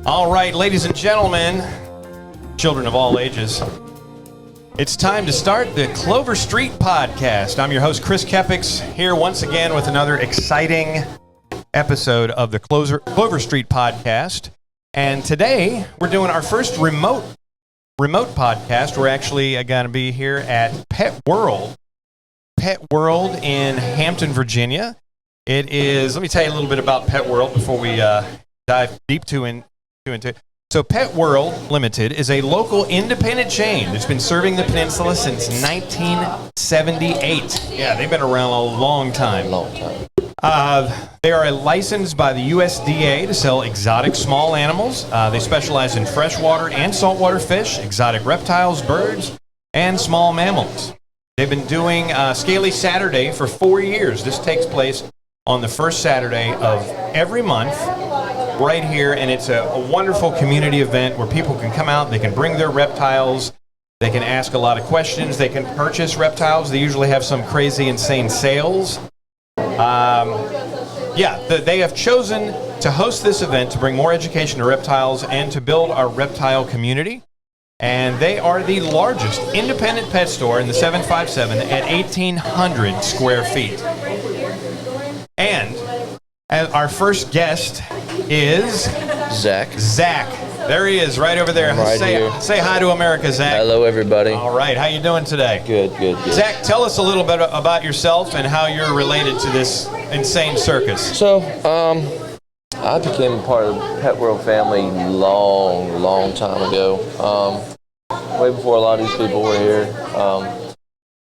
All right, ladies and gentlemen, children of all ages, it's time to start the Clover Street podcast. I'm your host, Chris Kepix, here once again with another exciting episode of the Clover Street podcast. And today, we're doing our first remote podcast. We're actually going to be here at Pet World in Hampton, Virginia. It is, let me tell you a little bit about Pet World before we dive deep into it. So Pet World Limited is a local independent chain that's been serving the peninsula since 1978. Yeah, they've been around a long time. They are licensed by the USDA to sell exotic small animals. They specialize in freshwater and saltwater fish, exotic reptiles, birds, and small mammals. They've been doing Scaley Saturday for 4 years. This takes place on the first Saturday of every month right here, and it's a wonderful community event where people can come out, they can bring their reptiles, they can ask a lot of questions, they can purchase reptiles. They usually have some crazy, insane sales. They have chosen to host this event to bring more education to reptiles and to build our reptile community. And they are the largest independent pet store in the 757 at 1,800 square feet. And our first guest is Zach. There he is, right over there. Right here. Say hi to America, Zach. Hello, everybody. All right, how you doing today? Good. Zach, tell us a little bit about yourself and how you're related to this insane circus. So, I became a part of the Pet World family long time ago. Way before a lot of these people were here.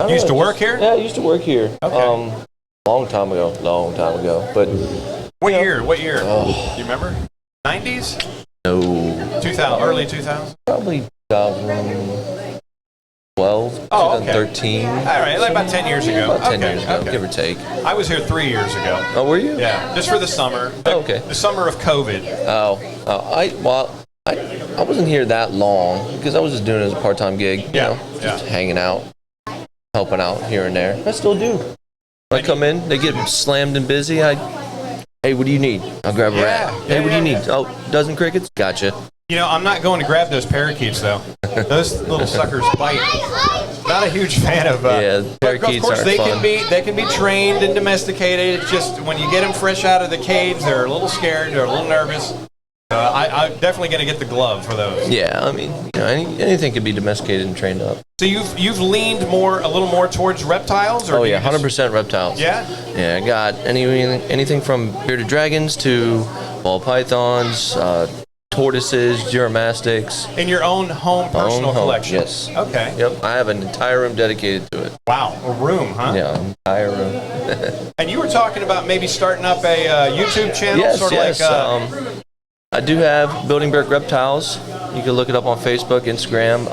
You used to work here? Yeah, I used to work here. Okay. Long time ago. But What year? Do you Oh, remember? 90s? no. 2000, early 2000s? Probably 2012, Oh, okay. 2013. All right, like about 10 years ago. About 10 years ago, give or take. I was here 3 years ago. Oh, were you? Yeah, just for the summer. Okay. The summer of COVID. I wasn't here that long because I was just doing it as a part-time gig. Just hanging out, helping out here and there. I still do. I come in, they get slammed and busy. Hey, what do you need? I'll grab a rat. Hey, what do you need? Oh, dozen crickets? Gotcha. You know, I'm not going to grab those parakeets, though. Those little suckers bite. Not a huge fan of. Parakeets of course, aren't they fun. can be trained and domesticated. It's just when you get them fresh out of the cage, they're a little scared, they're a little nervous. I'm definitely going to get the glove for those. Yeah, I mean, anything can be domesticated and trained up. So you've leaned a little more towards reptiles, or 100% reptiles. Yeah. Yeah, I got anything from bearded dragons to ball pythons, tortoises, geomastics. In your own home personal collection? Yes. Okay. Yep, I have an entire room dedicated to it. Wow, a room, huh? Yeah, an entire room. And you were talking about maybe starting up a YouTube channel, Yes. I do have Building Brick Reptiles. You can look it up on Facebook, Instagram.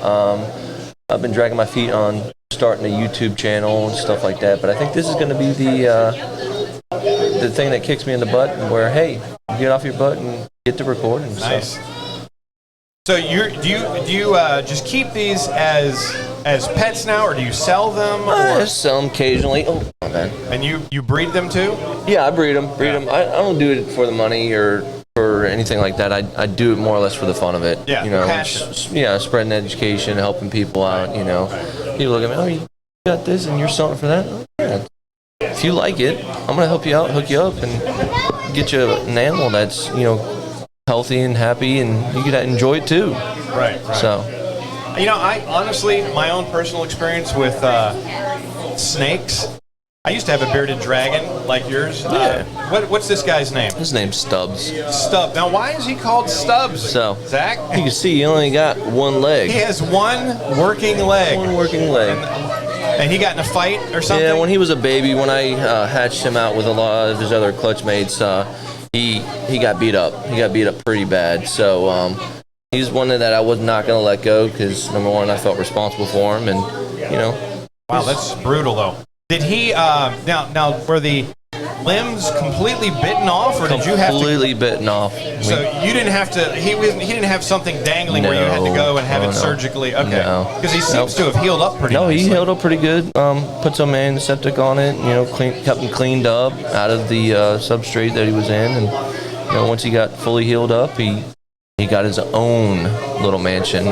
I've been dragging my feet on starting a YouTube channel and stuff like that, but I think this is going to be the thing that kicks me in the butt, where hey, get off your butt and get to recording. Nice. So do you just keep these as pets now, or do you sell them? I sell them occasionally. Oh, my bad. And you breed them too? Yeah, I breed them. I don't do it for the money or for anything like that. I do it more or less for the fun of it. Yeah, passion. Spreading education, helping people out. People look at me, oh, you got this and you're selling for that? Yeah. If you like it, I'm gonna help you out, hook you up, and get you an animal that's healthy and happy, and you can enjoy it too. Right. So, I honestly, my own personal experience with snakes. I used to have a bearded dragon like yours. Yeah. What's this guy's name? his name's Stubbs. Stubbs. Now, why is he called Stubbs? So, Zach? you can see he only got one leg. He has one working leg. One working leg. And he got in a fight or something? Yeah, when he was a baby, when I hatched him out with a lot of his other clutch mates, he got beat up. He got beat up pretty bad. So he's one that I was not going to let go because, number one, I felt responsible for him. And, Wow, that's brutal, though. Did he, now, were the limbs completely bitten off, or did you have to? Completely bitten off. So you didn't have to. He didn't have something dangling where you had to go and have it surgically. Okay. Because he seems to have healed up pretty. No, nicely. he healed up pretty good. Put some antiseptic on it. Kept him cleaned up out of the substrate that he was in, and once he got fully healed up, he He got his own little mansion.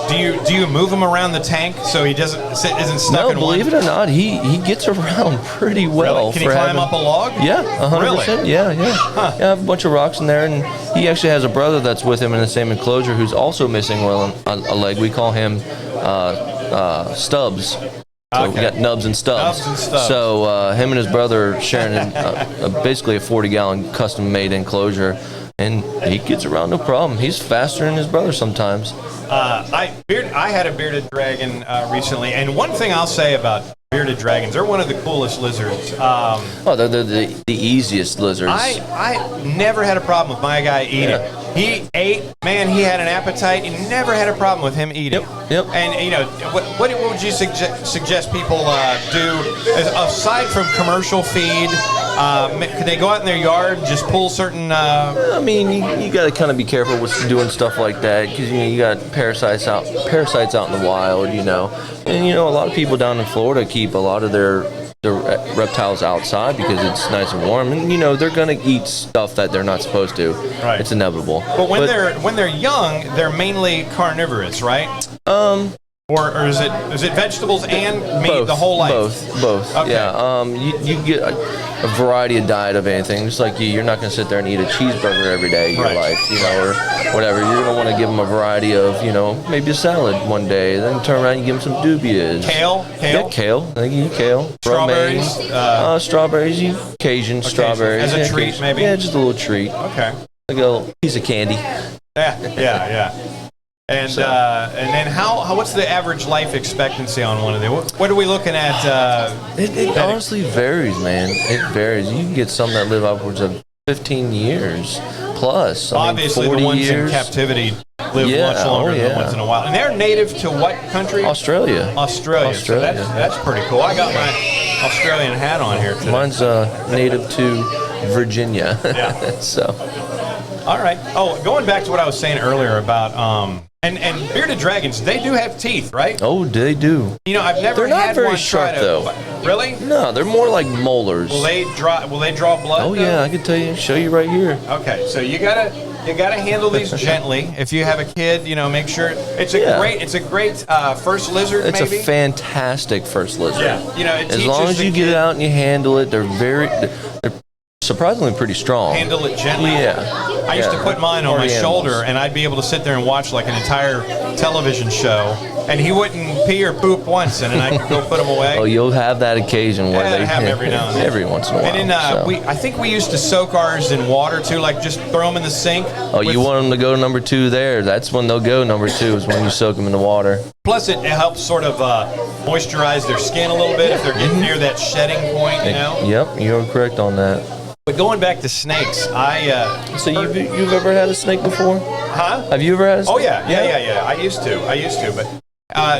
Do you move him around the tank so he isn't stuck No, in one? believe it or not, he gets around pretty well. Really? Can he climb up a log? Yeah, 100%. Really? Yeah. Yeah, I have a bunch of rocks in there, and he actually has a brother that's with him in the same enclosure who's also missing a leg. We call him Stubbs. So we got Nubs and Stubbs. So him and his brother are sharing basically a 40-gallon custom-made enclosure, and he gets around no problem. He's faster than his brother sometimes. I had a bearded dragon recently, and one thing I'll say about bearded dragons, they're one of the coolest lizards. They're the easiest lizards. I never had a problem with my guy eating. Yeah. He ate, man, he had an appetite. He never had a problem with him eating. Yep. And, you know, what would you suggest people do, aside from commercial feed? Could they go out in their yard and just pull certain... I mean, you got to kind of be careful with doing stuff like that, because you got parasites out in the wild, you know. And a lot of people down in Florida keep a lot of their reptiles outside because it's nice and warm, and they're gonna eat stuff that they're not supposed to. Right. It's inevitable. But when they're young, they're mainly carnivorous, right? Or is it vegetables and meat Both, the whole life? Both. Okay. Yeah. You get a variety of diet of anything. Just like you're not going to sit there and eat a cheeseburger every day of your life, or whatever. You're going to want to give them a variety of, maybe a salad one day. Then turn around and give them some dubias. Kale? Yeah, kale. I think you eat kale. Strawberries? Strawberries. Occasion strawberries. As a treat, maybe? Yeah, just a little treat. Okay. Like a little piece of candy. Yeah. And then what's the average life expectancy on one of them? What are we looking at? It honestly varies, man. It varies. You can get some that live upwards of 15 years plus. Obviously, 40 the ones years. in captivity live much longer than the ones in the wild. And they're native to what country? Australia. So that's pretty cool. I got my Australian hat on here today. Mine's native to Virginia. Yeah. So. All right. Oh, going back to what I was saying earlier about and bearded dragons, they do have teeth, right? Oh, they do. I've never They're not had very one sharp, though. Really? No, they're more like molars. Will they draw blood? Oh yeah, I can tell you. Show you right here. Okay, so you gotta handle these gently. If you have a kid, make sure it's a great first lizard. It's maybe? a fantastic first lizard. Yeah, it as long as you get it out and you handle it, they're surprisingly pretty strong. Handle it gently. Yeah. I used to put mine on my shoulder, and I'd be able to sit there and watch like an entire television show, and he wouldn't pee or poop once, and then I could go put him away. Oh, you'll have that occasion where they have every now and then. Every once in a while. And then I think we used to soak ours in water too, like just throw them in the sink. Oh, you want them to go number 2 there? That's when they'll go number 2 is when you soak them in the water. Plus, it helps sort of moisturize their skin a little bit if they're getting near that shedding point. Yep, you're correct on that. But going back to snakes, So you've ever had a snake before? Huh? Have you ever had a snake? Oh yeah. I used to, but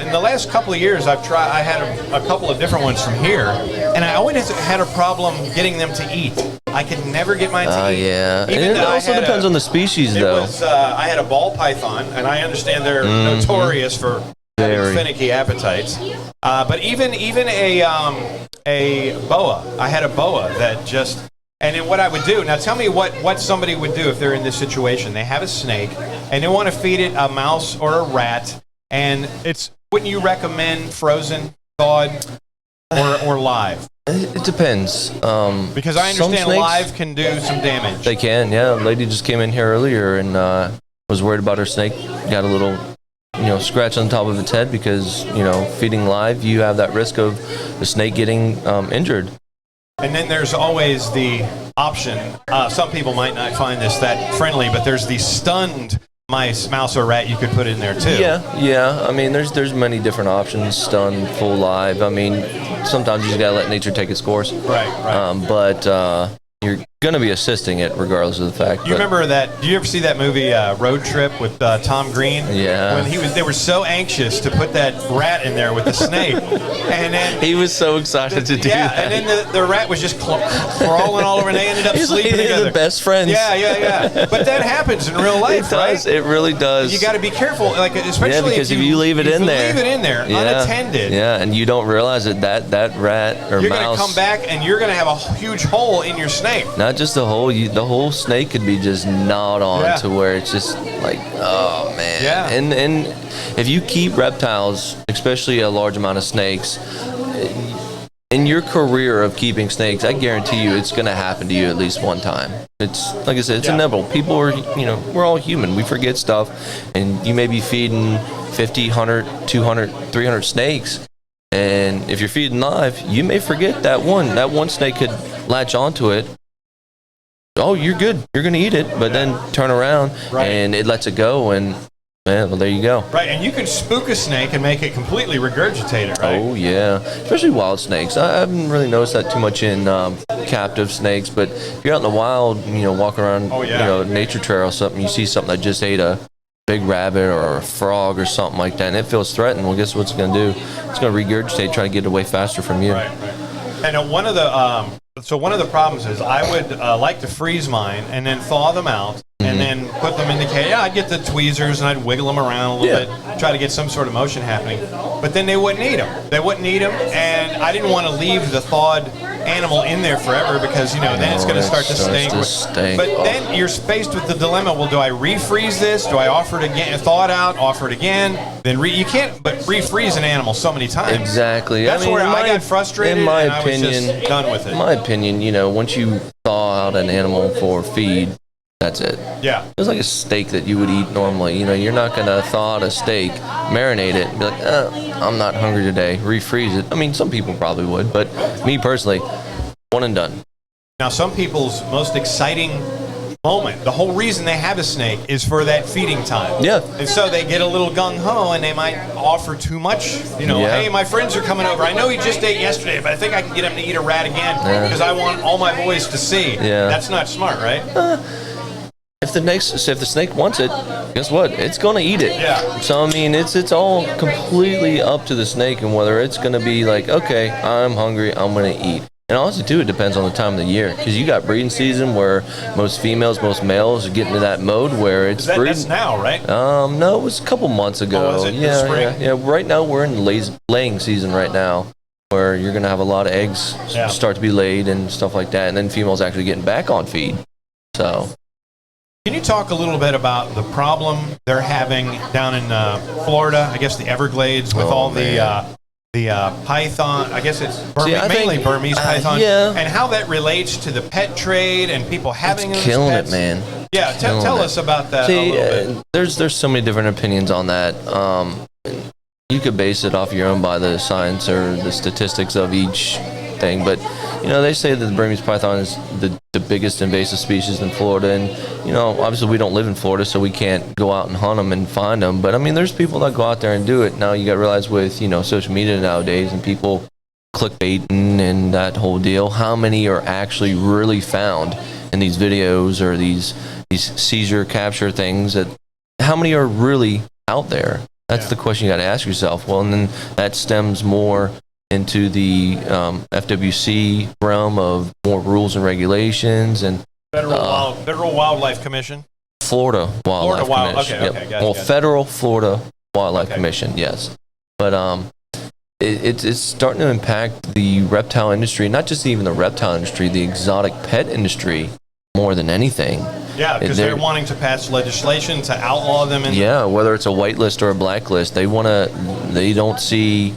in the last couple of years, I had a couple of different ones from here, and I always had a problem getting them to eat. I could never get mine to eat. Yeah. It also depends on the species, though. I had a ball python, and I understand they're notorious for having finicky appetites. But even a boa, I had a boa that just. And then what I would do, now tell me what somebody would do if they're in this situation. They have a snake, and they want to feed it a mouse or a rat, and wouldn't you recommend frozen, thawed, or live? It depends. Because I understand live can do some damage. They can, yeah. A lady just came in here earlier and was worried about her snake. Got a little, scratch on the top of its head because, feeding live, you have that risk of the snake getting injured. And then there's always the option, some people might not find this that friendly, but there's the stunned mouse or rat you could put in there too. Yeah. I mean, there's many different options, stunned, full live. I mean, sometimes you just gotta let nature take its course. Right. But you're going to be assisting it regardless of the fact. You remember that? Do you ever see that movie Road Trip with Tom Green? Yeah. When they were so anxious to put that rat in there with the snake, and then he was so excited to do that. Yeah, and then the rat was just crawling all over, and they ended up sleeping together. They're the best friends. Yeah. But that happens in real life, it does. Right? It really does. You got to be careful, like especially because if you leave it in there, unattended. Yeah, and you don't realize that rat or you're mouse. You're going to come back, and you're going to have a huge hole in your snake. No, not just the whole snake could be just gnawed on to where it's just like, oh man. Yeah. And if you keep reptiles, especially a large amount of snakes, in your career of keeping snakes, I guarantee you it's going to happen to you at least one time. It's like I said, it's inevitable. People are, we're all human. We forget stuff, and you may be feeding 50, 100, 200, 300 snakes, and if you're feeding live, you may forget that one. That one snake could latch onto it. Oh, you're good. You're going to eat it, but then turn around and it lets it go, and yeah, well, there you go. Right, and you can spook a snake and make it completely regurgitate it, right? Oh, yeah. Especially wild snakes. I haven't really noticed that too much in captive snakes, but if you're out in the wild, walking around, nature trail or something, you see something that just ate a big rabbit or a frog or something like that, and it feels threatened, well, guess what it's going to do? It's going to regurgitate, try to get away faster from you. Right. And one of the problems is I would like to freeze mine and then thaw them out and then put them in the cage. Yeah, I'd get the tweezers and I'd wiggle them around a little bit, try to get some sort of motion happening. But then they wouldn't eat them. They wouldn't eat them, and I didn't want to leave the thawed animal in there forever because, then it's going to start to stink. But then you're faced with the dilemma, well, do I refreeze this? Do I offer it again, thaw it out, offer it again? Then you can't but refreeze an animal so many times. Exactly. That's where I got frustrated, and I was just done with it. In my opinion, once you thaw out an animal for feed, that's it. Yeah. It's like a steak that you would eat normally. You're not going to thaw out a steak, marinate it, and be like, I'm not hungry today, refreeze it. I mean, some people probably would, but me personally, one and done. Now, some people's most exciting moment, the whole reason they have a snake is for that feeding time. Yeah. And so they get a little gung-ho and they might offer too much. Hey, my friends are coming over. I know he just ate yesterday, but I think I can get him to eat a rat again because I want all my boys to see. Yeah. That's not smart, right? If the snake wants it, guess what? It's going to eat it. Yeah. So, I mean, it's all completely up to the snake and whether it's going to be like, okay, I'm hungry, I'm going to eat. And honestly, too, it depends on the time of the year. Because you got breeding season where most males are getting to that mode where it's breeding. That's now, right? No, it was a couple months ago. Oh, was it the spring? Yeah. Right now, we're in laying season right now where you're going to have a lot of eggs start to be laid and stuff like that. And then females actually getting back on feed. So... Can you talk a little bit about the problem they're having down in Florida, I guess the Everglades, with the python, I guess it's mainly Burmese python, and how that relates to the pet trade and people having those killing pets? It, man. Yeah, tell us about that a little bit. There's so many different opinions on that. You could base it off your own by the science or the statistics of each thing, but they say that the Burmese python is the biggest invasive species in Florida, and obviously we don't live in Florida, so we can't go out and hunt them and find them. But I mean, there's people that go out there and do it. Now you got to realize with social media nowadays and people clickbaiting and that whole deal, how many are actually really found in these videos or these seizure capture things? How many are really out there? That's the question you got to ask yourself. Well, and then that stems more into the FWC realm of more rules and regulations and Federal Wildlife Commission. Florida Wildlife Commission. Okay, gotcha. Federal Florida Wildlife Commission, yes. But it's starting to impact the reptile industry, not just even the reptile industry, the exotic pet industry more than anything. Yeah, because they're wanting to pass legislation to outlaw them. Whether it's a whitelist or a blacklist, they don't see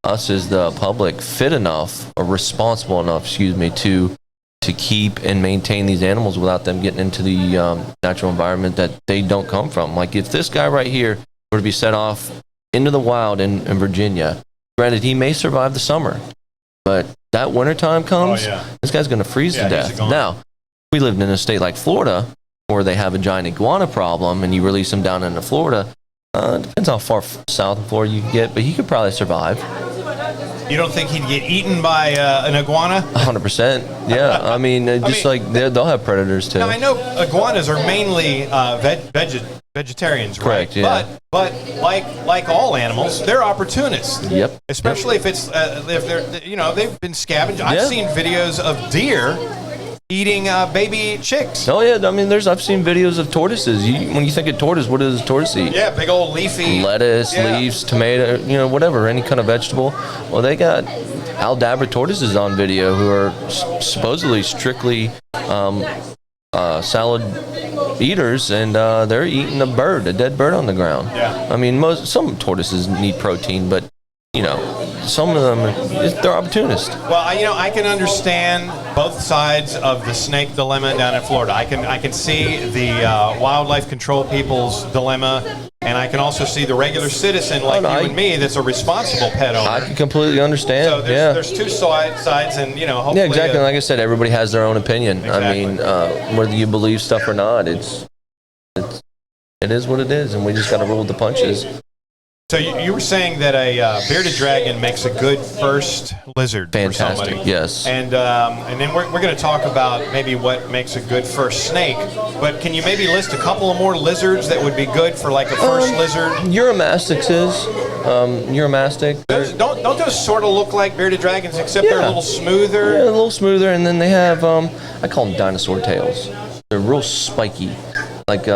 us as the public fit enough or responsible enough, to keep and maintain these animals without them getting into the natural environment that they don't come from. Like if this guy right here were to be set off into the wild in Virginia, granted he may survive the summer, but that wintertime comes, this guy's going to freeze to death. Now, we lived in a state like Florida where they have a giant iguana problem and you release them down into Florida. Depends how far south of Florida you can get, but he could probably survive. You don't think he'd get eaten by an iguana? 100%. Yeah, I mean, they'll have predators too. Now, I know iguanas are mainly vegetarians, right? Correct. Yeah. But like all animals, they're opportunists. Yep. Especially if they're they've been scavenged. I've seen videos of deer eating baby chicks. Oh yeah, I mean, I've seen videos of tortoises. When you think of tortoise, what does a tortoise eat? Yeah, big old leafy Lettuce, leaves, tomato, whatever, any kind of vegetable. Well, they got Aldabra tortoises on video who are supposedly strictly salad eaters, and they're eating a dead bird on the ground. Yeah. I mean, some tortoises need protein, but some of them, they're opportunists. Well, I can understand both sides of the snake dilemma down in Florida. I can see the wildlife control people's dilemma, and I can also see the regular citizen like you and me that's a responsible pet owner. I can completely understand. So there's two sides, and hopefully. Yeah, exactly. Like I said, everybody has their own opinion. Exactly. I mean, whether you believe stuff or not, it is what it is, and we just got to roll with the punches. So you were saying that a bearded dragon makes a good first lizard for somebody. Yes. And then we're going to talk about maybe what makes a good first snake. But can you maybe list a couple of more lizards that would be good for like a first lizard? Uromastyx is. Uromastic. Don't those sort of look like bearded dragons, except they're a little smoother? Yeah, a little smoother. And then they have, I call them dinosaur tails. They're real spiky. Like,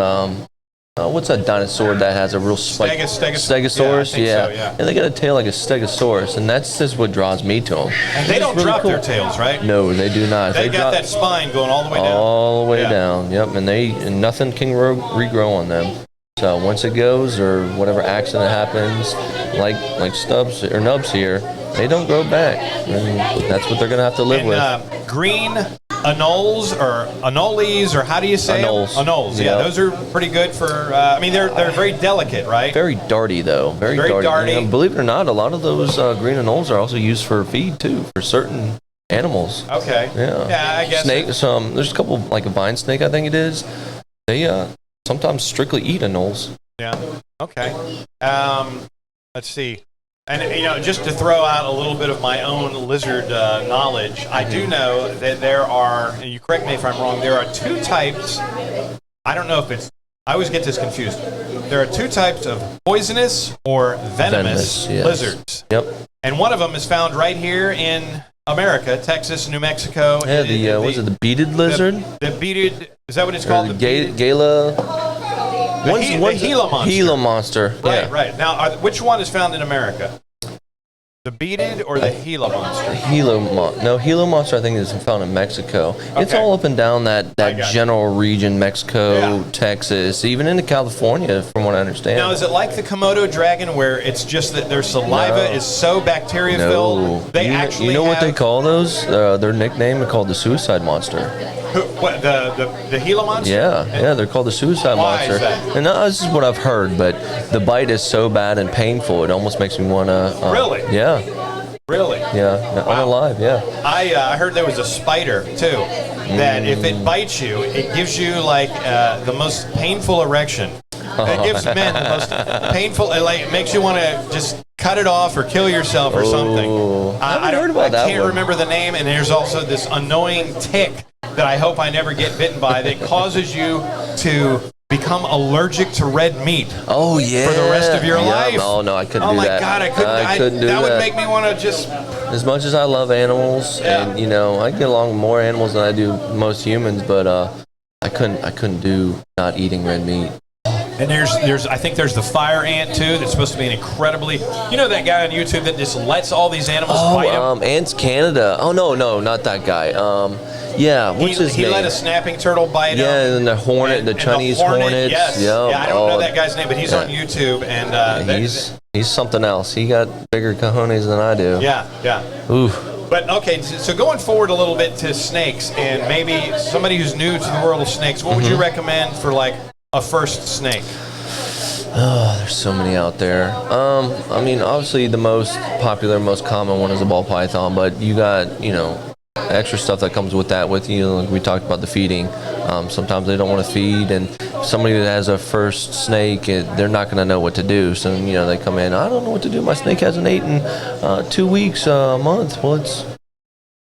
what's that dinosaur that has a real spike? Stegosaurus, yeah. So, yeah. And they got a tail like a stegosaurus, and that's just what draws me to them. And they don't drop their tails, right? No, they do not. They got that spine going all the way down. All the way down, yep. And nothing can regrow on them. So once it goes, or whatever accident happens, like Stubbs or Nubs here, they don't grow back. And that's what they're going to have to live with. Green anoles or anoles, or how do you say anoles? Anoles, yeah. Those are pretty good for, they're very delicate, right? Very darty, though. Very darty. Believe it or not, a lot of those green anoles are also used for feed, too, for certain animals. Okay. Yeah, I guess. Snakes, there's a couple, like a vine snake, I think it is. They sometimes strictly eat anoles. Yeah, okay. Let's see. And, just to throw out a little bit of my own lizard knowledge, I do know that there are, and you correct me if I'm wrong, there are two types. I don't know if it's, I always get this confused. There are two types of poisonous or venomous lizards. Yep. And one of them is found right here in America, Texas, New Mexico. Yeah, was it the beaded lizard? The beaded, is that what it's called? The Gala. The Gila monster. Gila monster. Right. Now, which one is found in America? The beaded or the Gila monster? Gila monster I think is found in Mexico. Okay. It's all up and down that general region, Mexico, Texas, even into California, from what I understand. Now, is it like the Komodo dragon where it's just that their saliva is so bacteria-filled? They actually what they call those? Their nickname is called the suicide monster. What, the Gila monster? Yeah, they're called the suicide monster. Is that? And this is what I've heard, but the bite is so bad and painful, it almost makes me want to... Really? Yeah. Really? Yeah, unalive, yeah. I heard there was a spider, too, that if it bites you, it gives you, like, the most painful erection. It gives men the most painful, it makes you want to just cut it off or kill yourself or something. I heard about that. I can't remember the name, and there's also this annoying tick that I hope I never get bitten by that causes you to become allergic to red meat. Oh yeah. For the rest of your life. Oh no, I couldn't do that. Oh my God, I couldn't do that. That would make me want to just. As much as I love animals, and I get along with more animals than I do most humans, but I couldn't do not eating red meat. And I think there's the fire ant too. That's supposed to be an incredibly, that guy on YouTube that just lets all these animals bite him. Ants Canada. Oh no, not that guy. What's his name? He let a snapping turtle bite him. Yeah, and the hornet, the Chinese hornet. Yes. Yep. Yeah, I don't know that guy's name, but he's on YouTube, and he's something else. He got bigger cojones than I do. Yeah. Oof. But okay, so going forward a little bit to snakes, and maybe somebody who's new to the world of snakes, what would you recommend for like a first snake? Oh, there's so many out there. Obviously the most popular, most common one is a ball python, but you got, extra stuff that comes with that with you. Like we talked about the feeding. Sometimes they don't want to feed, and somebody that has a first snake, they're not going to know what to do. So, they come in, I don't know what to do. My snake hasn't eaten 2 weeks, a month. Well,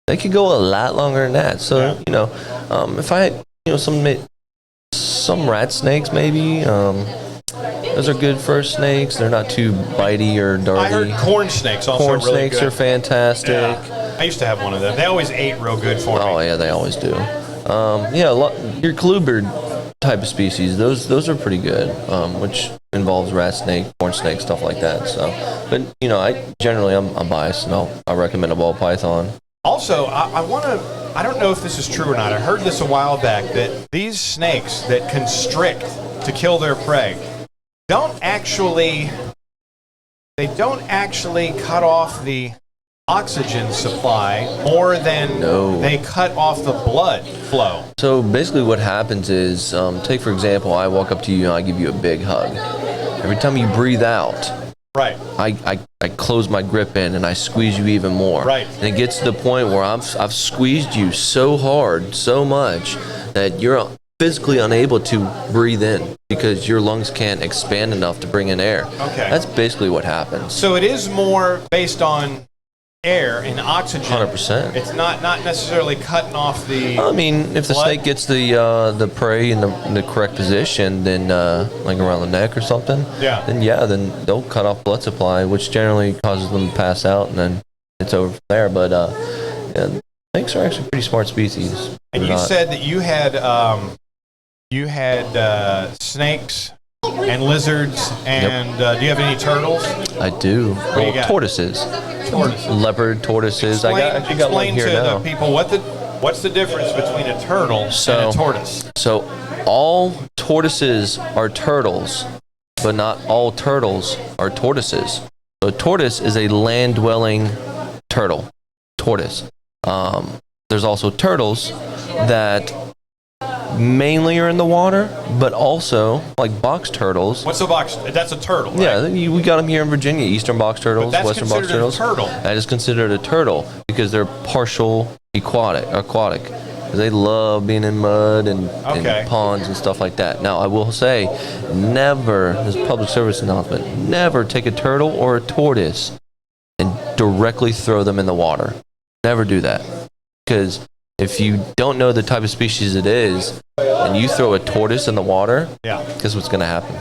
they could go a lot longer than that. So, if I had, some rat snakes maybe, those are good first snakes. They're not too bitey or dirty. I heard corn snakes also Corn really snakes good. are fantastic. Yeah. I used to have one of them. They always ate real good for me. Oh, yeah, they always do. Yeah, your bluebird type of species, those are pretty good, which involves rat snake, corn snake, stuff like that. So, but you know, I'm biased, and I'll recommend a ball python. Also, I don't know if this is true or not. I heard this a while back that these snakes that constrict to kill their prey don't actually cut off the oxygen supply more than they cut off the blood flow. So basically what happens is, take for example, I walk up to you and I give you a big hug. Every time you breathe out, right, I close my grip in and I squeeze you even more. Right. And it gets to the point where I've squeezed you so hard, so much, that you're physically unable to breathe in because your lungs can't expand enough to bring in air. Okay. That's basically what happens. So it is more based on air and oxygen. 100%. It's not necessarily cutting off the. I mean, if the blood. snake gets the prey in the correct position, then like around the neck or something, then they'll cut off blood supply, which generally causes them to pass out, and then it's over from there. But snakes are actually pretty smart species. And you said that you had snakes and lizards, and do you have any turtles? I do. What you got? Tortoises. Leopard tortoises. I actually got one here now. Explain to the people what's the difference between a turtle and a tortoise. So all tortoises are turtles, but not all turtles are tortoises. So a tortoise is a land-dwelling turtle. Tortoise. There's also turtles that mainly are in the water, but also like box turtles. What's a box? That's a turtle, right? Yeah, we got them here in Virginia. Eastern box turtles, But that's western box considered a turtles. turtle. That is considered a turtle because they're partial aquatic. They love being in mud and ponds and stuff like that. Now, I will say, never, this is a public service announcement, never take a turtle or a tortoise and directly throw them in the water. Never do that. Because if you don't know the type of species it is, and you throw a tortoise in the water, guess what's going to happen?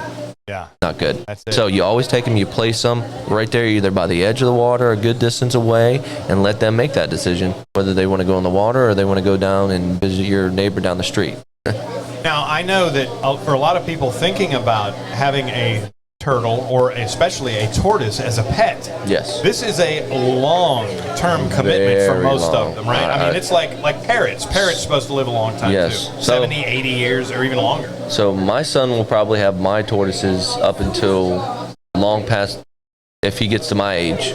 Yeah. Not good. That's it. So you always take them, you place them right there, either by the edge of the water, a good distance away, and let them make that decision, whether they want to go in the water or they want to go down and visit your neighbor down the street. Now, I know that for a lot of people thinking about having a turtle or especially a tortoise as a pet, This is a long-term commitment for most of them, right? I mean, it's like parrots. Parrots supposed to live a long time, too. 70, 80 years or even longer. So my son will probably have my tortoises up until long past, if he gets to my age.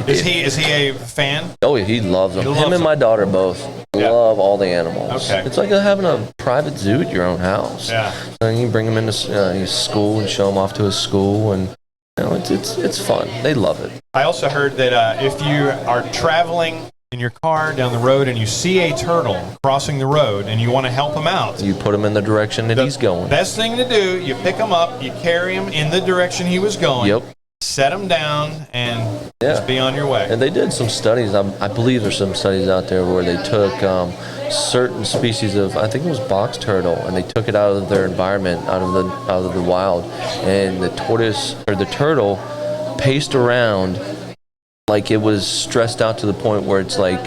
Is he a fan? Oh, he loves them. Him and my daughter both love all the animals. Okay. It's like having a private zoo at your own house. Yeah. So you can bring him into his school and show him off to his school, and it's fun. They love it. I also heard that if you are traveling in your car down the road and you see a turtle crossing the road and you want to help him out, you put him in the direction that he's going. Best thing to do, you pick him up, you carry him in the direction he was going. Yep. Set them down and just be on your way. And they did some studies. I believe there's some studies out there where they took certain species of, I think it was box turtle, and they took it out of their environment, out of the wild, and the tortoise or the turtle paced around like it was stressed out to the point where it's like,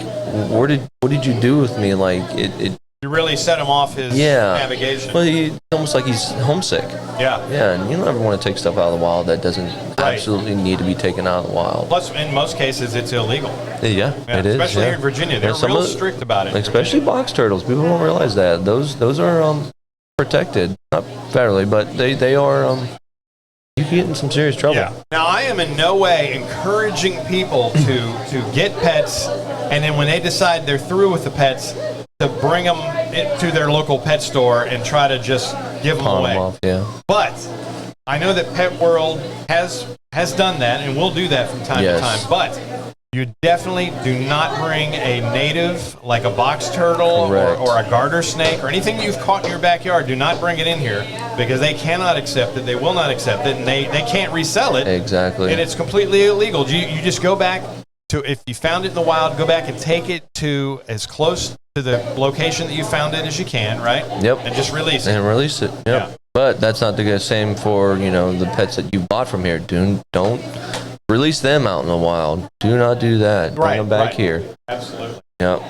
what did you do with me? Like it. You really set him off his navigation. Well, it's almost like he's homesick. Yeah. Yeah, and you don't ever want to take stuff out of the wild that doesn't absolutely need to be taken out of the wild. Plus, in most cases, it's illegal. Yeah, it is. Especially here in Virginia. They're real strict about it. Especially box turtles. People don't realize that. Those are protected. Not federally, but they are... you can get in some serious trouble. Yeah. Now, I am in no way encouraging people to get pets, and then when they decide they're through with the pets, to bring them to their local pet store and try to just give them away. Them off, yeah. But I know that Pet World has done that and will do that from time to time. But you definitely do not bring a native, like a box turtle or a garter snake or anything you've caught in your backyard. Do not bring it in here because they cannot accept it. They will not accept it, and they can't resell it. Exactly. And it's completely illegal. You just go back to, if you found it in the wild, go back and take it to as close to the location that you found it as you can, right? Yep. And just release it. And release it. Yep. Yeah. But that's not the same for, the pets that you bought from here. Don't release them out in the wild. Do not do that. Bring them back here. Absolutely. Yep.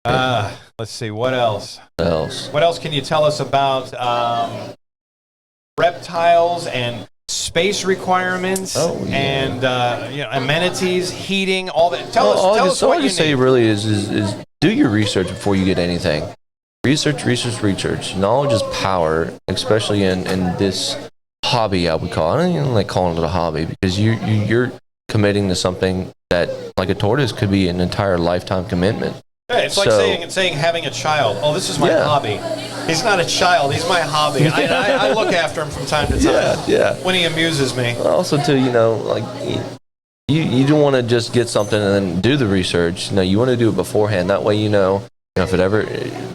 Let's see, what else? What else? What else can you tell us about reptiles and space requirements and amenities, heating, all that? Tell us all what I you can say need. really is do your research before you get anything. Research. Knowledge is power, especially in this hobby, I would call it. I don't even like calling it a hobby because you're committing to something that, like a tortoise, could be an entire lifetime commitment. Yeah, it's like saying having a child. Oh, this is my hobby. He's not a child. He's my hobby. I look after him from time to time. Yeah. When he amuses me. Also, too, like you don't want to just get something and then do the research. No, you want to do it beforehand. That way, if it ever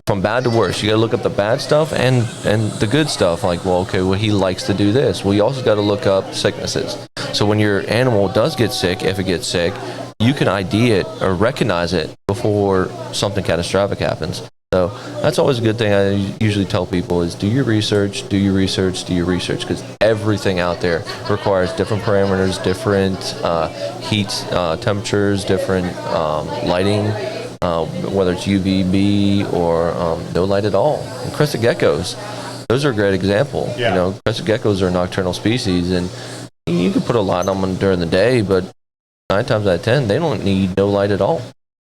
from bad to worse, you got to look up the bad stuff and the good stuff. Like, he likes to do this. Well, you also got to look up sicknesses. So when your animal does get sick, if it gets sick, you can ID it or recognize it before something catastrophic happens. So that's always a good thing I usually tell people is do your research, because everything out there requires different parameters, different heat, temperatures, different lighting, whether it's UVB or no light at all. And crested geckos, those are a great example. Yeah. Crested geckos are a nocturnal species, and you can put a light on them during the day, but 9 times out of 10, they don't need no light at all.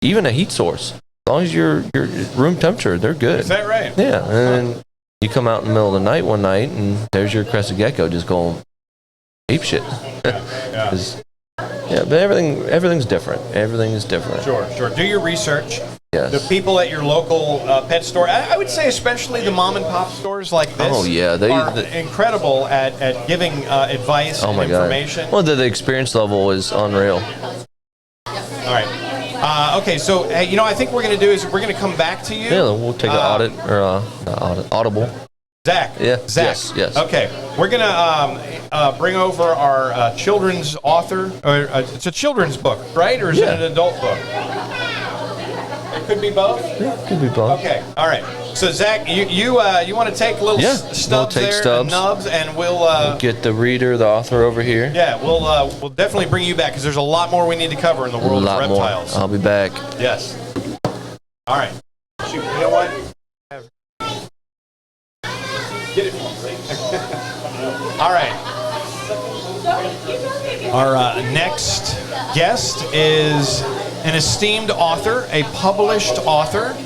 Even a heat source. As long as your room temperature, they're good. Is that right? Yeah. And then you come out in the middle of the night one night, and there's your crested gecko just going ape shit. But everything's different. Everything is different. Sure. Do your research. Yes. The people at your local pet store, I would say especially the mom and pop stores like this, are incredible at giving advice and information. Well, the experience level is unreal. All right. Okay, so I think what we're going to do is we're going to come back to you. Yeah, we'll take an audible. Zach. Yeah. Zach. Yes. Okay, we're going to bring over our children's author. It's a children's book, right? Or is it an adult book? It could be both? Yeah, it could be both. Okay, all right. So, Zach, you want to take little stubs and nubs, and we'll get the reader, the author over here. Yeah, we'll definitely bring you back because there's a lot more we need to cover in the world of reptiles. I'll be back. Yes. All right. Shoot, you know what? Get it for me. All right. Our next guest is an esteemed author, a published author.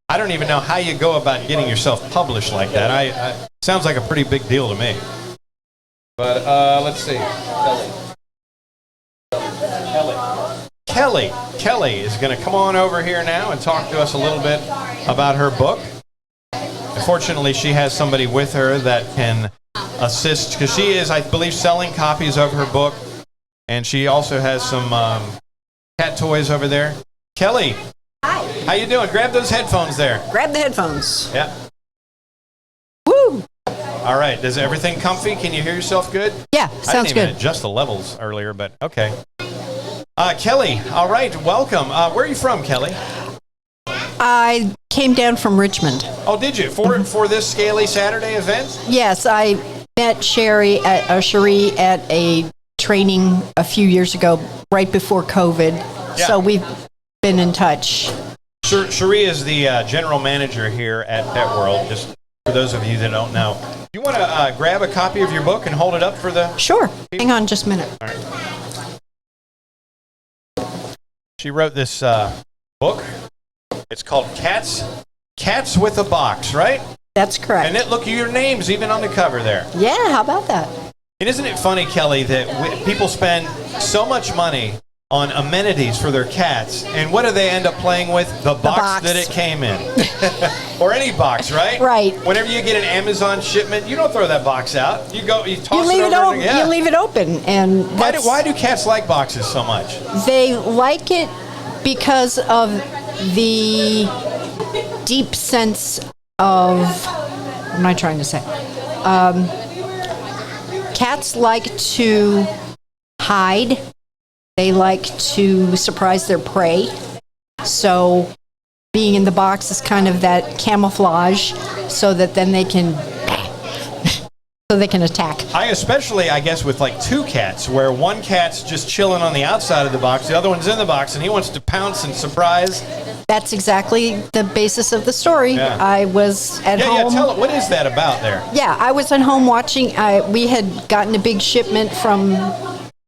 I don't even know how you go about getting yourself published like that. Sounds like a pretty big deal to me. But let's see. Kelly is going to come on over here now and talk to us a little bit about her book. Fortunately, she has somebody with her that can assist because she is, I believe, selling copies of her book, and she also has some cat toys over there. Kelly. Hi. How you doing? Grab those headphones there. Grab the headphones. Yeah. Woo! All right. Is everything comfy? Can you hear yourself good? Yeah, sounds I didn't even good. adjust the levels earlier, but okay. Kelly, all right, welcome. Where are you from, Kelly? I came down from Richmond. Oh, did you? For this Scaley Saturday event? Yes, I met Cherie at a training a few years ago, right before COVID. Yeah. So we've been in touch. Cherie is the general manager here at Pet World, just for those of you that don't know. You want to grab a copy of your book and hold it up for the... Sure. Hang on just a minute. All right. She wrote this book. It's called Cats with a Box, right? That's correct. And look, your name's even on the cover there. Yeah, how about that? And isn't it funny, Kelly, that people spend so much money on amenities for their cats, and what do they end up playing with? The box that it came in. Or any box, right? Right. Whenever you get an Amazon shipment, you don't throw that box out. You toss it over. You leave it open. And why do cats like boxes so much? They like it because of the deep sense of, what am I trying to say? Cats like to hide. They like to surprise their prey. So being in the box is kind of that camouflage so that then they can attack. I guess, with like two cats, where one cat's just chilling on the outside of the box, the other one's in the box, and he wants to pounce and surprise. That's exactly the basis of the story. Yeah. I was at home. Yeah, tell it. What is that about there? Yeah, I was at home watching. We had gotten a big shipment from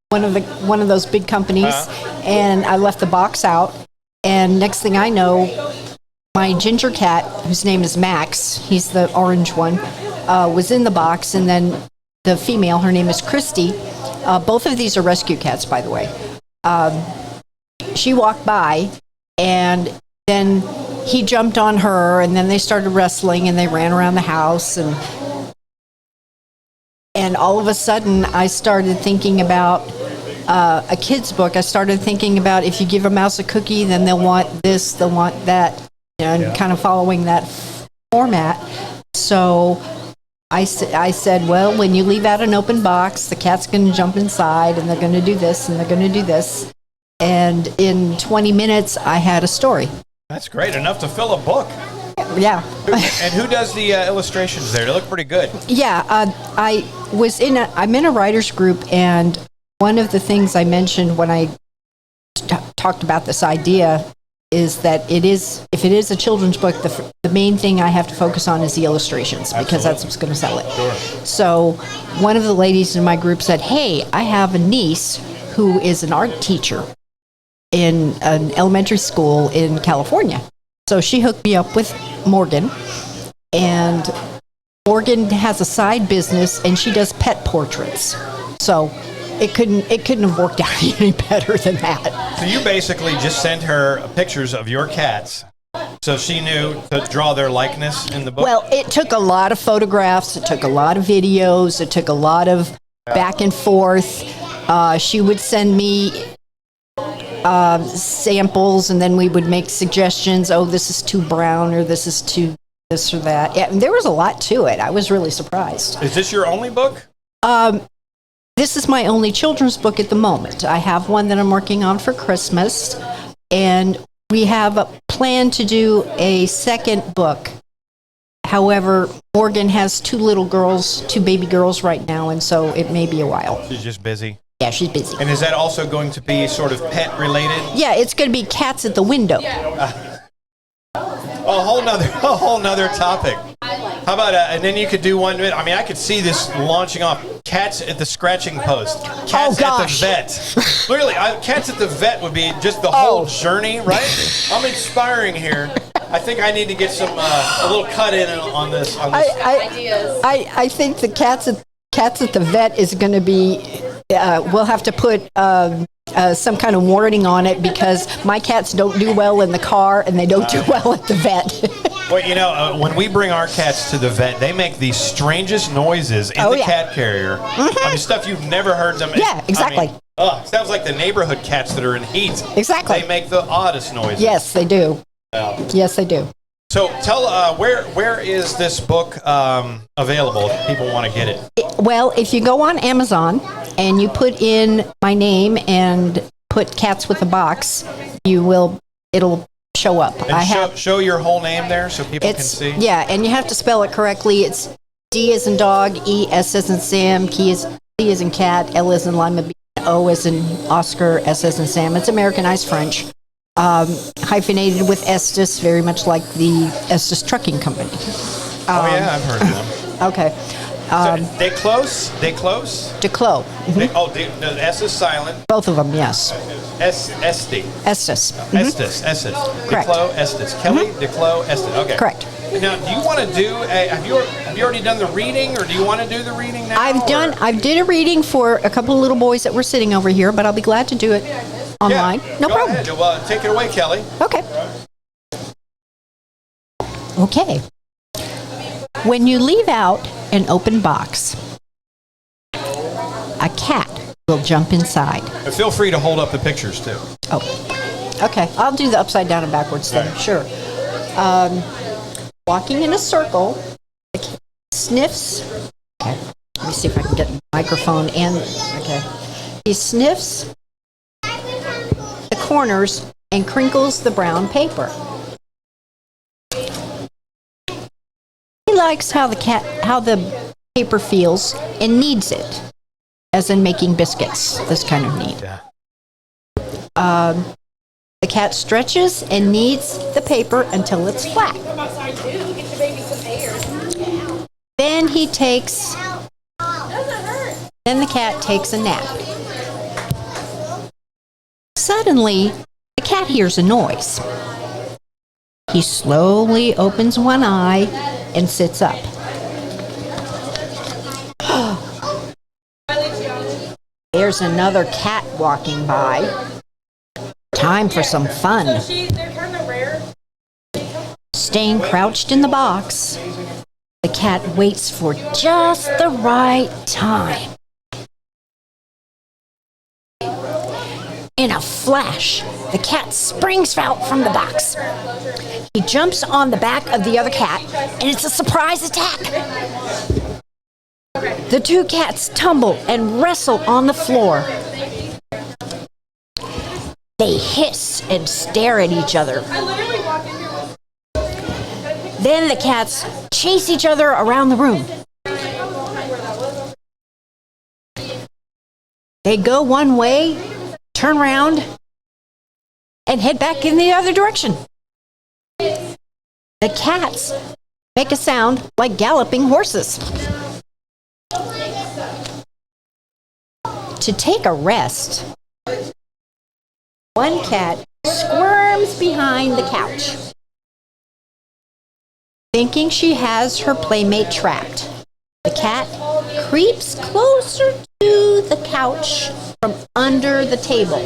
one of those big companies, and I left the box out. And next thing I know, my ginger cat, whose name is Max, he's the orange one, was in the box, and then the female, her name is Christy. Both of these are rescue cats, by the way. She walked by, and then he jumped on her, and then they started wrestling, and they ran around the house, and all of a sudden, I started thinking about a kid's book. I started thinking about if you give a mouse a cookie, then they'll want this, they'll want that, and kind of following that format. So I said, well, when you leave out an open box, the cat's going to jump inside, and they're going to do this, and they're going to do this. And in 20 minutes, I had a story. That's great. Enough to fill a book. Yeah. And who does the illustrations there? They look pretty good. Yeah. I'm in a writer's group, and one of the things I mentioned when I talked about this idea is that if it is a children's book, the main thing I have to focus on is the illustrations, because that's what's going to sell it. Sure. So one of the ladies in my group said, hey, I have a niece who is an art teacher in an elementary school in California. So she hooked me up with Morgan, and Morgan has a side business, and she does pet portraits. So it couldn't have worked out any better than that. So you basically just sent her pictures of your cats, so she knew to draw their likeness in the book? Well, it took a lot of photographs, it took a lot of videos, it took a lot of back and forth. She would send me samples, and then we would make suggestions. Oh, this is too brown, or this is too this or that. Yeah, and there was a lot to it. I was really surprised. Is this your only book? This is my only children's book at the moment. I have one that I'm working on for Christmas, and we have a plan to do a second book. However, Morgan has two baby girls right now, and so it may be a while. She's just busy. Yeah, she's busy. And is that also going to be sort of pet related? Yeah, it's going to be cats at the window. A whole nother topic. How about and then you could do one. I mean, I could see this launching off. Cats at the scratching post. Cats at the vet. Literally, cats at the vet would be just the whole journey, right? I'm inspiring here. I think I need to get some a little cut in on this. Ideas. I think the cats at the vet is going to be. We'll have to put some kind of warning on it, because my cats don't do well in the car, and they don't do well at the vet. Well, when we bring our cats to the vet, they make the strangest noises in the cat carrier. Mm-hmm. I mean, stuff you've never heard them. Yeah, exactly. I mean, sounds like the neighborhood cats that are in heat. Exactly. They make the oddest noises. Yes, they do. Yes, they do. So tell where is this book available if people want to get it? Well, if you go on Amazon and you put in my name and put Cats with a Box, it'll show up. And show your whole name there so people can see. Yeah, and you have to spell it correctly. It's D as in dog, E S as in Sam, C as in cat, L as in lima bean, O as in Oscar, S as in Sam. It's Americanized French. Hyphenated with Estes, very much like the Estes Trucking Company. I've heard of them. Okay. So they close? Declos. Mm-hmm. The S is silent. Both of them, yes. Estes. Estes. Mm-hmm. Estes. Correct. Declos, Estes. Kelly, Declos, Estes. Okay. Correct. Now, do you want to do have you already done the reading, or do you want to do the reading now? I did a reading for a couple of little boys that were sitting over here, but I'll be glad to do it online. No go problem. Ahead. Well, take it away, Kelly. Okay. When you leave out an open box, a cat will jump inside. But feel free to hold up the pictures too. Oh, okay. I'll do the upside down and backwards thing. Right. Sure. Walking in a circle, the cat sniffs. Okay. Let me see if I can get the microphone and. Okay. He sniffs the corners and crinkles the brown paper. He likes how the paper feels and kneads it, as in making biscuits. This kind of knead. Yeah. The cat stretches and kneads the paper until it's flat. Then the cat takes a nap. Suddenly, the cat hears a noise. He slowly opens one eye and sits up. There's another cat walking by. Time for some fun. Staying crouched in the box, the cat waits for just the right time. In a flash, the cat springs out from the box. He jumps on the back of the other cat, and it's a surprise attack. The two cats tumble and wrestle on the floor. They hiss and stare at each other. Then the cats chase each other around the room. They go one way, turn around, and head back in the other direction. The cats make a sound like galloping horses. To take a rest, one cat squirms behind the couch, thinking she has her playmate trapped. The cat creeps closer to the couch from under the table.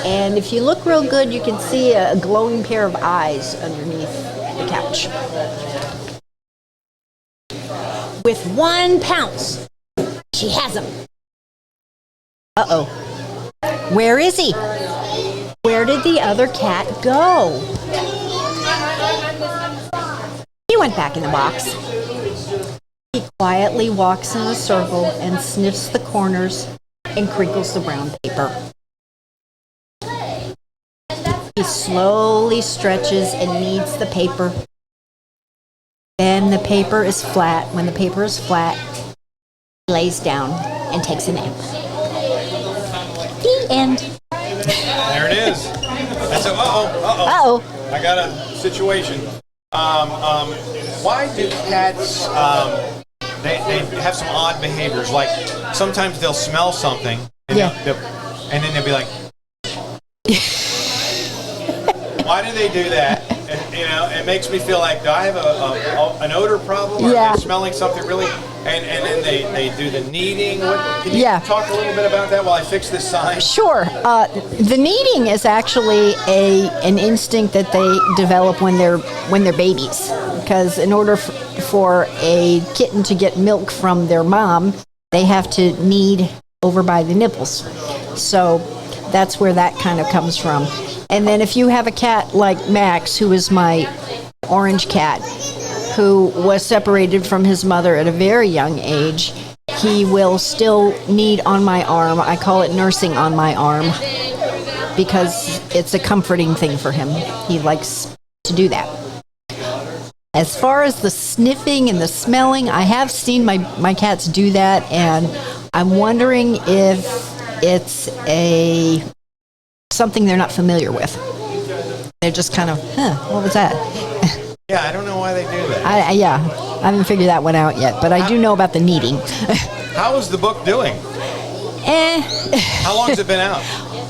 And if you look real good, you can see a glowing pair of eyes underneath the couch. With one pounce, she has him. Uh-oh. Where is he? Where did the other cat go? He went back in the box. He quietly walks in a circle and sniffs the corners and crinkles the brown paper. He slowly stretches and kneads the paper. Then the paper is flat. When the paper is flat, he lays down and takes a nap. The end. There it is. That's uh-oh. I got a situation. Why do cats, they have some odd behaviors? Like, sometimes they'll smell something, and, and then they'll be like, why do they do that? And, it makes me feel like, do I have an odor problem? Or are they smelling something really? And then they do the kneading. Can you talk a little bit about that while I fix this sign? Sure. The kneading is actually an instinct that they develop when they're babies. Because in order for a kitten to get milk from their mom, they have to knead over by the nipples. So that's where that kind of comes from. And then if you have a cat like Max, who is my orange cat, who was separated from his mother at a very young age, he will still knead on my arm. I call it nursing on my arm because it's a comforting thing for him. He likes to do that. As far as the sniffing and the smelling, I have seen my cats do that, and I'm wondering if it's something they're not familiar with. They're just kind of, what was that? Yeah, I don't know why they do that. I haven't figured that one out yet, but I do know about the kneading. How is the book doing? How long has it been out?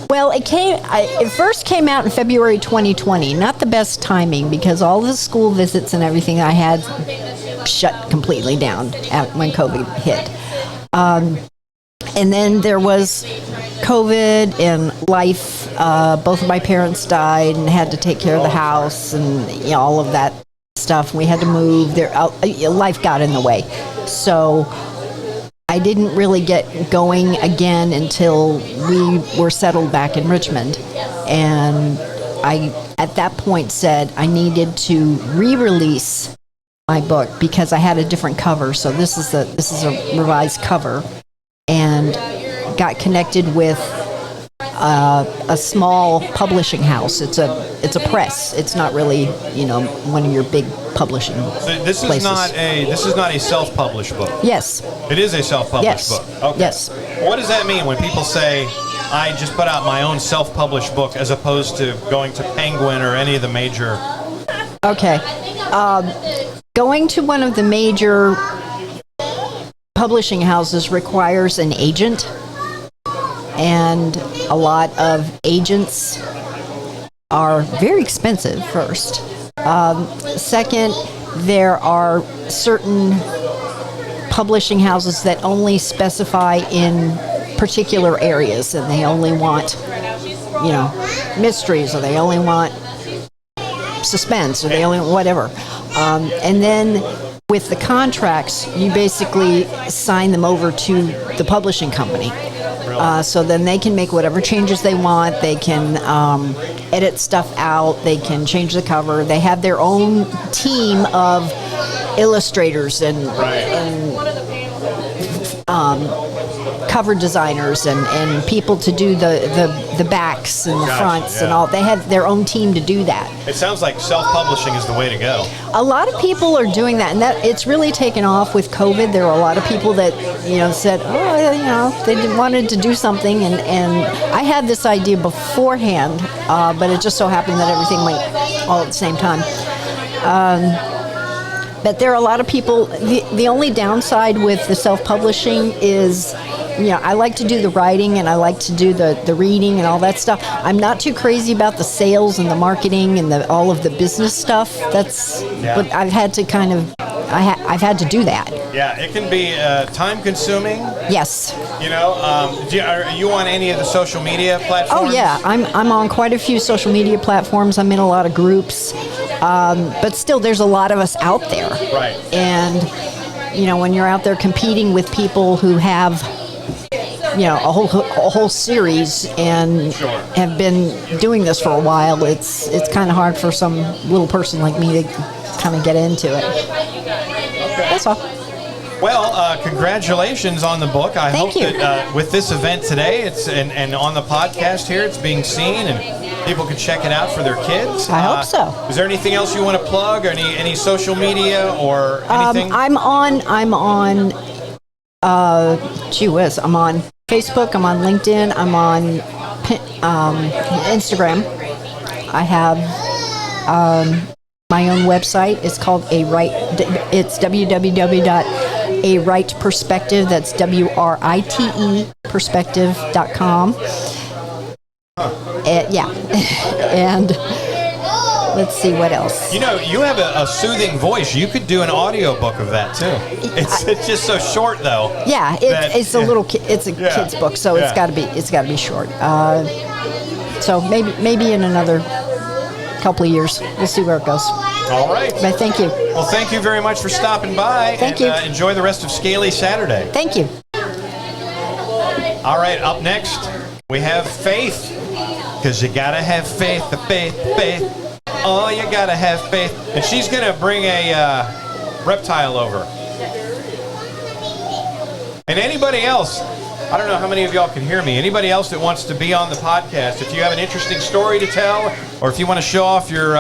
Well, it first came out in February 2020. Not the best timing because all the school visits and everything I had shut completely down when COVID hit. And then there was COVID and life. Both of my parents died and had to take care of the house and all of that stuff. We had to move. Life got in the way. So I didn't really get going again until we were settled back in Richmond. And I, at that point, said I needed to re-release my book because I had a different cover. So this is a revised cover. And got connected with a small publishing house. It's a press. It's not really one of your big publishing This is not a self-published book. Yes. It is a self-published book. Okay. Yes. What does that mean when people say I just put out my own self-published book as opposed to going to Penguin or any of the major. Okay. Going to one of the major publishing houses requires an agent, and a lot of agents are very expensive, first. Second, there are certain publishing houses that only specify in particular areas, and they only want, mysteries, or they only want suspense, or they only whatever. And then with the contracts, you basically sign them over to the publishing company. So then they can make whatever changes they want. They can edit stuff out. They can change the cover. They have their own team of illustrators and cover designers and people to do the backs and the fronts and all. They have their own team to do that. It sounds like self-publishing is the way to go. A lot of people are doing that, and that it's really taken off with COVID. There are a lot of people that said, they wanted to do something, and I had this idea beforehand, but it just so happened that everything went all at the same time. But there are a lot of people. The only downside with the self-publishing is, I like to do the writing and I like to do the reading and all that stuff. I'm not too crazy about the sales and the marketing and all of the business stuff. But I've had to I've had to do that. Yeah, it can be time-consuming. Yes. Are you on any of the social media platforms? Oh yeah, I'm on quite a few social media platforms. I'm in a lot of groups, but still, there's a lot of us out there. Right. And when you're out there competing with people who have a whole series and have been doing this for a while, it's kind of hard for some little person like me to kind of get into it. Okay. That's all. Well, congratulations on the book. I Thank hope you. that with this event today, it's and on the podcast here, it's being seen and people can check it out for their kids. I hope so. Is there anything else you want to plug, or any social media or anything? I'm on I'm on Facebook, I'm on LinkedIn, I'm on Instagram. I have my own website. It's called it's www.awriteperspective. That's WRITE perspective.com. And let's see what else. You have a soothing voice. You could do an audiobook of that too. It's just so short though. Yeah, it's a little it's a kid's book, so it's got to be short. So maybe in another couple of years, we'll see where it goes. All right. But thank you. Well, thank you very much for stopping by. Thank you. Enjoy the rest of Scaley Saturday. Thank you. All right, up next, we have Faith. Because you got to have faith. Oh, you got to have faith. And she's going to bring a reptile over. And anybody else, I don't know how many of y'all can hear me. Anybody else that wants to be on the podcast, if you have an interesting story to tell, or if you want to show off your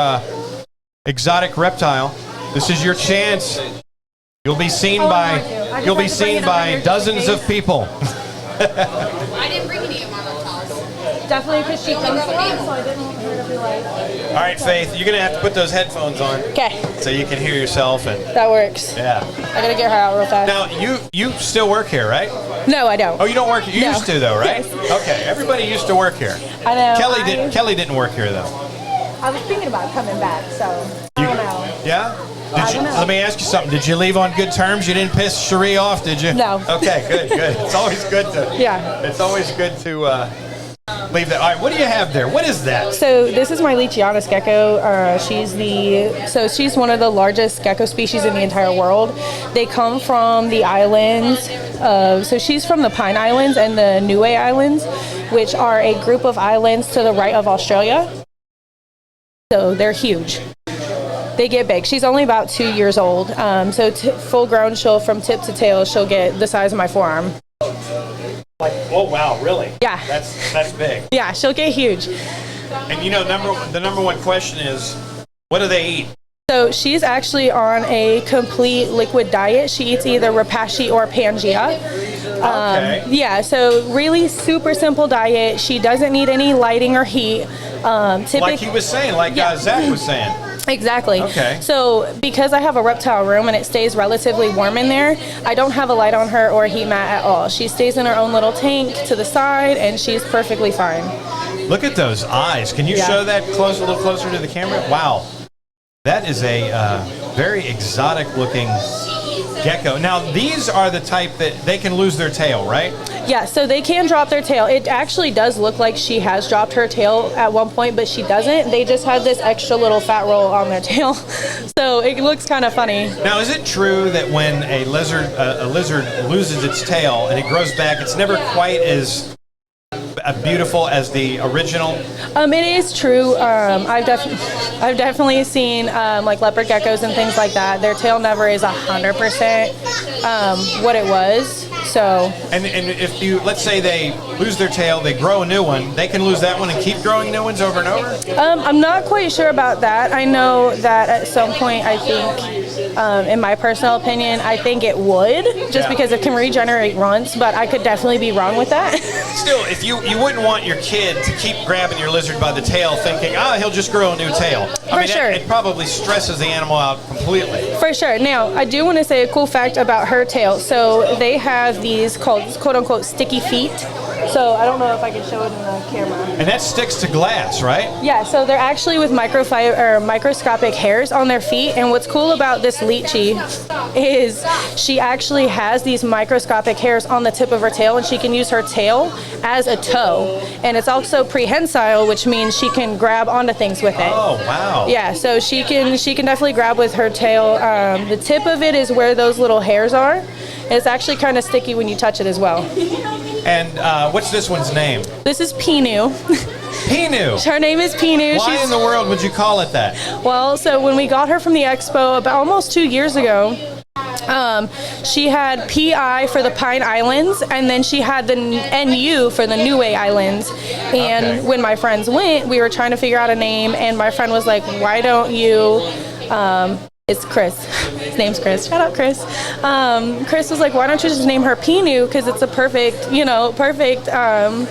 exotic reptile, this is your chance. You'll be seen by dozens of people. I didn't bring any of my reptiles. Definitely because she comes from, so I didn't want her to be like. All right, Faith, you're going to have to put those headphones on. Okay. So you can hear yourself. And That works. yeah. I gotta get her out real fast. Now, you still work here, right? No, I don't. Oh, you don't work here? You No. used to, though, right? Yes. Okay, everybody used to work here. I know. Kelly didn't work here, though. I was thinking about coming back, so I don't know. Yeah? I don't know. Let me ask you something. Did you leave on good terms? You didn't piss Cherie off, did you? No. Okay, good. It's always good to. Yeah. It's always good to leave that. All right, what do you have there? What is that? So this is my Leachianus gecko. She's one of the largest gecko species in the entire world. They come from the islands. So she's from the Pine Islands and the Niue Islands, which are a group of islands to the right of Australia. So they're huge. They get big. She's only about 2 years old. Full grown, from tip to tail, she'll get the size of my forearm. Like, oh wow, really? Yeah. That's big. Yeah, she'll get huge. And the number one question is, what do they eat? So she's actually on a complete liquid diet. She eats either Repashy or Pangea. Okay. Yeah, so really super simple diet. She doesn't need any lighting or heat. Like he was saying, like Zach was saying. Exactly. Okay. So because I have a reptile room and it stays relatively warm in there, I don't have a light on her or a heat mat at all. She stays in her own little tank to the side and she's perfectly fine. Look at those eyes. Can you show that a little closer to the camera? Wow. That is a very exotic looking gecko. Now, these are the type that they can lose their tail, right? Yeah, so they can drop their tail. It actually does look like she has dropped her tail at one point, but she doesn't. They just have this extra little fat roll on their tail. So it looks kind of funny. Now, is it true that when a lizard loses its tail and it grows back, it's never quite as beautiful as the original? It is true. I've definitely seen like leopard geckos and things like that. Their tail never is 100% what it was. So. And if you, let's say they lose their tail, they grow a new one, they can lose that one and keep growing new ones over and over? I'm not quite sure about that. I know that at some point, I think, in my personal opinion, I think it would, just because it can regenerate once, but I could definitely be wrong with that. Still, if you wouldn't want your kid to keep grabbing your lizard by the tail thinking, he'll just grow a new tail. For sure. It probably stresses the animal out completely. For sure. Now, I do want to say a cool fact about her tail. So they have these called quote-unquote sticky feet. So I don't know if I can show it in the camera. And that sticks to glass, right? Yeah, so they're actually with microscopic hairs on their feet. And what's cool about this lychee is she actually has these microscopic hairs on the tip of her tail, and she can use her tail as a toe. And it's also prehensile, which means she can grab onto things with it. Oh, wow. Yeah, so she can definitely grab with her tail. The tip of it is where those little hairs are. It's actually kind of sticky when you touch it as well. And what's this one's name? This is Pinu. Pinu. Her name is Pinu. Why in the world would you call it that? Well, so when we got her from the expo about almost 2 years ago, she had PI for the Pine Islands, and then she had the NU for the Niue Islands. And when my friends went, we were trying to figure out a name, and my friend was like, why don't you... it's Chris. His name's Chris. Shout out, Chris. Chris was like, why don't you just name her Pinu? Because it's a perfect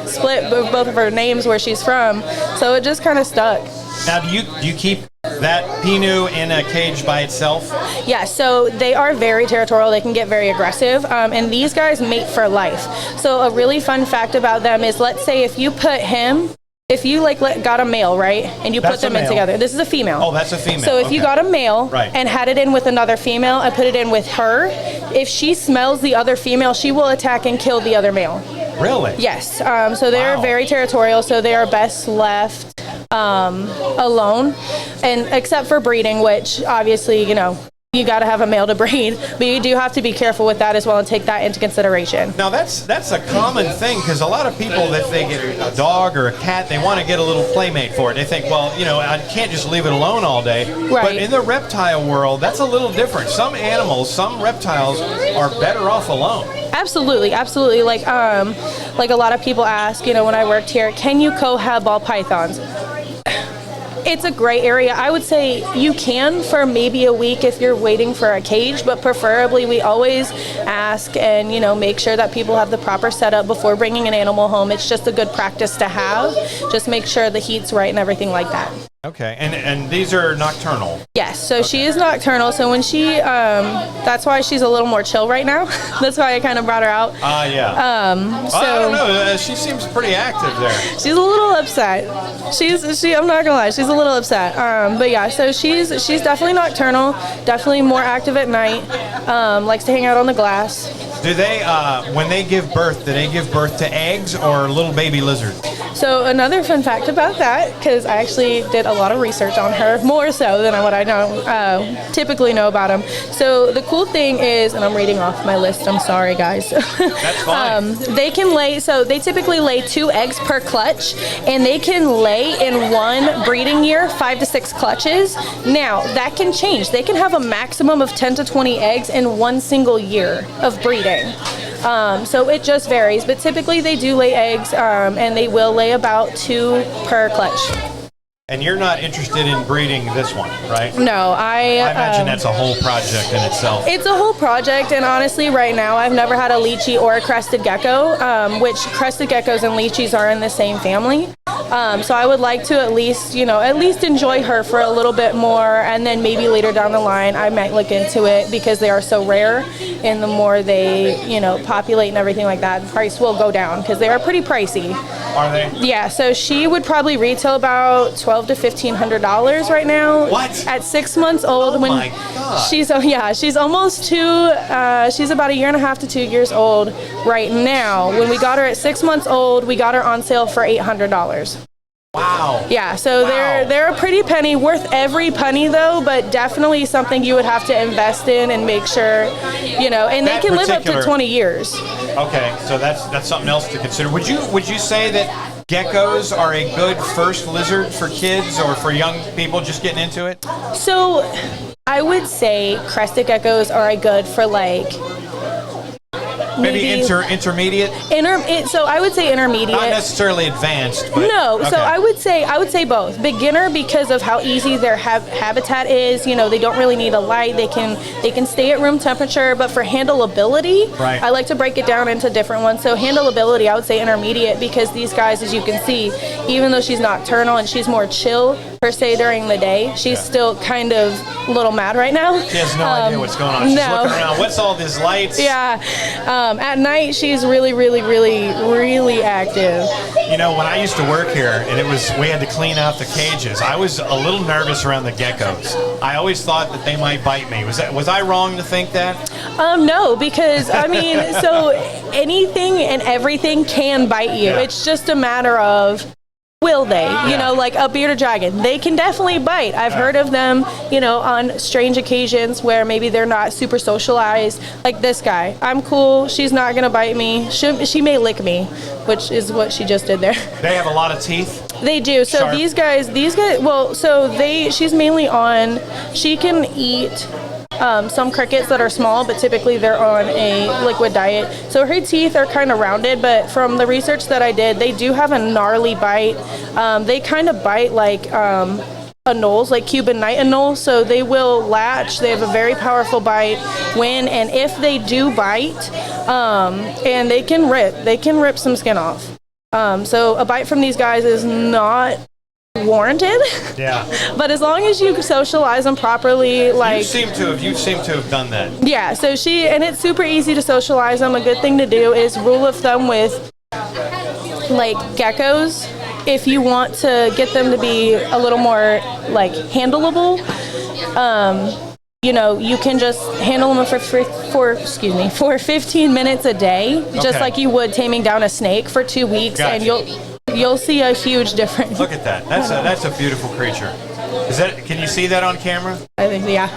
split of both of her names where she's from. So it just kind of stuck. Now, do you keep that Pinu in a cage by itself? Yeah, so they are very territorial. They can get very aggressive. And these guys mate for life. So a really fun fact about them is, let's say if you put him... If you got a male, right, and you put them in together, this is a female. Oh, that's a female. So if you got a male and had it in with another female and put it in with her, if she smells the other female, she will attack and kill the other male. Really? Yes. So they're very territorial. So they are best left alone, and except for breeding, which obviously you got to have a male to breed, but you do have to be careful with that as well and take that into consideration. Now that's a common thing, because a lot of people, if they get a dog or a cat, they want to get a little playmate for it. They think, well, I can't just leave it alone all day. Right. But in the reptile world, that's a little different. Some reptiles are better off alone. Absolutely. Like a lot of people ask, when I worked here, can you co-have ball pythons? It's a gray area. I would say you can for maybe a week if you're waiting for a cage, but preferably we always ask and make sure that people have the proper setup before bringing an animal home. It's just a good practice to have. Just make sure the heat's right and everything like that. Okay, and these are nocturnal? Yes, so she is nocturnal. So when she, that's why she's a little more chill right now. That's why I kind of brought her out. Yeah. So I don't know. She seems pretty active there. She's a little upset. I'm not gonna lie, she's a little upset. But yeah, so she's definitely nocturnal, definitely more active at night. Likes to hang out on the glass. Do they, when they give birth, do they give birth to eggs or little baby lizards? So another fun fact about that, because I actually did a lot of research on her, more so than what I typically know about them. So the cool thing is, and I'm reading off my list, I'm sorry guys. That's fine. They can lay, so they typically lay 2 eggs per clutch, and they can lay in one breeding year 5 to 6 clutches. Now that can change. They can have a maximum of 10 to 20 eggs in one single year of breeding. So it just varies, but typically they do lay eggs, and they will lay about 2 per clutch. And you're not interested in breeding this one, right? No, I imagine that's a whole project in itself. It's a whole project, and honestly, right now, I've never had a lychee or a crested gecko, which crested geckos and lychees are in the same family. So I would like to at least enjoy her for a little bit more, and then maybe later down the line, I might look into it because they are so rare, and the more they, populate and everything like that, the price will go down because they are pretty pricey. Are they? Yeah, so she would probably retail about $1,200 to $1,500 right now. What? At 6 months old. Oh my God. She's almost 2. She's about 1.5 to 2 years old right now. When we got her at 6 months old, we got her on sale for $800. Wow. Yeah, so Wow. they're a pretty penny, worth every penny though, but definitely something you would have to invest in and make sure, and they can live up to 20 years. Okay, so that's something else to consider. Would you say that geckos are a good first lizard for kids or for young people just getting into it? So I would say crested geckos are a good for Maybe intermediate? So I would say intermediate. Not necessarily advanced, but No, okay. so I would say both. Beginner because of how easy their habitat is. They don't really need a light. They can stay at room temperature. But for handleability, right. I like to break it down into different ones. So handleability, I would say intermediate because these guys, as you can see, even though she's nocturnal and she's more chill per se during the day, she's still kind of a little mad right now. She has no idea what's going on. She's looking around. What's all these lights? Yeah. At night, she's really, really, really, really active. When I used to work here, and we had to clean out the cages, I was a little nervous around the geckos. I always thought that they might bite me. Was I wrong to think that? No, because so anything and everything can bite you. Yeah. It's just a matter of will they? Like a bearded dragon, they can definitely bite. I've heard of them, on strange occasions where maybe they're not super socialized. Like this guy, I'm cool. She's not gonna bite me. She may lick me, which is what she just did there. They have a lot of teeth. They do. So Sharp. these guys. Well, so she's mainly on. She can eat some crickets that are small, but typically they're on a liquid diet. So her teeth are kind of rounded, but from the research that I did, they do have a gnarly bite. They kind of bite like anoles, like Cuban night anoles. So they will latch. They have a very powerful bite when and if they do bite, and they can rip some skin off. So a bite from these guys is not warranted. Yeah. But as long as you socialize them properly, You seem to have done that. Yeah, so it's super easy to socialize them. A good thing to do is rule of thumb with geckos. If you want to get them to be a little more handleable, you can just handle them for 15 minutes a day, just like you would taming down a snake for 2 weeks, Gotcha. and you'll see a huge difference. Look at that. That's a beautiful creature. Can you see that on camera? I think, yeah.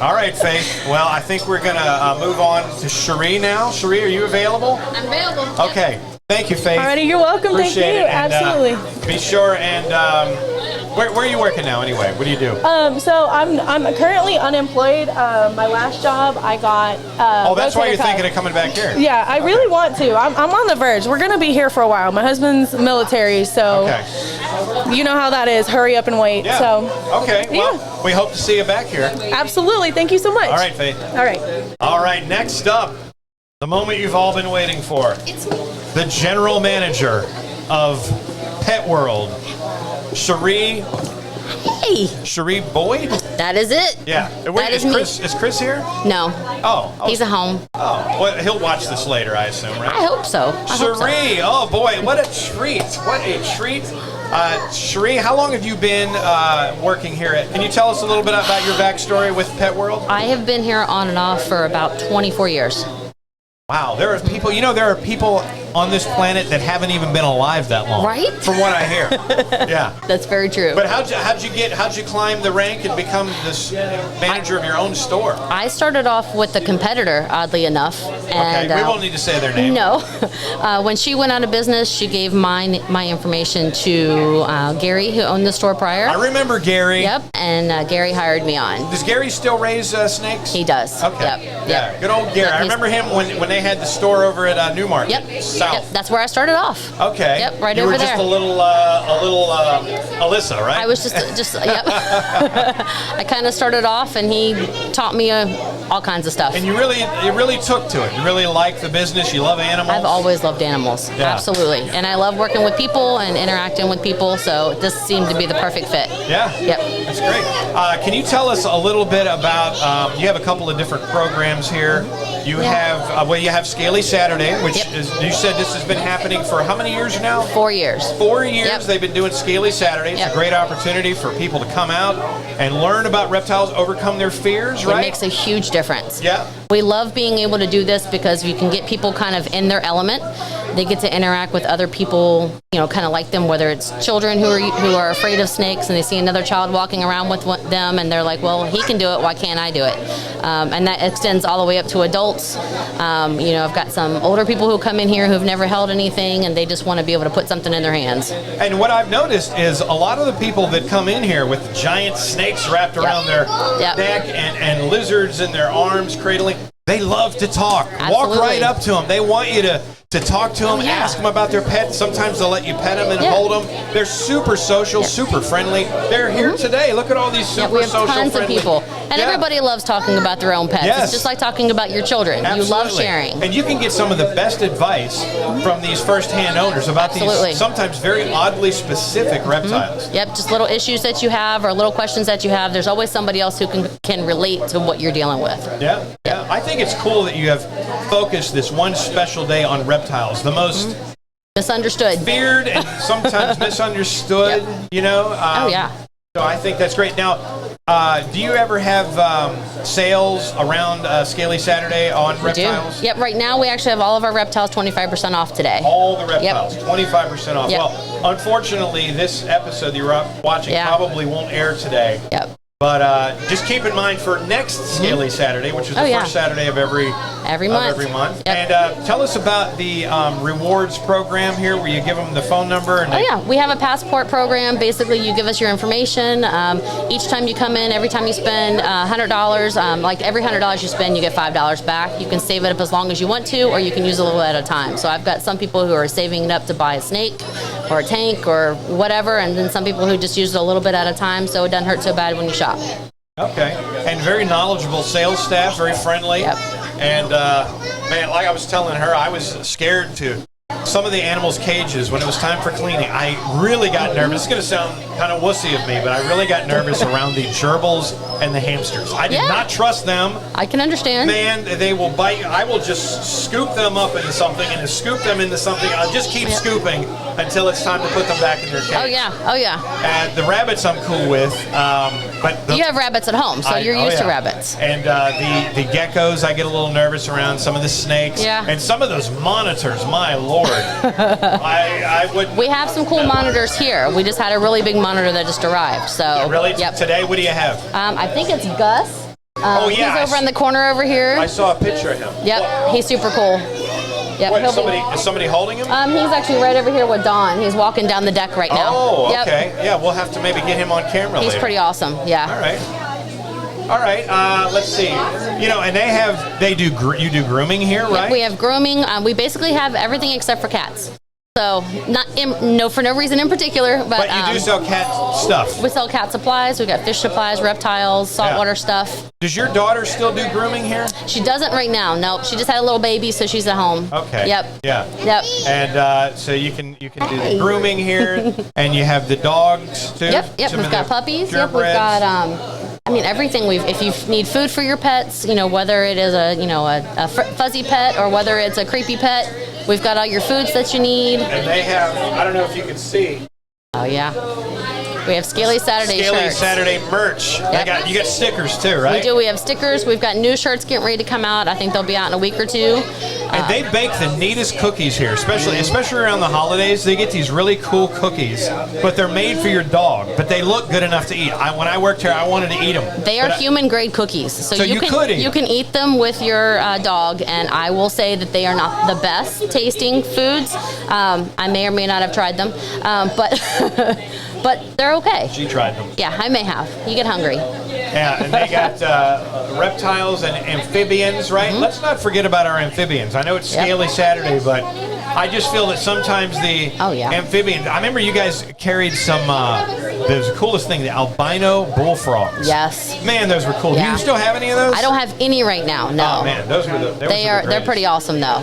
All right, Faith. Well, I think we're gonna move on to Cherie now. Cherie, are you available? I'm available. Okay. Thank you, Faith. Alrighty, you're welcome. Appreciate Thank you. it. And, Absolutely. Be sure and where are you working now anyway? What do you do? So I'm currently unemployed. My last job I got. That's why you're thinking of coming back here. Yeah, I really want to. I'm on the verge. We're gonna be here for a while. My husband's military, so you know how that is. Hurry up and wait. Yeah. So Okay. Well, we hope to see you back here. absolutely. Thank you so much. All right, Faith. All right. All right. Next up, the moment you've all been waiting for. It's me. The general manager of Pet World, Cherie. Hey, Cherie Boyd? that is it. Yeah. That is me. Is Chris here? No, Oh. he's at home. Oh. Well, he'll watch this later, I assume, right? I hope so. Cherie, oh boy, what a treat! What a treat! Cherie, how long have you been working here at? Can you tell us a little bit about your backstory with Pet World? I have been here on and off for about 24 years. Wow, there are people. There are people on this planet that haven't even been alive that long. Right? From what I hear. Yeah. That's very true. But how'd you climb the rank and become this manager of your own store? I started off with a competitor, oddly enough. And, Okay, we won't need to say their name. No. When she went out of business, she gave my information to Gary, who owned the store prior. I remember Gary. Yep, and Gary hired me on. Does Gary still raise snakes? He does. Okay. Yep. Yeah. Good old Gary. Yep, I remember him when they had the store over at Newmarket. Yep. South. Yep, that's where I started off. Okay. Yep, right you over were just there. a little Alyssa, right? I was just yep. I kind of started off, and he taught me all kinds of stuff. And you really took to it. You really like the business. You love animals. I've always loved animals, Yeah. absolutely, and I love working with people and interacting with people. So this seemed to be the perfect fit. Yeah. Yep. That's great. Can you tell us a little bit about? You have a couple of different programs here. You have Scaley Saturday, which Yep. is. You said this has been happening for how many years now? 4 years. 4 years. Yep. They've been doing Scaley Saturday. It's Yep. a great opportunity for people to come out and learn about reptiles, overcome their fears. Right. It makes a huge difference. Yeah. We love being able to do this because you can get people kind of in their element. They get to interact with other people, kind of like them, whether it's children who are afraid of snakes and they see another child walking around with them and they're like, well, he can do it, why can't I do it? And that extends all the way up to adults. I've got some older people who come in here who've never held anything and they just want to be able to put something in their hands. And what I've noticed is a lot of the people that come in here with giant snakes wrapped around their Yep. neck and lizards in their arms cradling, they love to talk. Walk Absolutely. right up to them. They want you to talk to them, yeah. ask them about their pets. Sometimes they'll let you pet them and Yeah. hold them. They're super social, super friendly. They're here today. Look at all these super Yeah, we have social, tons friendly of people. And Yeah. everybody loves talking about their own pets. Yes. It's just like talking about your children. You love Absolutely. sharing. And you can get some of the best advice from these first-hand owners about Absolutely. these sometimes very oddly specific reptiles. Yep, just little issues that you have or little questions that you have. There's always somebody else who can relate to what you're dealing with. Yeah. I think it's cool that you have focused this one special day on reptiles, the most Misunderstood. feared and sometimes misunderstood, Oh, yeah. So I think that's great. Now, do you ever have sales around Scaley Saturday on We do. reptiles? Yep, right now we actually have all of our reptiles 25% off today. All the reptiles, 25% off. Yep. Well, unfortunately, this episode that you're watching Yeah. probably won't air today. Yep. But just keep in mind for next Scaley Saturday, which is the first Saturday of every month. Yep. And tell us about the rewards program here, where you give them the phone number. And Oh yeah, we have a passport program. Basically, you give us your information. Each time you come in, every time you spend $100, like every $100 you spend, you get $5 back. You can save it up as long as you want to, or you can use a little at a time. So I've got some people who are saving it up to buy a snake or a tank or whatever, and then some people who just use it a little bit at a time, so it doesn't hurt so bad when you shop. Okay. And very knowledgeable sales staff, very friendly. Yep. And man, like I was telling her, I was scared to some of the animals' cages when it was time for cleaning. I really got nervous. It's going to sound kind of wussy of me, but I really got nervous around the gerbils and the hamsters. I did not trust them. I can understand. Man, they will bite you. I will just scoop them up into something and scoop them into something. I'll just keep scooping until it's time to put them back in their cage. Oh yeah. And the rabbits I'm cool with, but You have rabbits at home, so you're used to rabbits. And the geckos, I get a little nervous around. Some of the snakes, Yeah. and some of those monitors. My lord, I would. We have some cool monitors here. We just had a really big monitor that just arrived. So Really? Yep. Today, what do you have? I think it's Gus. Oh, yeah, He's over in the corner over here. I saw a picture of him. Yep, he's super cool. Yep, What, he'll is somebody holding him? he's actually right over here with Don. He's walking down the deck right now. Oh, Yep. okay. Yeah, we'll have to maybe get him on camera He's later. pretty awesome. Yeah. All right. Let's see. And you do grooming here, right? Yep, we have grooming. We basically have everything except for cats. So for no reason in particular, But you do sell cat stuff. we sell cat supplies. We got fish supplies, reptiles, saltwater stuff. Does your daughter still do grooming here? She doesn't right now. Nope. She just had a little baby, so she's at home. Okay. Yep. Yeah. Yep. And so you can do the grooming here, and you have the dogs too. Yep. Some We've of got the puppies. Yep. We've purebreds. got everything. If you need food for your pets, whether it is a fuzzy pet or whether it's a creepy pet, we've got all your foods that you need. And they have. I don't know if you can see. Oh yeah. We have Scaley Saturday Scaley shirts. Saturday merch. Yep. You got stickers too, right? We do. We have stickers. We've got new shirts getting ready to come out. I think they'll be out in a week or two. And they bake the neatest cookies here, especially around the holidays. They get these really cool cookies, but they're made for your dog. But they look good enough to eat. When I worked here, I wanted to eat them. They are human grade cookies, so you could eat you can eat them with your dog. And I will say that they are not the best tasting foods. I may or may not have tried them, but but they're okay. She tried them. Yeah, I may have. You get hungry. Yeah, and they got reptiles and amphibians, right? Let's not forget about our amphibians. I know it's Scaley Saturday, but I just feel that sometimes the Oh, yeah. amphibians. I remember you guys carried some. The coolest thing, the albino bullfrogs. Yes. Man, those were cool. Do Yeah. you still have any of those? I don't have any right now. No. Oh man, those were the. They're pretty awesome though.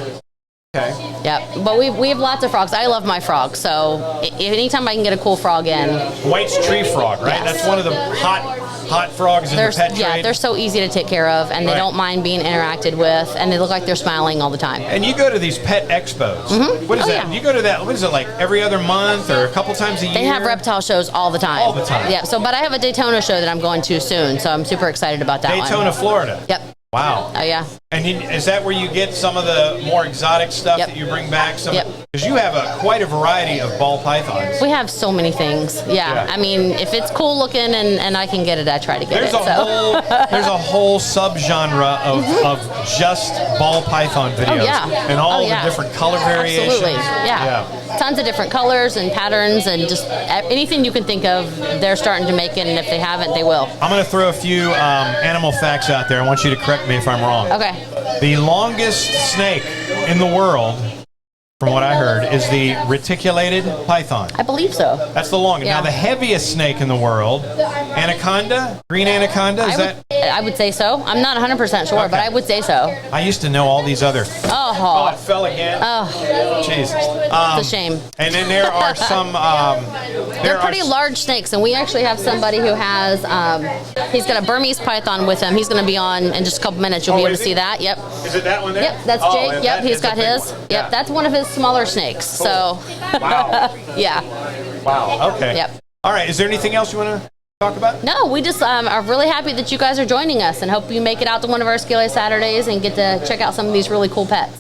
Okay. Yep. But we have lots of frogs. I love my frogs. So anytime I can get a cool frog in, White's tree frog, right? Yes. That's one of the hot frogs in the pet trade. they're so easy to take care of, and they Right. don't mind being interacted with, and they look like they're smiling all the time. And you go to these pet expos. What is Oh, that? yeah. You go to that. What is it like? Every other month or a couple times a year? They have reptile shows all the time. All the time. Yeah. So, but I have a Daytona show that I'm going to soon, so I'm super excited about that one. Daytona, Florida. Yep. Wow. Oh yeah. And is that where you get some of the more exotic stuff Yep. that you bring back? Yep. Because you have quite a variety of ball pythons. We have so many things. Yeah. Yeah. I mean, if it's cool looking and I can get it, I try to get There's it. there's a whole subgenre of just ball python videos. Oh, yeah. And all Oh, the yeah. different color variations. Absolutely. Yeah. Tons of different colors and patterns and just anything you can think of, they're starting to make it, and if they haven't, they will. I'm going to throw a few animal facts out there. I want you to correct me if I'm wrong. Okay. The longest snake in the world, from what I heard, is the reticulated python. I believe so. That's the longest. Yeah. Now, the heaviest snake in the world, anaconda, green anaconda, I would say so. I'm not 100% sure, but I would say so. I used to know all these other. Oh, it fell again. Oh, Jesus. it's a shame. And then there are some. They're pretty large snakes, and we actually have somebody who has, he's got a Burmese python with him. He's going to be on in just a couple minutes. You'll be able to see that. Yep. Is it that one there? Yep, that's Oh, Jake. Yep, he's got his. Yep, that's one of his smaller snakes. So, Wow. yeah. Wow. Okay. Yep. All right. Is there anything else you want to talk about? No, we just are really happy that you guys are joining us, and hope you make it out to one of our Scaley Saturdays and get to check out some of these really cool pets.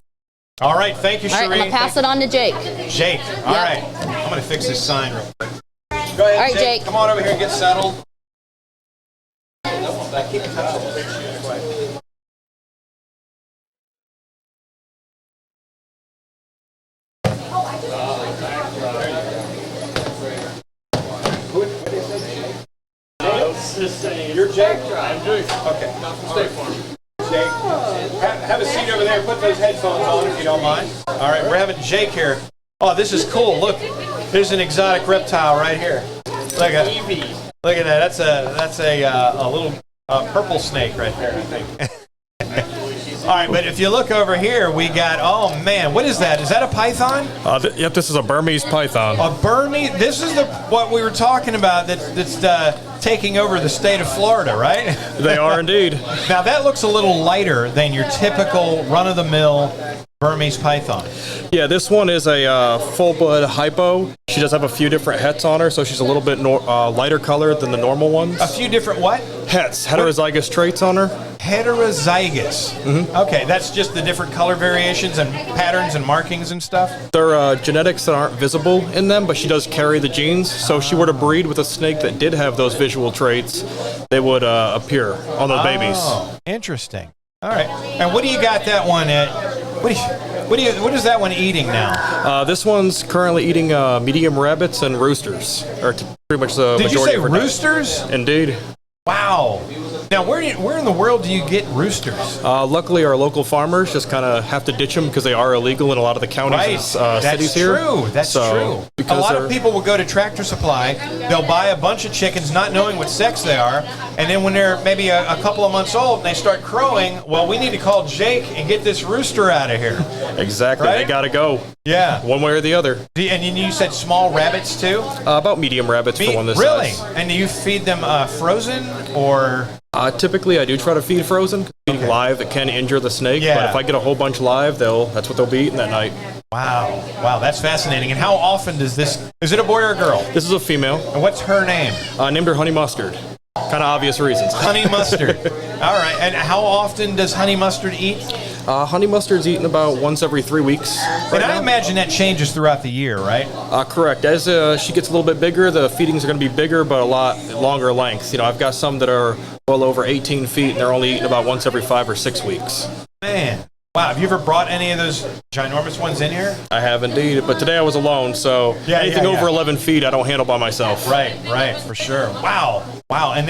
All right. Thank you, All right, Sheree. I'm going to pass it on to Jake. Jake. All Yep. right. I'm going to fix this sign real quick. Go ahead, All right, Jake. Come on over here and get settled. You're Jake? I'm Jake. Okay. Stay for me. Jake, have a seat over there. Put those headphones on if you don't mind. All right, we're having Jake here. Oh, this is cool. Look, there's an exotic reptile right here. Look at that. That's a little purple snake right there, I think. All right, but if you look over here, we got, oh man, what is that? Is that a python? Yep, this is a Burmese python. A Burmese? This is what we were talking about that's taking over the state of Florida, right? They are indeed. Now that looks a little lighter than your typical run-of-the-mill Burmese python. Yeah, this one is a full-blood hypo. She does have a few different hets on her, so she's a little bit lighter colored than the normal ones. A few different what? Hets, heterozygous traits on her. Heterozygous. Okay, that's just the different color variations and patterns and markings and stuff? They're genetics that aren't visible in them, but she does carry the genes. So if she were to breed with a snake that did have those visual traits, they would appear on the babies. Oh, interesting. All right. And what do you got that one at? What is that one eating now? This one's currently eating medium rabbits and roosters. Pretty much the Did you majority say of her diet. roosters? Indeed. Wow. Now, where in the world do you get roosters? Luckily, our local farmers just kind of have to ditch them because they are illegal in a lot of the counties and cities here. That's true. A lot of people will go to Tractor Supply. They'll buy a bunch of chickens, not knowing what sex they are, and then when they're maybe a couple of months old and they start crowing, well, we need to call Jake and get this rooster out of here. Exactly. Right? They got to go. Yeah. One way or the other. And you said small rabbits too? About medium rabbits for one this really? size. And do you feed them frozen or? Typically, I do try to feed frozen. Feeding live, it can injure the snake. Yeah. But if I get a whole bunch live, that's what they'll be eating that night. Wow, that's fascinating. And how often does this? Is it a boy or a girl? This is a female. And what's her name? Named her Honey Mustard. Kind of obvious reasons. Honey Mustard. All right. And how often does Honey Mustard eat? Honey Mustard's eaten about once every 3 weeks. And I imagine that changes throughout the year, right? Correct. As she gets a little bit bigger, the feedings are going to be bigger, but a lot longer lengths. You know, I've got some that are well over 18 feet, and they're only eating about once every 5 or 6 weeks. Man. Wow, have you ever brought any of those ginormous ones in here? I have indeed, but today I was alone, so anything over 11 feet I don't handle by myself. Right, for sure. Wow. And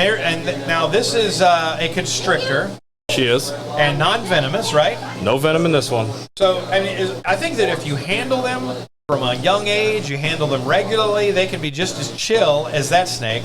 now this is a constrictor. She is. And non-venomous, right? No venom in this one. So, I mean, I think that if you handle them from a young age, you handle them regularly, they can be just as chill as that snake.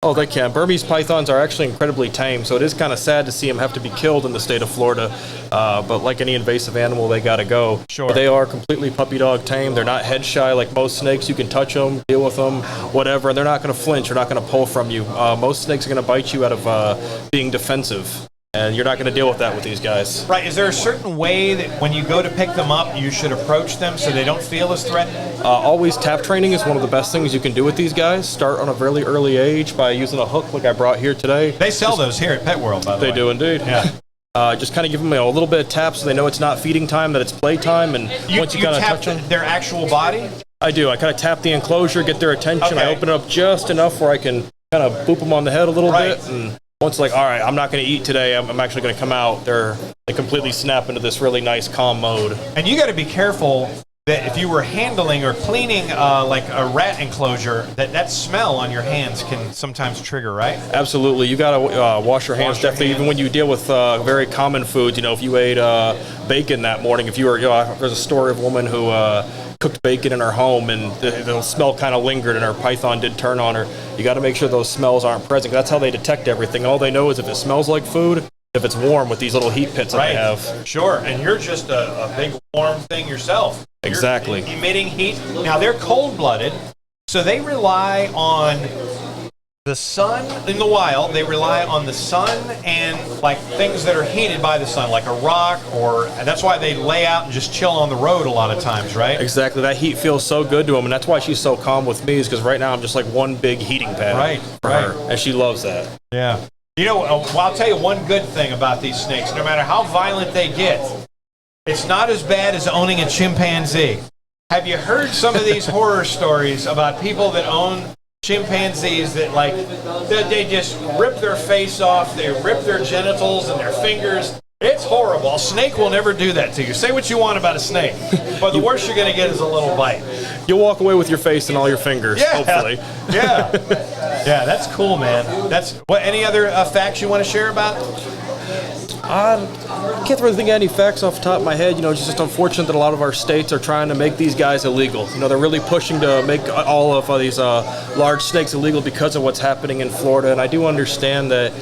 Oh, they can. Burmese pythons are actually incredibly tame, so it is kind of sad to see them have to be killed in the state of Florida. But like any invasive animal, they got to go. Sure. But they are completely puppy dog tame. They're not head shy like most snakes. You can touch them, deal with them, whatever, and they're not going to flinch. They're not going to pull from you. Most snakes are going to bite you out of being defensive. And you're not going to deal with that with these guys. Right. Is there a certain way that when you go to pick them up, you should approach them so they don't feel as threatened? Always tap training is one of the best things you can do with these guys. Start on a really early age by using a hook like I brought here today. They sell those here at Pet World, by the way. They do indeed. Yeah. Just kind of give them a little bit of tap so they know it's not feeding time, that it's playtime. And once you kind of tap touch them, their actual body? I do. I kind of tap the enclosure, get their attention. Okay. I open it up just enough where I can kind of boop them on the head a little Right. bit. And once like, all right, I'm not going to eat today. I'm actually going to come out. They completely snap into this really nice calm mode. And you got to be careful that if you were handling or cleaning like a rat enclosure, that smell on your hands can sometimes trigger, right? Absolutely. You got to wash your hands, definitely, even when you deal with very common foods. If you ate bacon that morning, if you were, there's a story of a woman who cooked bacon in her home and the smell kind of lingered and her python did turn on her. You got to make sure those smells aren't present. That's how they detect everything. All they know is if it smells like food, if it's warm with these little heat pits that they have. Sure. And you're just a big warm thing yourself. Exactly. You're emitting heat. Now, they're cold-blooded, so they rely on the sun in the wild. They rely on the sun and like things that are heated by the sun, like a rock, and that's why they lay out and just chill on the road a lot of times, right? Exactly. That heat feels so good to them, and that's why she's so calm with me, is because right now I'm just like one big heating pad for her, and she loves that. Yeah. Well, I'll tell you one good thing about these snakes. No matter how violent they get, it's not as bad as owning a chimpanzee. Have you heard some of these horror stories about people that own chimpanzees that they just rip their face off, they rip their genitals and their fingers? It's horrible. A snake will never do that to you. Say what you want about a snake, but the worst you're going to get is a little bite. You'll walk away with your face and all your fingers, hopefully. Yeah. Yeah, that's cool, man. Any other facts you want to share about? I can't really think of any facts off the top of my head. It's just unfortunate that a lot of our states are trying to make these guys illegal. They're really pushing to make all of these large snakes illegal because of what's happening in Florida. And I do understand that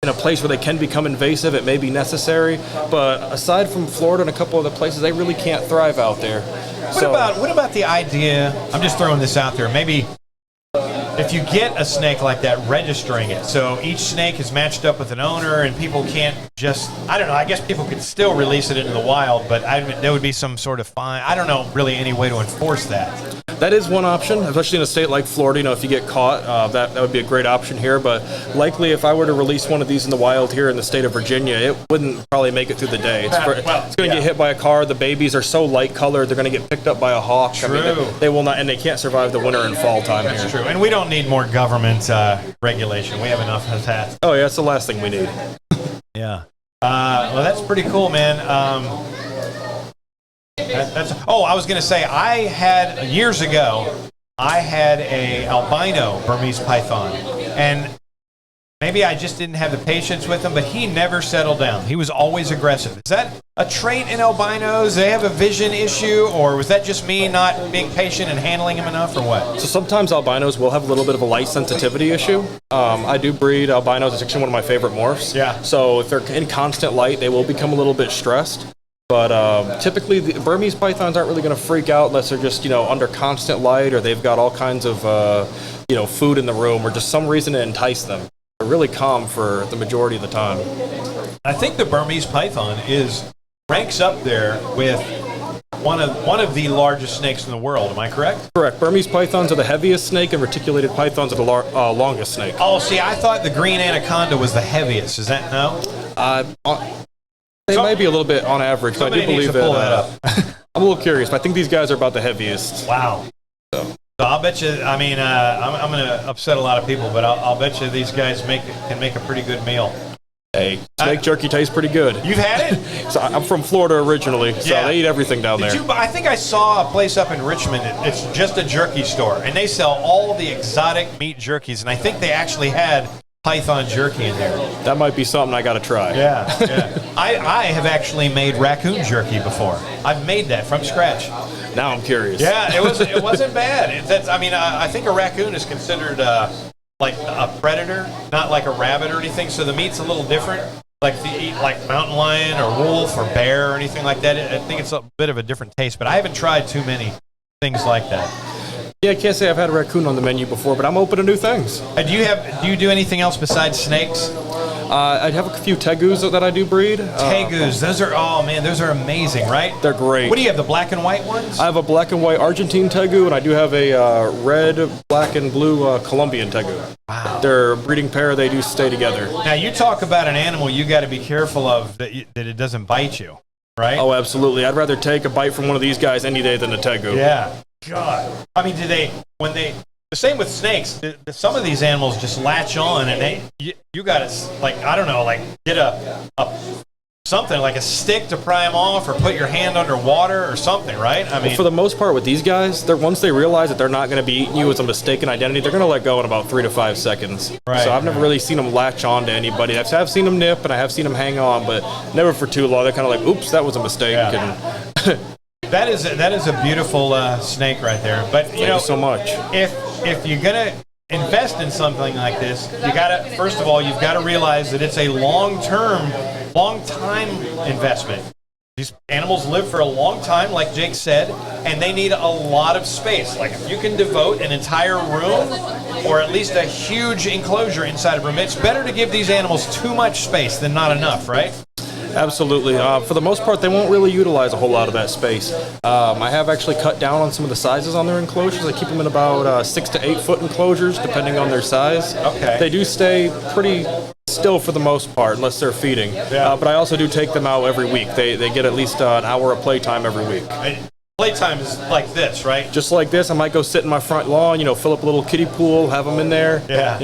in a place where they can become invasive, it may be necessary. But aside from Florida and a couple other places, they really can't thrive out there. What about the idea? I'm just throwing this out there. Maybe if you get a snake like that, registering it. So each snake is matched up with an owner and people can't just, I don't know, I guess people could still release it into the wild, but there would be some sort of fine. I don't know really any way to enforce that. That is one option, especially in a state like Florida. If you get caught, that would be a great option here. But likely, if I were to release one of these in the wild here in the state of Virginia, it wouldn't probably make it through the day. It's going to get hit by a car. The babies are so light colored; they're going to get picked up by a hawk. True. They will not, and they can't survive the winter and fall time here. That's true. And we don't need more government regulation. We have enough of that. Oh yeah, that's the last thing we need. Yeah. Well, that's pretty cool, man. I was going to say, years ago, I had a albino Burmese python, and maybe I just didn't have the patience with him, but he never settled down. He was always aggressive. Is that a trait in albinos? Do they have a vision issue, or was that just me not being patient and handling him enough, or what? So sometimes albinos will have a little bit of a light sensitivity issue. I do breed albinos. It's actually one of my favorite morphs. Yeah. So if they're in constant light, they will become a little bit stressed. But typically, the Burmese pythons aren't really going to freak out unless they're just, under constant light, or they've got all kinds of, food in the room, or just some reason to entice them. They're really calm for the majority of the time. I think the Burmese python ranks up there with one of the largest snakes in the world. Am I correct? Correct. Burmese pythons are the heaviest snake, and reticulated pythons are the longest snake. Oh, see, I thought the green anaconda was the heaviest. Is that no? They may be a little bit on average, but I do believe pull that up. I'm a little curious, but I think these guys are about the heaviest. Wow. So I'll bet you. I mean, I'm going to upset a lot of people, but I'll bet you these guys can make a pretty good meal. Hey, snake jerky tastes pretty good. You've had it? So I'm from Florida originally, so they eat everything down there. I think I saw a place up in Richmond. It's just a jerky store, and they sell all the exotic meat jerkies, and I think they actually had python jerky in there. That might be something I got to try. Yeah. I have actually made raccoon jerky before. I've made that from scratch. Now I'm curious. Yeah, it wasn't bad. I think a raccoon is considered like a predator, not like a rabbit or anything. So the meat's a little different. Like if you eat like mountain lion or wolf or bear or anything like that, I think it's a bit of a different taste. But I haven't tried too many things like that. Yeah, I can't say I've had a raccoon on the menu before, but I'm open to new things. Do you do anything else besides snakes? I have a few tegus that I do breed. Tegus, those are amazing, right? They're great. What do you have, the black and white ones? I have a black and white Argentine tegu, and I do have a red, black, and blue Colombian tegu. Wow. They're a breeding pair. They do stay together. Now, you talk about an animal you got to be careful of that it doesn't bite you, right? Oh, absolutely. I'd rather take a bite from one of these guys any day than a tegu. Yeah. God. I mean, the same with snakes. Some of these animals just latch on, and you got to, like, I don't know, like get something like a stick to pry them off, or put your hand underwater or something, right? I mean, well, for the most part with these guys, once they realize that they're not going to be eating you with a mistaken identity, they're going to let go in about 3 to 5 seconds. Right. So I've never really seen them latch on to anybody. I've seen them nip, and I have seen them hang on, but never for too long. They're kind of like, oops, that was a mistake. Yeah. And that is a beautiful snake right there. But Thank you so much. If you're gonna invest in something like this, you've got to realize that it's a long time investment. These animals live for a long time, like Jake said, and they need a lot of space. Like if you can devote an entire room or at least a huge enclosure inside of a room, it's better to give these animals too much space than not enough, right? Absolutely. For the most part, they won't really utilize a whole lot of that space. I have actually cut down on some of the sizes on their enclosures. I keep them in about 6 to 8 foot enclosures, depending on their size. Okay. They do stay pretty still for the most part, unless they're feeding. Yeah. But I also do take them out every week. They get at least an hour of playtime every week. Playtime is like this, right? Just like this, I might go sit in my front lawn, fill up a little kiddie pool, have them in there. Yeah.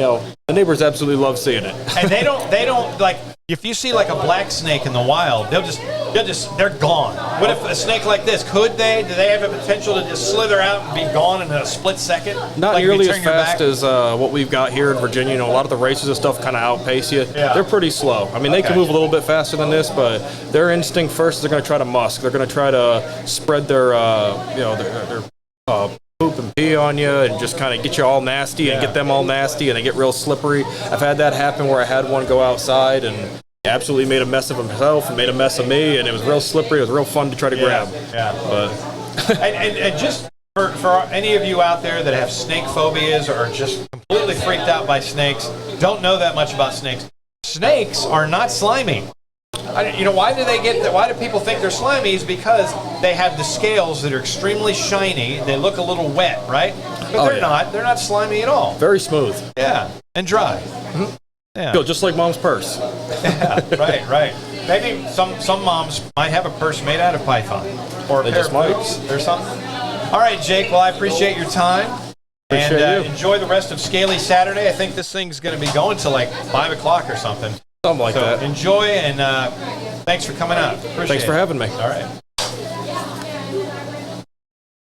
The neighbors absolutely love seeing it. And they don't like, if you see like a black snake in the wild, they're gone. What if a snake like this, do they have a potential to just slither out and be gone in a split second? Not like nearly as fast as what we've got here in Virginia. A lot of the races and stuff kind of outpace you. Yeah. They're pretty slow. I mean, they can move a little bit faster than this, but their instinct first is they're going to try to musk. They're going to try to spread their poop and pee on you and just kind of get you all nasty and get them all nasty, and they get real slippery. I've had that happen where I had one go outside and absolutely made a mess of himself and made a mess of me, and it was real slippery. It was real fun to try to grab. Yeah. But and just for any of you out there that have snake phobias or are just completely freaked out by snakes, don't know that much about snakes. Snakes are not slimy. Why do people think they're slimy? Is because they have the scales that are extremely shiny. They look a little wet, right? But they're not. They're not slimy at all. very smooth. Yeah, and dry. Mm-hmm. Yeah. Feel just like mom's purse. Yeah, right. Maybe some moms might have a purse made out of python or a pair of boots or something. All right, Jake. Well, I appreciate your time. Appreciate you. Enjoy the rest of Scaley Saturday. I think this thing's going to be going till like 5 o'clock or something. Something like that. Enjoy, and thanks for coming out. Thanks for having me. All right.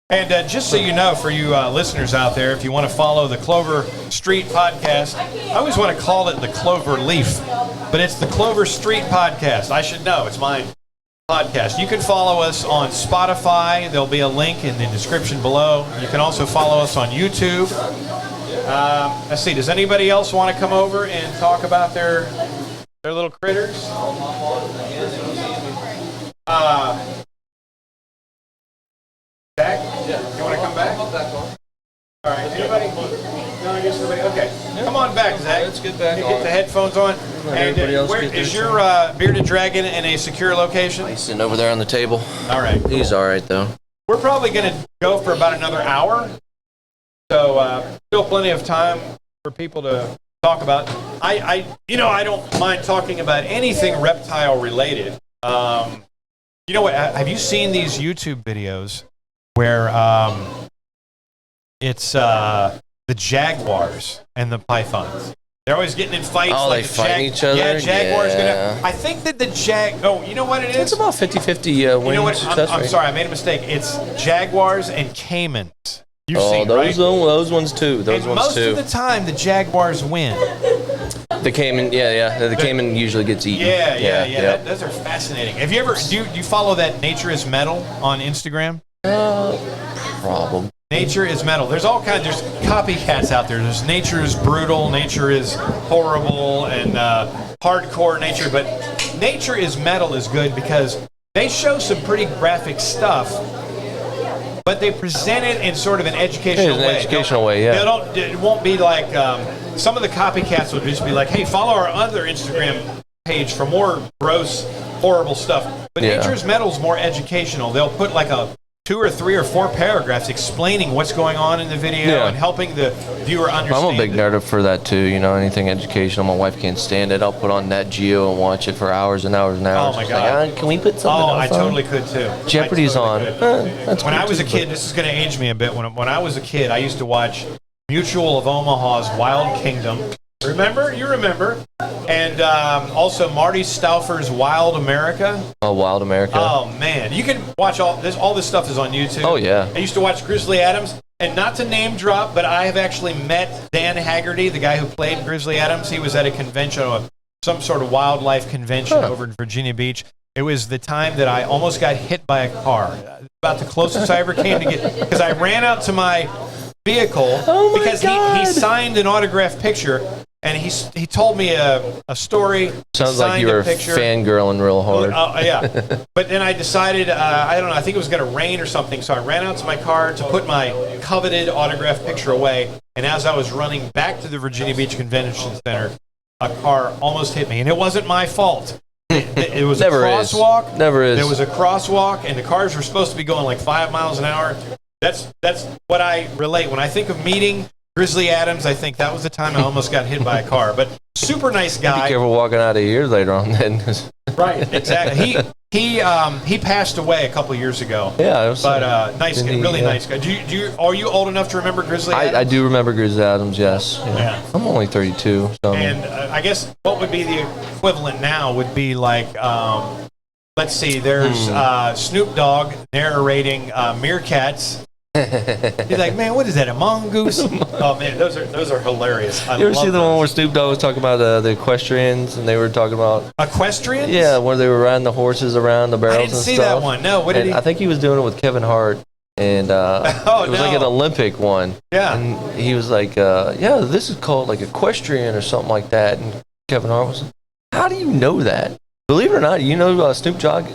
And just so you know, for you listeners out there, if you want to follow the Clover Street podcast, I always want to call it the Clover Leaf, but it's the Clover Street podcast. I should know. It's my podcast. You can follow us on Spotify. There'll be a link in the description below. You can also follow us on YouTube. Let's see. Does anybody else want to come over and talk about their little critters? Zach? Yeah. You want to come back? All right. Anybody? No, I guess nobody. Okay. Come on back, Zach. Let's get back You on. get the headphones on. And everybody else where get is their your bearded dragon in a secure location? He's sitting over there on the table. All right. He's all right, though. We're probably going to go for about another hour. So still plenty of time for people to talk about. I don't mind talking about anything reptile related. You know what? Have you seen these YouTube videos where it's the jaguars and the pythons? They're always getting in fights. Oh, like they fight each other? Yeah, jaguars Yeah. gonna. I think that the oh, you know what it is? It's about 50-50 You know winning what? success I'm rate. sorry, I made a mistake. It's jaguars and caimans. You've seen, those right? those ones too. Those And ones most too. of the time, the jaguars win. The caiman, the caiman usually gets eaten. Yeah. Those are fascinating. Have you ever do you follow that Nature is Metal on Instagram? Problem. Nature is Metal. There's all kinds. There's copycats out there. There's Nature is Brutal, Nature is Horrible, and Hardcore Nature. But Nature is Metal is good because they show some pretty graphic stuff, but they present it in sort of an educational way. Educational way, yeah. It won't be like some of the copycats will just be like, "Hey, follow our other Instagram page for more gross, horrible stuff." But Nature's Metal is more educational. They'll put like a 2 or 3 or 4 paragraphs explaining what's going on in the video and helping the viewer understand. I'm a big nerd for that too. You know, anything educational. My wife can't stand it. I'll put on Nat Geo and watch it for hours and hours and hours. Oh my God! Like, can we put something? Oh, I totally could too. Jeopardy's totally on. That's when cool I was too, a kid, this is going to age me a bit. When I was a kid, I used to watch Mutual of Omaha's Wild Kingdom. Remember? You remember? And also Marty Stauffer's Wild America. Oh, Wild America. Oh man, you can watch all this. All this stuff is on YouTube. Oh yeah. I used to watch Grizzly Adams, and not to name drop, but I have actually met Dan Haggerty, the guy who played Grizzly Adams. He was at a convention, some sort of wildlife convention over in Virginia Beach. It was the time that I almost got hit by a car. About the closest I ever came to get, because I ran out to my vehicle because he signed an autographed picture. And he told me a story. Sounds like you were fangirling real hard. Yeah. But then I decided, I don't know, I think it was going to rain or something. So I ran out to my car to put my coveted autographed picture away. And as I was running back to the Virginia Beach Convention Center, a car almost hit me. And it wasn't my fault. It was a crosswalk. Never is. There was a crosswalk, and the cars were supposed to be going like 5 miles an hour. That's what I relate. When I think of meeting Grizzly Adams, I think that was the time I almost got hit by a car. But super nice guy. Be careful walking out of here later on then. Right, exactly. He passed away a couple of years ago. Yeah, nice guy, really nice guy. Are you old enough to remember Grizzly Adams? I do remember Grizzly Adams, yes. Yeah. I'm only 32. So. And I guess what would be the equivalent now would be like, let's see, there's Snoop Dogg narrating meerkats. He's like, man, what is that, a mongoose? Oh man, those are hilarious. You ever see the one where Snoop Dogg was talking about the equestrians, and they were talking about equestrians? Yeah, where they were riding the horses around the barrels and stuff. I didn't see that one. No, what did he? I think he was doing it with Kevin Hart, and it was like an Olympic one. Yeah, and he was like, this is called like equestrian or something like that. And Kevin Hart was, how do you know that? Believe it or not, you know Snoop Dogg.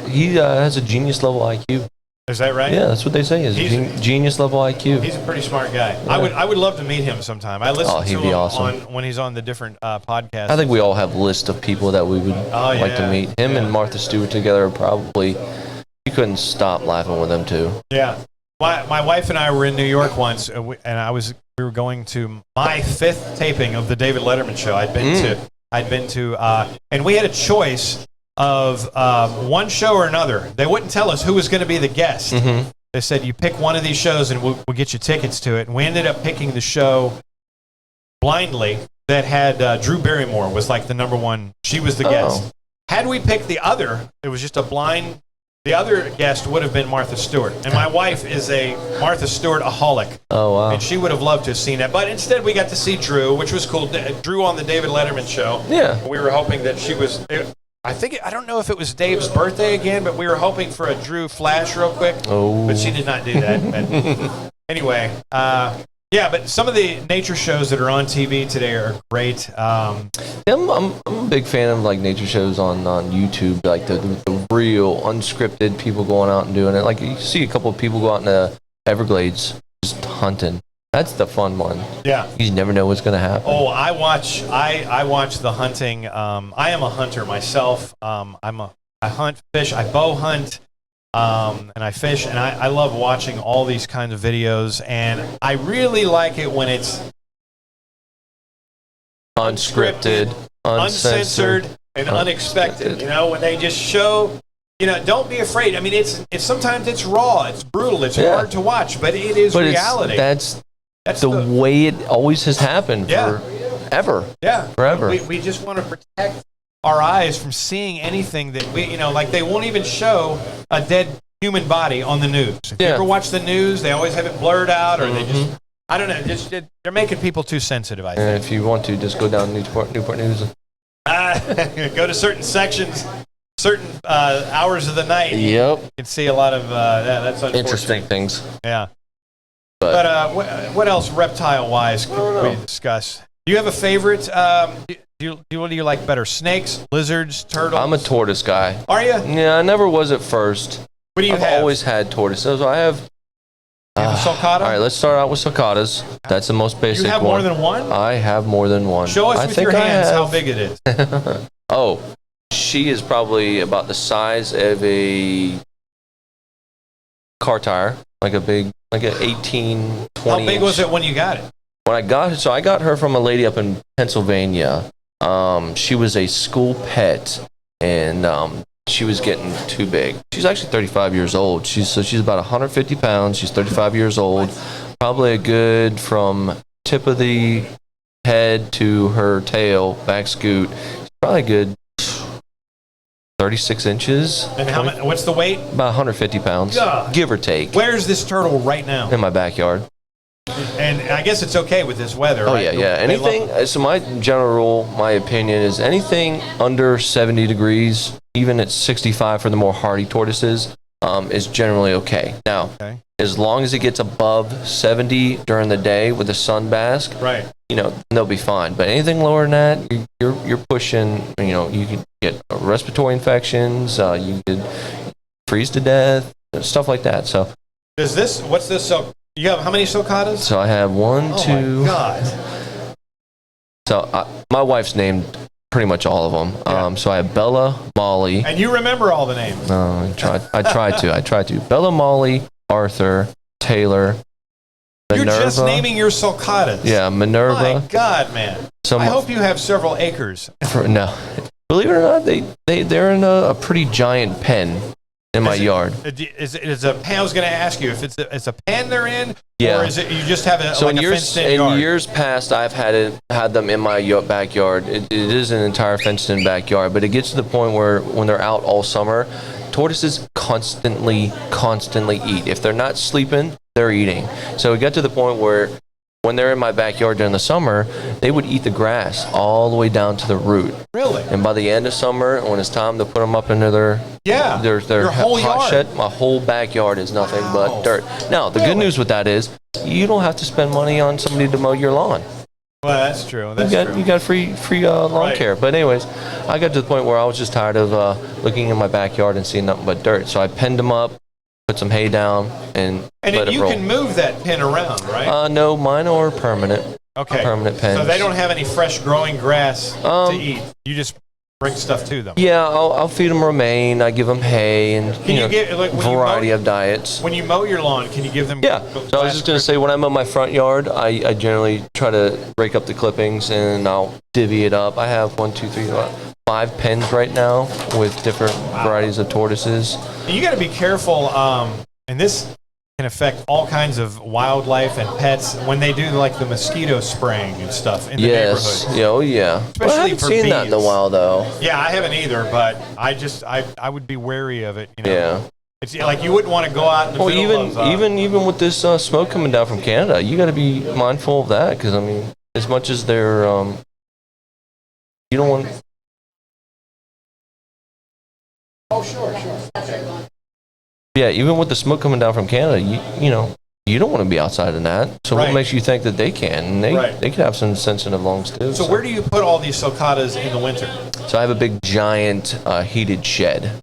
He has a genius level IQ. Is that right? Yeah, that's what they say. Is genius level IQ. He's a pretty smart guy. Yeah. I would love to meet him sometime. I listen to him when he's on the different podcasts. I think we all have a list of people that we would like to meet. Him and Martha Stewart together are probably, you couldn't stop laughing with them too. Yeah. My wife and I were in New York once, and we were going to my 5th taping of the David Letterman show. I'd been to, and we had a choice of one show or another. They wouldn't tell us who was going to be the guest. Mm-hmm. They said, you pick one of these shows and we'll get you tickets to it. And we ended up picking the show blindly that had Drew Barrymore was like the number one. She was the guest. Had we picked the other, it was just a blind. The other guest would have been Martha Stewart. And my wife is a Martha Stewart-aholic. Oh, wow. And she would have loved to have seen that. But instead, we got to see Drew, which was cool. Drew on the David Letterman show. Yeah. We were hoping that she was... I don't know if it was Dave's birthday again, but we were hoping for a Drew flash real quick. Oh. But she did not do that. But anyway, but some of the nature shows that are on TV today are great. I'm a big fan of like nature shows on YouTube, like the real unscripted people going out and doing it. Like you see a couple of people go out in the Everglades just hunting. That's the fun one. Yeah. You never know what's going to happen. Oh, I watch the hunting. I am a hunter myself. I hunt, fish, I bow hunt, and I fish, and I love watching all these kinds of videos, and I really like it when it's unscripted, uncensored, and unexpected. You know, when they just show... You know, don't be afraid. I mean, it's sometimes it's raw, it's brutal, it's hard to watch, but it is reality. That's the way it always has happened forever. Yeah. Forever. We just want to protect our eyes from seeing anything that like they won't even show a dead human body on the news. If you ever watch the news, they always have it blurred out or they just I don't know. They're making people too sensitive, I think. And if you want to, just go down Newport News. Go to certain sections, certain hours of the night. Yep. You can see a lot of that's unfortunate. Interesting things. Yeah. But what else reptile-wise could we discuss? Do you have a favorite? What do you like better? Snakes, lizards, turtles? I'm a tortoise guy. Are you? Yeah, I never was at first. What do you have? I've always had tortoises. So I have. You have a sulcata? All right, let's start out with sulcatas. That's the most basic one. You have more than one? I have more than one. Show us with your hands how big it is. Oh, she is probably about the size of a car tire, like an 18, 20 How big was it when you got it? When I got her, so I got her from a lady up in Pennsylvania. She was a school pet, and she was getting too big. She's actually 35 years old. She's about 150 pounds. She's 35 years old. Probably a good from tip of the head to her tail, back scoot. Probably a good 36 inches. And what's the weight? About 150 pounds, give or take. Where's this turtle right now? In my backyard. And I guess it's okay with this weather, Oh, right? yeah. Anything, so my general rule, my opinion is anything under 70 degrees, even at 65 for the more hardy tortoises, is generally okay. Now, as long as it gets above 70 during the day with the sun bask, right, they'll be fine. But anything lower than that, you're pushing, you can get respiratory infections, you could freeze to death, stuff like that. So, what's this? So, you have how many sulcatas? So I have one, two. Oh my God. So my wife's named pretty much all of them. Yeah. So I have Bella, Molly. And you remember all the names? No, I tried to. Bella, Molly, Arthur, Taylor, Minerva. You're just naming your sulcatas. Yeah, Minerva. My God, man. I hope you have several acres. No. Believe it or not, they're in a pretty giant pen in my yard. Is a pen? I was going to ask you if it's a pen they're in, yeah, or is it you just have a so like a fenced-in yard? In years past, I've had them in my backyard. It is an entire fenced-in backyard, but it gets to the point where when they're out all summer, tortoises constantly eat. If they're not sleeping, they're eating. So it got to the point where when they're in my backyard during the summer, they would eat the grass all the way down to the root. Really? And by the end of summer, when it's time to put them up into their whole hot yard. shed, my whole backyard is nothing but dirt. Now, the good news with that is you don't have to spend money on somebody to mow your lawn. Well, that's true. You got free lawn care. But anyways, I got to the point where I was just tired of looking in my backyard and seeing nothing but dirt. So I penned them up, put some hay down, and let it roll. You can move that pen around, right? No, mine are permanent. Okay. Permanent pens. So they don't have any fresh growing grass to eat. You just bring stuff to them. Yeah, I'll feed them romaine. I give them hay and variety of diets. When you mow your lawn, can you give them? Yeah. So I was just going to say, when I mow my front yard, I generally try to break up the clippings and I'll divvy it up. I have 5 pens right now with different varieties of tortoises. You got to be careful, and this can affect all kinds of wildlife and pets when they do like the mosquito spraying and stuff in the neighborhood. Yeah, oh yeah. Especially I haven't for seen bees. that in a while though. Yeah, I haven't either, but I would be wary of it. Yeah. It's like you wouldn't want to go out in the middle of even with this smoke coming down from Canada, you got to be mindful of that because I mean, as much as they're you don't want. Oh, sure. Okay. Yeah, even with the smoke coming down from Canada, you don't want to be outside in that. So what makes you think that they can? And they could have some sensitive lungs too. So where do you put all these sulcatas in the winter? So I have a big giant heated shed.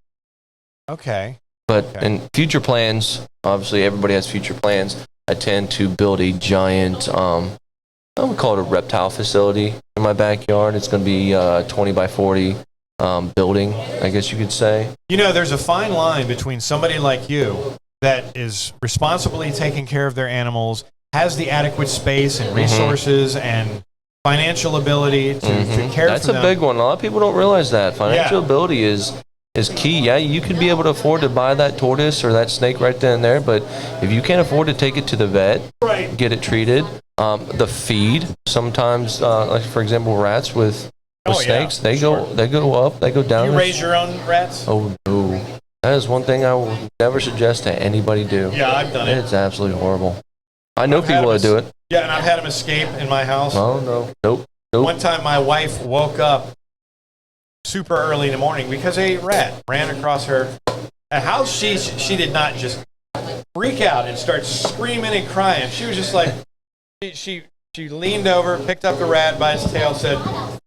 Okay. But in future plans, obviously everybody has future plans. I tend to build a giant, I would call it a reptile facility in my backyard. It's going to be 20 by 40. Building, I guess you could say. There's a fine line between somebody like you that is responsibly taking care of their animals, has the adequate space and resources and financial ability to care for them. That's a big one. A lot of people don't realize that. Financial ability is key. Yeah, you could be able to afford to buy that tortoise or that snake right then and there, but if you can't afford to take it to the vet, get it treated, the feed, sometimes, like for example, rats with snakes, they go up, they go down. You raise your own rats? Oh no, that is one thing I will never suggest that anybody do. Yeah, I've done it. It's absolutely horrible. I know people that do it. Yeah, and I've had them escape in my house. Oh, no. Nope. One time my wife woke up super early in the morning because a rat ran across her house. She did not just freak out and start screaming and crying. She was just like, she leaned over, picked up the rat by its tail, said,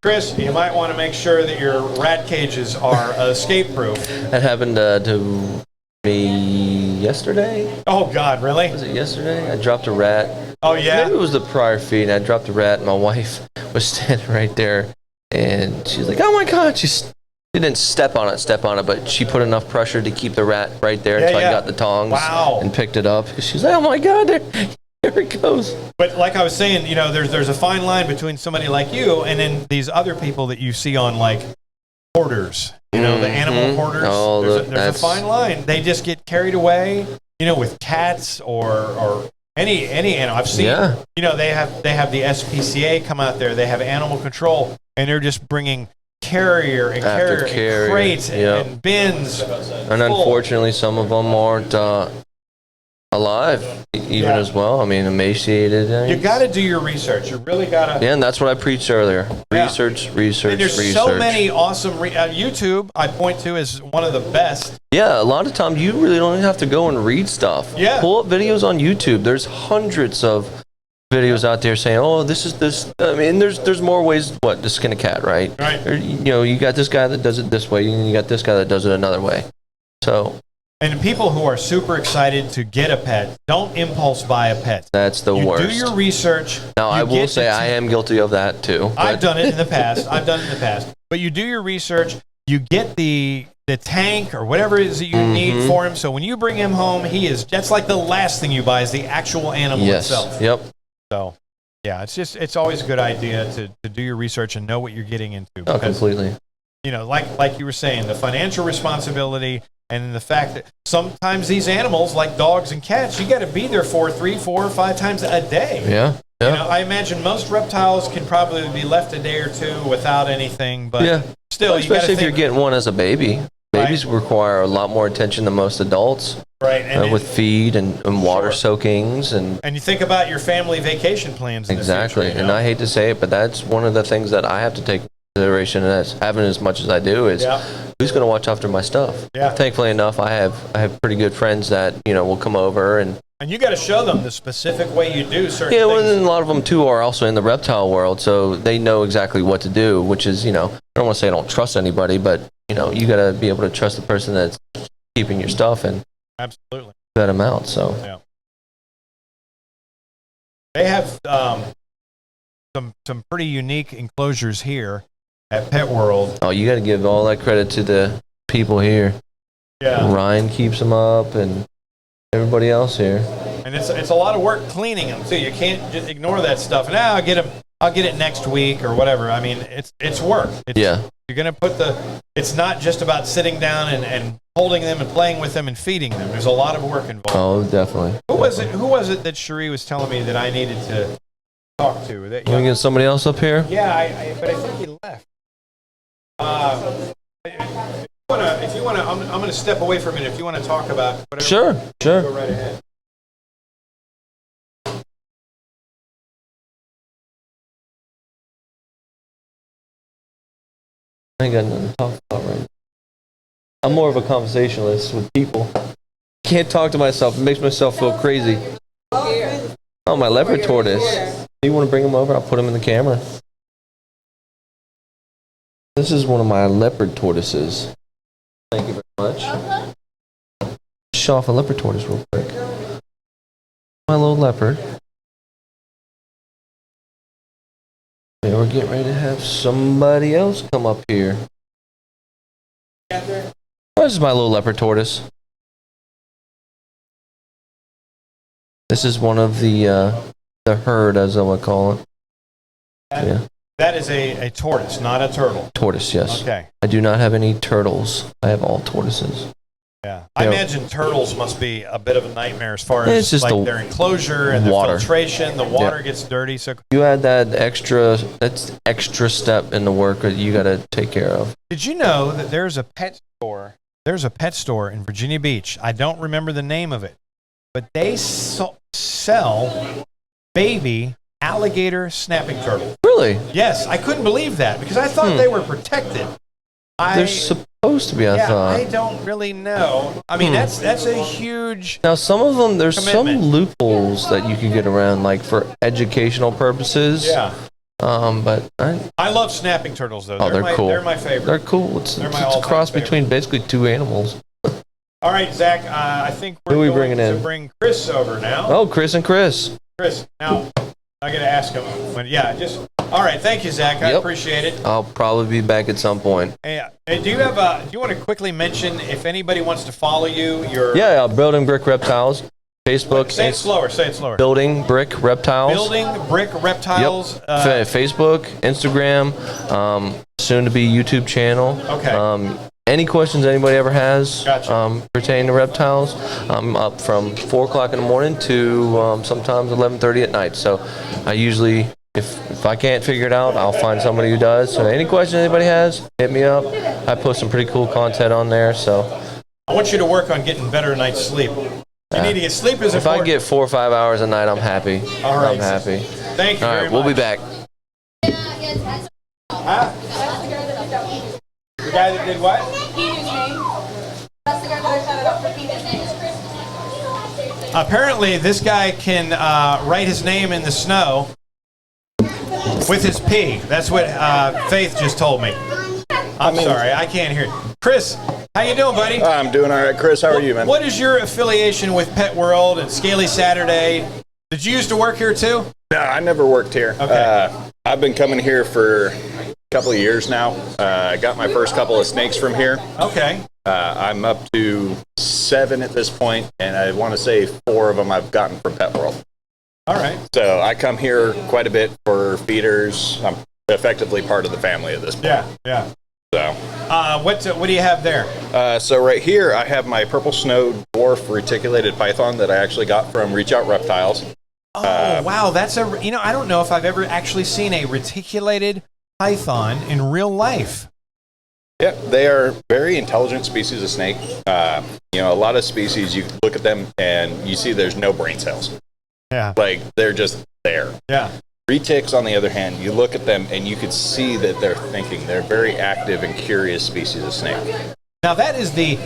Chris, you might want to make sure that your rat cages are escape-proof. That happened to me yesterday. Oh, God, really? Was it yesterday? I dropped a rat. Oh, yeah? Maybe it was the prior feed, and I dropped a rat, and my wife was standing right there, and she's like, oh, my God. She didn't step on it, but she put enough pressure to keep the rat right there until I got the tongs and picked it up. She's like, oh, my God, there it goes. But like I was saying, you know, there's a fine line between somebody like you and then these other people that you see on, like, hoarders. You know, the animal hoarders. Oh, there's a fine line. They just get carried away, you know, with cats or any animal. I've seen, you know, they have the SPCA come out there. They have animal control, and they're just bringing carrier and crates and bins. And unfortunately, some of them aren't alive even as well. I mean, emaciated. You got to do your research. You really got to. Yeah, and that's what I preached earlier. Research. And there's so many awesome YouTube I point to as one of the best. Yeah, a lot of times you really don't even have to go and read stuff. Yeah. Pull up videos on YouTube. There's hundreds of videos out there saying, oh, this is this. I mean, there's more ways to skin a cat, right? Right. Or, you know, you got this guy that does it this way, and you got this guy that does it another way. So. And people who are super excited to get a pet, don't impulse buy a pet. That's the worst. Do your research. Now, I will say I am guilty of that too. I've done it in the past. But you do your research. You get the tank or whatever it is that you need for him. So when you bring him home, that's like the last thing you buy is the actual animal itself. Yep. So, yeah, it's always a good idea to do your research and know what you're getting into. Oh, completely. You know, like you were saying, the financial responsibility. And the fact that sometimes these animals, like dogs and cats, you got to be there for 3, 4, or 5 times a day. Yeah. You know, I imagine most reptiles can probably be left a day or two without anything, but still, especially if you're getting one as a baby. Babies require a lot more attention than most adults. Right. And with feed and water soakings and you think about your family vacation plans. Exactly. In the future, and I hate to say it, but that's one of the things that I have to take into consideration, and that's having as much as I do is. Who's going to watch after my stuff? Yeah. Thankfully enough, I have pretty good friends that will come over and you got to show them the specific way you do certain things. Yeah, well, and a lot of them too are also in the reptile world, so they know exactly what to do. Which is, I don't want to say I don't trust anybody, but you got to be able to trust the person that's keeping your stuff and absolutely vet them out. So they have some pretty unique enclosures here at Pet World. Oh, you got to give all that credit to the people here. Yeah. Ryan keeps them up and everybody else here. And it's a lot of work cleaning them too. You can't just ignore that stuff. And I'll get it next week or whatever. I mean, it's work. You're going to put it's not just about sitting down and holding them and playing with them and feeding them. There's a lot of work involved. Oh, definitely. Who was it that Cherie was telling me that I needed to talk to? That, Can we get somebody else up here? Yeah, but I think he left. If you want to, I'm going to step away for a minute. If you want to talk about whatever. Sure. Go right ahead. I ain't got nothing to talk about right now. I'm more of a conversationalist with people. Can't talk to myself. It makes myself feel crazy. Oh, my leopard tortoise. You want to bring him over? I'll put him in the camera. This is one of my leopard tortoises. Thank you very much. Show off a leopard tortoise real quick. My little leopard. Yeah, we're getting ready to have somebody else come up here. Oh, this is my little leopard tortoise. This is one of the herd, as I would call it. Yeah. That is a tortoise, not a turtle. Tortoise, yes. Okay. I do not have any turtles. I have all tortoises. Yeah. I imagine turtles must be a bit of a nightmare as far It's as just like their enclosure and their water. filtration. The water gets dirty. So You add that extra step in the work that you got to take care of. did you know that there's a pet store? There's a pet store in Virginia Beach. I don't remember the name of it, but they sell baby alligator snapping turtles. Really? Yes, I couldn't believe that because I thought they were protected. They're supposed to be, I thought. I don't really know. I mean, that's a huge. Now, some of them, there's commitment. some loopholes that you can get around, like for educational purposes. Yeah. But I love snapping turtles, though. they're cool. They're my favorite. They're cool. It's They're my a all-time cross favorite. between basically two animals. All right, Zach, I think we're Who are we going bringing to in? bring Chris over now. Oh, Chris and Chris. Chris, now, I got to ask him. All right, thank you, Zach. I Yep. appreciate it. I'll probably be back at some point. Hey, do you want to quickly mention if anybody wants to follow you? Yeah, Building Brick Reptiles. Facebook. Say it slower. Building Brick Reptiles. Building Brick Reptiles. Yep. Facebook, Instagram, soon to be YouTube channel. Okay. Any questions anybody ever has Gotcha. pertaining to reptiles, I'm up from 4 o'clock in the morning to sometimes 11:30 at night. So I usually, if I can't figure it out, I'll find somebody who does. So any question anybody has, hit me up. I post some pretty cool content on there. So I want you to work on getting better night's sleep. You need to get sleep is if I important. get 4 or 5 hours a night, I'm happy. All right. I'm happy. Thank you All very right, we'll be much. back. Huh? The guy that did what? That's the guy that I shouted out for Phoenix. Apparently, this guy can write his name in the snow with his pee. That's what Faith just told me. I'm sorry, I can't hear. Chris, how you doing, buddy? I'm doing all right, Chris. How are you, man? What is your affiliation with Pet World and Scaley Saturday? Did you used to work here too? No, I never worked here. Okay. I've been coming here for a couple of years now. I got my first couple of snakes from here. Okay. I'm up to 7 at this point, and I want to say 4 of them I've gotten from Pet World. All right. So I come here quite a bit for feeders. I'm effectively part of the family at this point. Yeah. So, what do you have there? so right here I have my purple snow dwarf reticulated python that I actually got from Reach Out Reptiles. Oh, wow. That's I don't know if I've ever actually seen a reticulated python in real life. Yeah, they are very intelligent species of snake. A lot of species, you look at them and you see there's no brain cells. Yeah. Like, they're just there. Yeah. Retics, on the other hand, you look at them and you could see that they're thinking. They're very active and curious species of snake. Now, that is the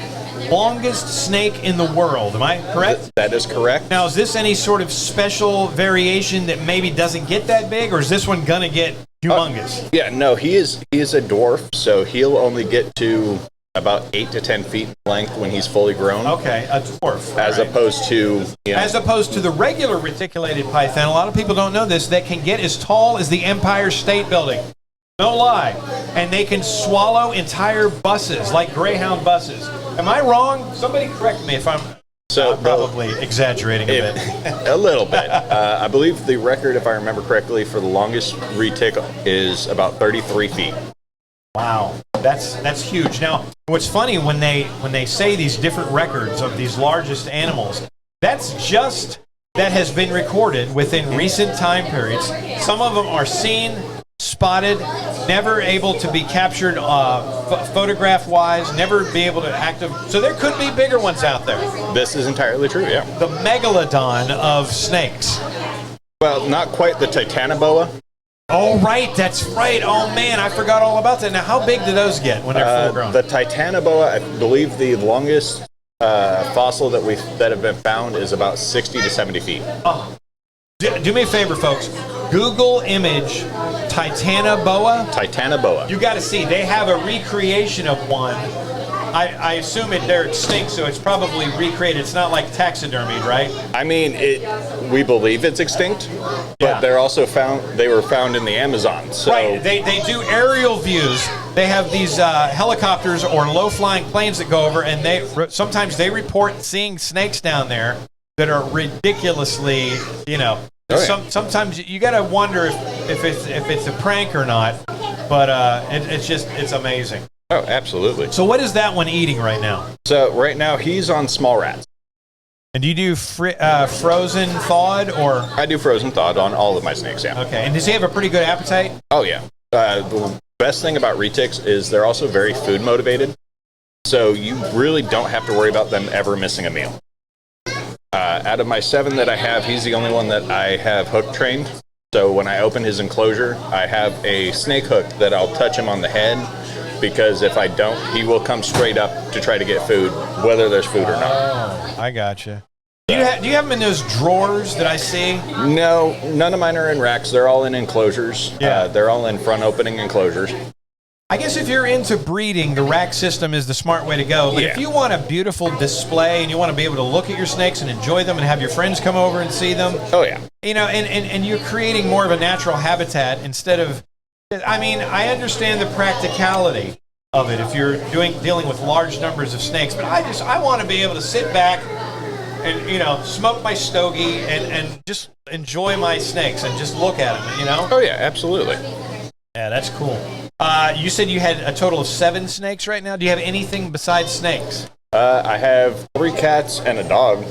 longest snake in the world. Am I correct? That is correct. Now, is this any sort of special variation that maybe doesn't get that big, or is this one going to get humongous? Yeah, no, he is a dwarf, so he'll only get to about 8 to 10 feet in length when he's fully grown. Okay, a dwarf. As All right. opposed to, As opposed to the regular reticulated python, a lot of people don't know this, that can get as tall as the Empire State Building. No lie. And they can swallow entire buses, like Greyhound buses. Am I wrong? Somebody correct me if I'm probably exaggerating a bit. A little bit. I believe the record, if I remember correctly, for the longest retic is about 33 feet. Wow, that's huge. Now, what's funny when they say these different records of these largest animals, that's just that has been recorded within recent time periods. Some of them are seen, spotted, never able to be captured photograph-wise, never be able to active. So there could be bigger ones out there. This is entirely true, yeah. The megalodon of snakes. Well, not quite the Titanoboa. Oh, right, that's right. Oh, man, I forgot all about that. Now, how big do those get when they're full grown? The Titanoboa, I believe the longest fossil that have been found is about 60 to 70 feet. Oh. Do me a favor, folks. Google image Titanoboa. Titanoboa. You got to see. They have a recreation of one. I assume they're extinct, so it's probably recreated. It's not like taxidermied, right? I mean, we believe it's extinct, but they're also they were found in the Amazon. So. Right. They do aerial views. They have these helicopters or low-flying planes that go over, and sometimes they report seeing snakes down there that are ridiculously, sometimes you got to wonder if it's a prank or not, but it's amazing. Oh, absolutely. So what is that one eating right now? So right now he's on small rats. And do you do frozen thawed or? I do frozen thawed on all of my snakes, yeah. Okay, and does he have a pretty good appetite? Oh, yeah. The best thing about retics is they're also very food motivated, so you really don't have to worry about them ever missing a meal. Out of my 7 that I have, he's the only one that I have hook trained. So when I open his enclosure, I have a snake hook that I'll touch him on the head, because if I don't, he will come straight up to try to get food, whether there's food or not. Oh, I gotcha. Do you have them in those drawers that I see? No, none of mine are in racks. They're all in enclosures. Yeah. They're all in front opening enclosures. I guess if you're into breeding, the rack system is the smart way to go. But if you want a beautiful display and you want to be able to look at your snakes and enjoy them and have your friends come over and see them, oh yeah, you know, and you're creating more of a natural habitat instead of. I mean, I understand the practicality of it if you're dealing with large numbers of snakes, but I want to be able to sit back and, you know, smoke my stogie and just enjoy my snakes and just look at them, you know? Oh yeah, absolutely. Yeah, that's cool. You said you had a total of 7 snakes right now. Do you have anything besides snakes? I have 3 cats and a dog,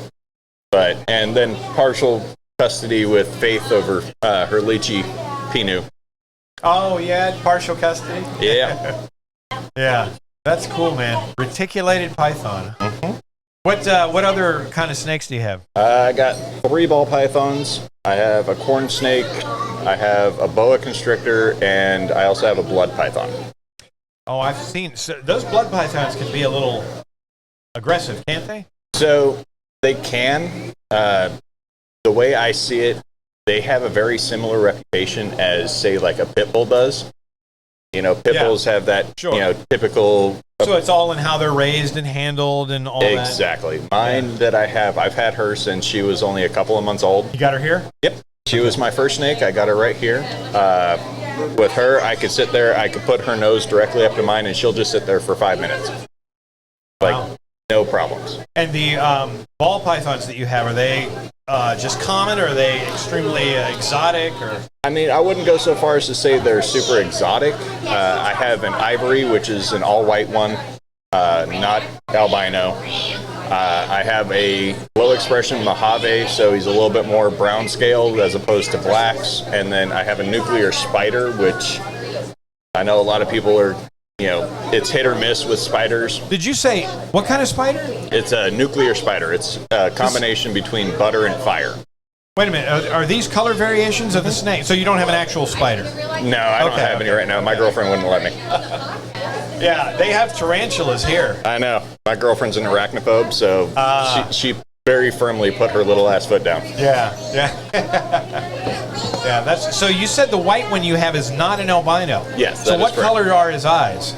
and then partial custody with Faith over her lychee Pinu. Oh, yeah, partial custody? Yeah. Yeah, that's cool, man. Reticulated python. Mm-hmm. What other kind of snakes do you have? I got 3 ball pythons. I have a corn snake. I have a boa constrictor, and I also have a blood python. Oh, I've seen. So those blood pythons can be a little aggressive, can't they? So they can. The way I see it, they have a very similar reputation as, say, like a pit bull does. You know, pit bulls have that, you know, typical. So it's all in how they're raised and handled and all that. Exactly. Mine that I have, I've had her since she was only a couple of months old. You got her here? Yep. She was my first snake. I got her right here. With her, I could sit there. I could put her nose directly up to mine, and she'll just sit there for 5 minutes. Like, no problems. And the ball pythons that you have, are they just common, or are they extremely exotic? Or I mean, I wouldn't go so far as to say they're super exotic. I have an ivory, which is an all-white one, not albino. I have a low-expression Mojave, so he's a little bit more brown-scaled as opposed to blacks. And then I have a nuclear spider, which I know a lot of people are, you know, it's hit or miss with spiders. Did you say, what kind of spider? It's a nuclear spider. It's a combination between butter and fire. Wait a minute, are these color variations of the snake? So you don't have an actual spider? No, I don't have any right now. My girlfriend wouldn't let me. Yeah, they have tarantulas here. I know. My girlfriend's an arachnophobe, so she very firmly put her little ass foot down. Yeah. Yeah, that's so. You said the white one you have is not an albino. Yes. So what color are his eyes?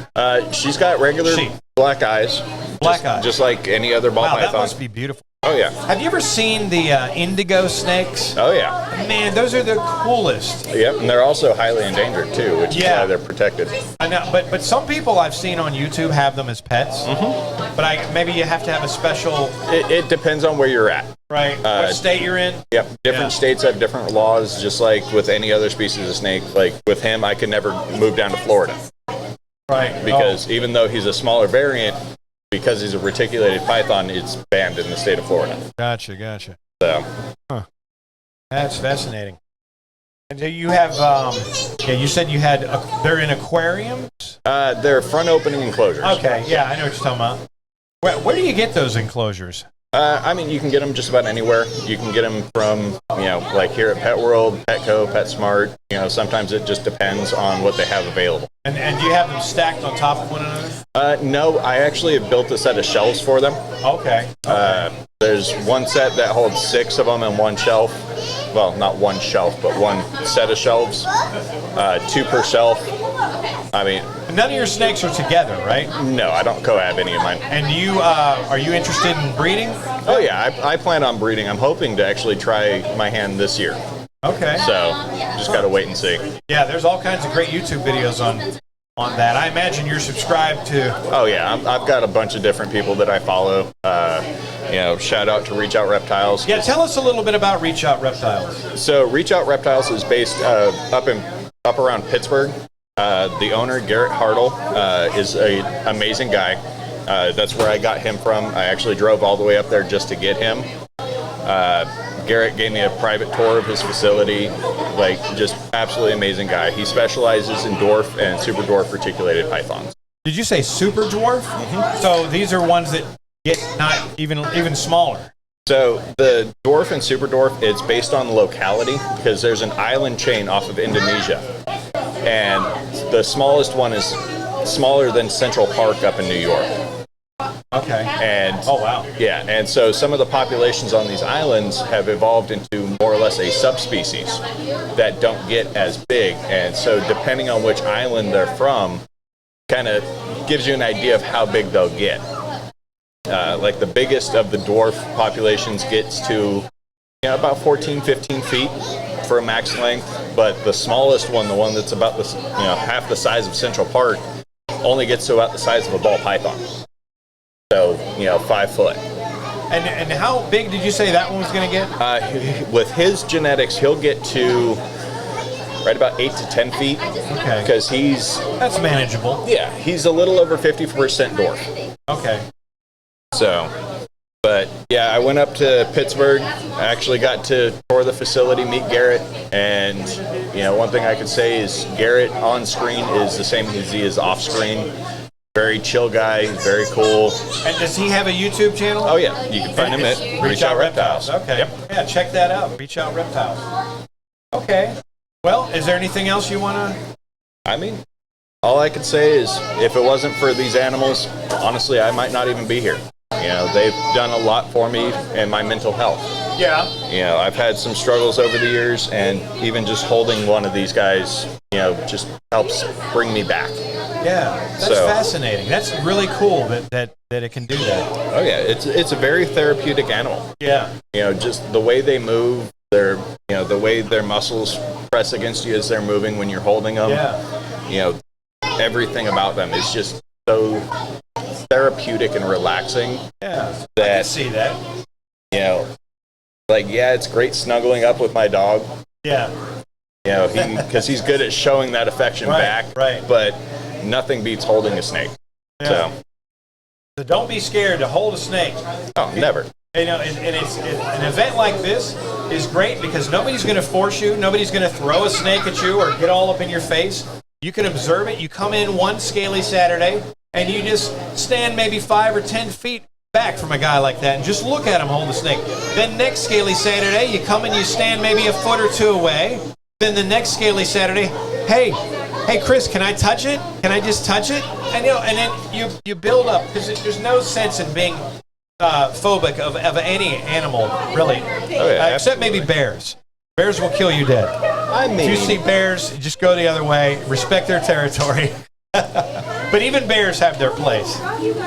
She's got regular black eyes. Black eyes. Just like any other ball python. That must be beautiful. Oh yeah. Have you ever seen the indigo snakes? Oh yeah. Man, those are the coolest. Yep, and they're also highly endangered too, which is why they're protected. I know, but some people I've seen on YouTube have them as pets. Mm-hmm. But maybe you have to have a special. It depends on where you're at. Right. What state you're in? Yep. Different states have different laws, just like with any other species of snake. Like with him, I could never move down to Florida. Right. Because even though he's a smaller variant, because he's a reticulated python, it's banned in the state of Florida. Gotcha. So. That's fascinating. And do you have, you said you had, they're in aquariums? They're front opening enclosures. Okay, yeah, I know what you're talking about. Where do you get those enclosures? I mean, you can get them just about anywhere. You can get them from, you know, like here at Pet World, Petco, PetSmart. You know, sometimes it just depends on what they have available. And do you have them stacked on top of one another? No, I actually have built a set of shelves for them. Okay. There's one set that holds 6 of them in one shelf. Well, not one shelf, but one set of shelves. 2 per shelf. I mean, none of your snakes are together, right? No, I don't co-hab any of mine. And you, are you interested in breeding? Oh yeah, I plan on breeding. I'm hoping to actually try my hand this year. Okay. So, just gotta wait and see. Yeah, there's all kinds of great YouTube videos on that. I imagine you're subscribed to. Oh yeah, I've got a bunch of different people that I follow. You know, shout out to Reach Out Reptiles. Yeah, tell us a little bit about Reach Out Reptiles. So Reach Out Reptiles is based up around Pittsburgh. The owner, Garrett Hartle, is an amazing guy. That's where I got him from. I actually drove all the way up there just to get him. Garrett gave me a private tour of his facility. Like, just absolutely amazing guy. He specializes in dwarf and super dwarf reticulated pythons. Did you say super dwarf? Mm-hmm. So these are ones that get not even smaller. So the dwarf and super dwarf, it's based on locality because there's an island chain off of Indonesia, and the smallest one is smaller than Central Park up in New York. Okay. And oh wow. Yeah, and so some of the populations on these islands have evolved into more or less a subspecies that don't get as big, and so depending on which island they're from, kind of gives you an idea of how big they'll get. Like the biggest of the dwarf populations gets to about 14, 15 feet for a max length, but the smallest one, the one that's about half the size of Central Park, only gets to about the size of a ball python. So 5 foot. And how big did you say that one was going to get? With his genetics, he'll get to right about 8 to 10 feet. Okay. Because that's manageable. Yeah, he's a little over 50% dwarf. Okay. So, but yeah, I went up to Pittsburgh. I actually got to tour the facility, meet Garrett, and one thing I could say is Garrett on screen is the same as he is off screen. Very chill guy, very cool. And does he have a YouTube channel? Oh yeah, you can find him at Reach Out Reptiles. Okay. Yep. Yeah, check that out. Reach Out Reptiles. Okay. Well, is there anything else you want to? I mean, all I could say is if it wasn't for these animals, honestly, I might not even be here. They've done a lot for me and my mental health. Yeah. I've had some struggles over the years, and even just holding one of these guys, just helps bring me back. Yeah, that's fascinating. That's really cool that it can do that. Oh yeah, it's a very therapeutic animal. Yeah. Just the way they move, the way their muscles press against you as they're moving when you're holding them. Yeah. Everything about them is just so therapeutic and relaxing. Yeah. That, I can see that. It's great snuggling up with my dog. Yeah. Because he's good at showing that affection back. Right. But nothing beats holding a snake. Yeah. So don't be scared to hold a snake. Oh, never. And it's an event like this is great because nobody's going to force you. Nobody's going to throw a snake at you or get all up in your face. You can observe it. You come in one Scaley Saturday and you just stand maybe 5 or 10 feet back from a guy like that and just look at him hold the snake. Then next Scaley Saturday, you come and you stand maybe a foot or two away. Then the next Scaley Saturday, hey Chris, can I touch it? Can I just touch it? And and then you build up because there's no sense in being phobic of any animal, really, except maybe bears. Bears will kill you dead. If you see bears, just go the other way. Respect their territory. But even bears have their place.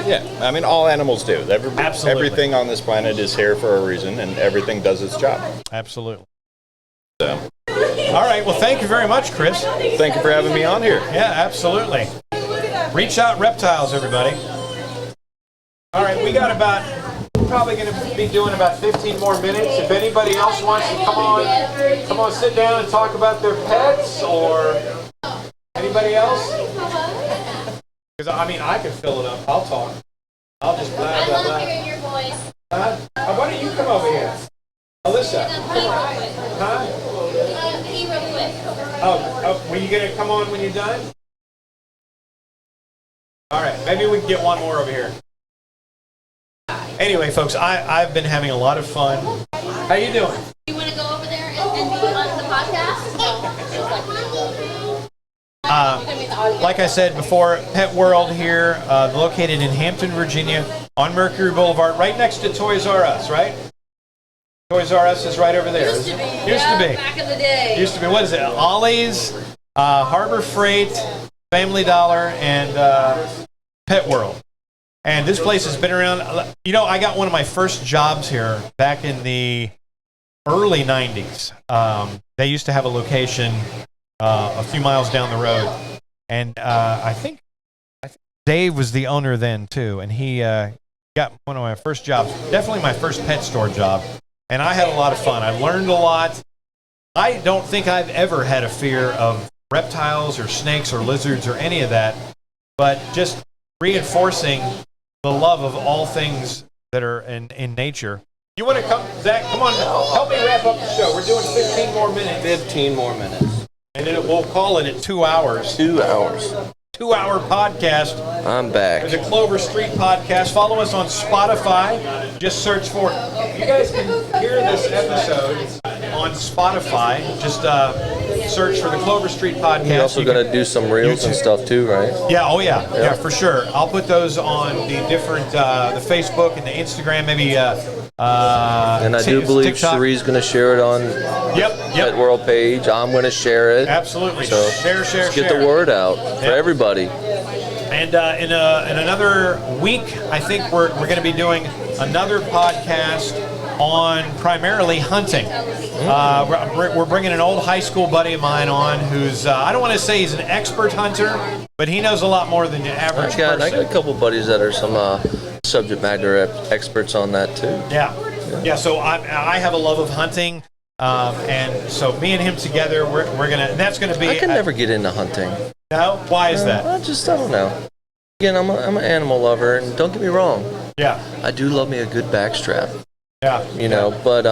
Yeah, I mean, all animals do. Absolutely. Everything on this planet is here for a reason, and everything does its job. Absolutely. So. All right. Well, thank you very much, Chris. Thank you for having me on here. Yeah, absolutely. Reach Out Reptiles, everybody. All right, we're probably going to be doing about 15 more minutes. If anybody else wants to come on, sit down and talk about their pets, or anybody else? Because I can fill it up. I'll talk. I'll just blah blah blah. I love hearing your voice. Why don't you come over here, Alyssa? Huh? Pee real quick. Oh, were you gonna come on when you're done? All right, maybe we can get one more over here. Anyway, folks, I've been having a lot of fun. How you doing? You want to go over there and be on the podcast? Like I said before, Pet World here, located in Hampton, Virginia, on Mercury Boulevard, right next to Toys R Us, right? Toys R Us is right over there. Used to be. Used to be. Back in the day. Used to be. What is it? Ollie's, Harbor Freight, Family Dollar, and Pet World. And this place has been around. I got one of my first jobs here back in the early 90s. They used to have a location a few miles down the road. And I think Dave was the owner then, too. And he got one of my first jobs, definitely my first pet store job. And I had a lot of fun. I learned a lot. I don't think I've ever had a fear of reptiles or snakes or lizards or any of that, but just reinforcing the love of all things that are in nature. You want to come, Zach? Come on, help me wrap up the show. We're doing 15 more minutes. 15 more minutes. And then we'll call it at 2 hours. 2 hours. 2-hour podcast. I'm back. The Clover Street Podcast. Follow us on Spotify. Just search for You guys can hear this episode on Spotify. Just search for the Clover Street Podcast. You're also going to do some reels and stuff too, right? Yeah, oh yeah, for sure. I'll put those on the different, the Facebook and the Instagram, maybe. And I do believe TikTok. Cherie's going to share it on Pet World page. I'm going to share it. Absolutely. So share. let's get the word out for everybody. And in another week, I think we're going to be doing another podcast on primarily hunting. We're bringing an old high school buddy of mine on who's, I don't want to say he's an expert hunter, but he knows a lot more than the average person. I got a couple buddies that are some subject matter experts on that too. Yeah. So I have a love of hunting, and so me and him together, we're gonna. That's gonna be. I can never get into hunting. No, why is that? I don't know. Again, I'm an animal lover, and don't get me wrong. Yeah. I do love me a good backstrap. Yeah. But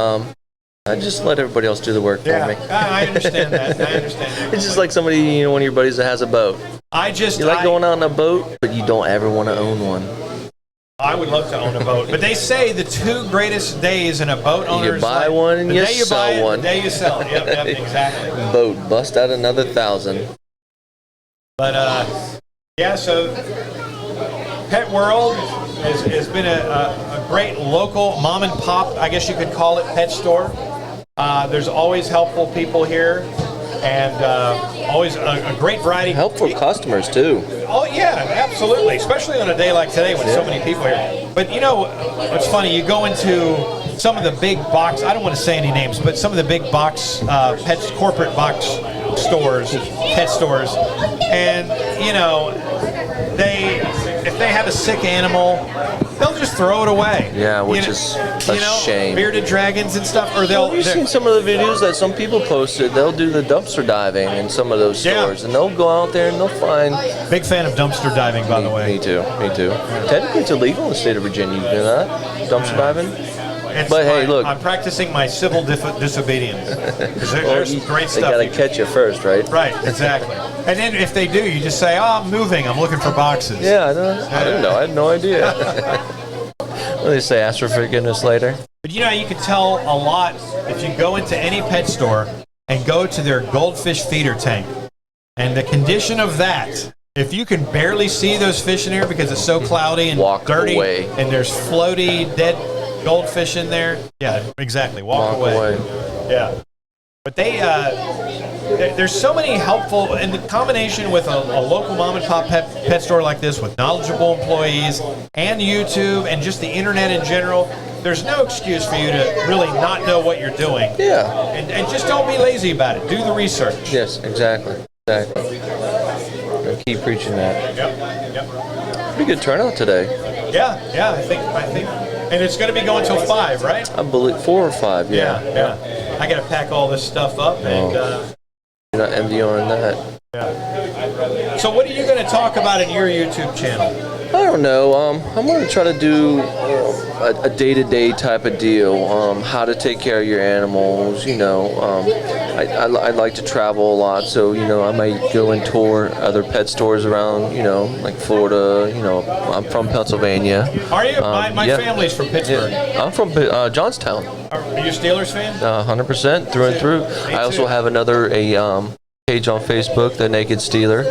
I just let everybody else do the work for me. I understand that. It's just like somebody, one of your buddies that has a boat. You like going out on a boat, but you don't ever want to own one. I would love to own a boat, but they say the 2 greatest days in a boat owner You buy one and you sell one. The day you sell it. Yep, exactly. Boat, bust out another 1,000. But so Pet World has been a great local mom and pop, I guess you could call it, pet store. There's always helpful people here, and always a great variety. Helpful customers too. Oh yeah, absolutely. Especially on a day like today with so many people here. But it's funny. You go into some of the big box. I don't want to say any names, but some of the big box corporate box stores, pet stores, and if they have a sick animal, they'll just throw it away. Yeah, which is a shame. Bearded dragons and stuff, or You've seen some of the videos that some people posted. They'll do the dumpster diving in some of those stores, and they'll go out there and they'll find. Big fan of dumpster diving, by the way. Me too. Technically, it's illegal in the state of Virginia. You do that, dumpster diving. But hey, look, I'm practicing my civil disobedience. There's great stuff. They gotta catch you first, right? Right, exactly. And then if they do, you just say, I'm moving. I'm looking for boxes. Yeah, I didn't know. I had no idea. They say ask for forgiveness later. But you can tell a lot if you go into any pet store and go to their goldfish feeder tank. And the condition of that, if you can barely see those fish in here because it's so cloudy and dirty, and there's floaty, dead goldfish in there, yeah, exactly. Walk away. Yeah. But there's so many helpful, and the combination with a local mom and pop pet store like this with knowledgeable employees and YouTube and just the internet in general, there's no excuse for you to really not know what you're doing. Yeah. And just don't be lazy about it. Do the research. Yes, exactly. And keep preaching that. Yep. Pretty good turnout today. Yeah, I think. And it's going to be going till 5, right? I believe 4 or 5. Yeah. I got to pack all this stuff up, and you're not envy on that. Yeah. So, what are you going to talk about in your YouTube channel? I don't know. I'm going to try to do a day-to-day type of deal. How to take care of your animals. I like to travel a lot, so I might go and tour other pet stores around. Like Florida. I'm from Pennsylvania. Are you? My family's from Pittsburgh. Yeah. I'm from Johnstown. Are you a Steelers fan? 100% through and through. I also have another page on Facebook, The Naked Steeler.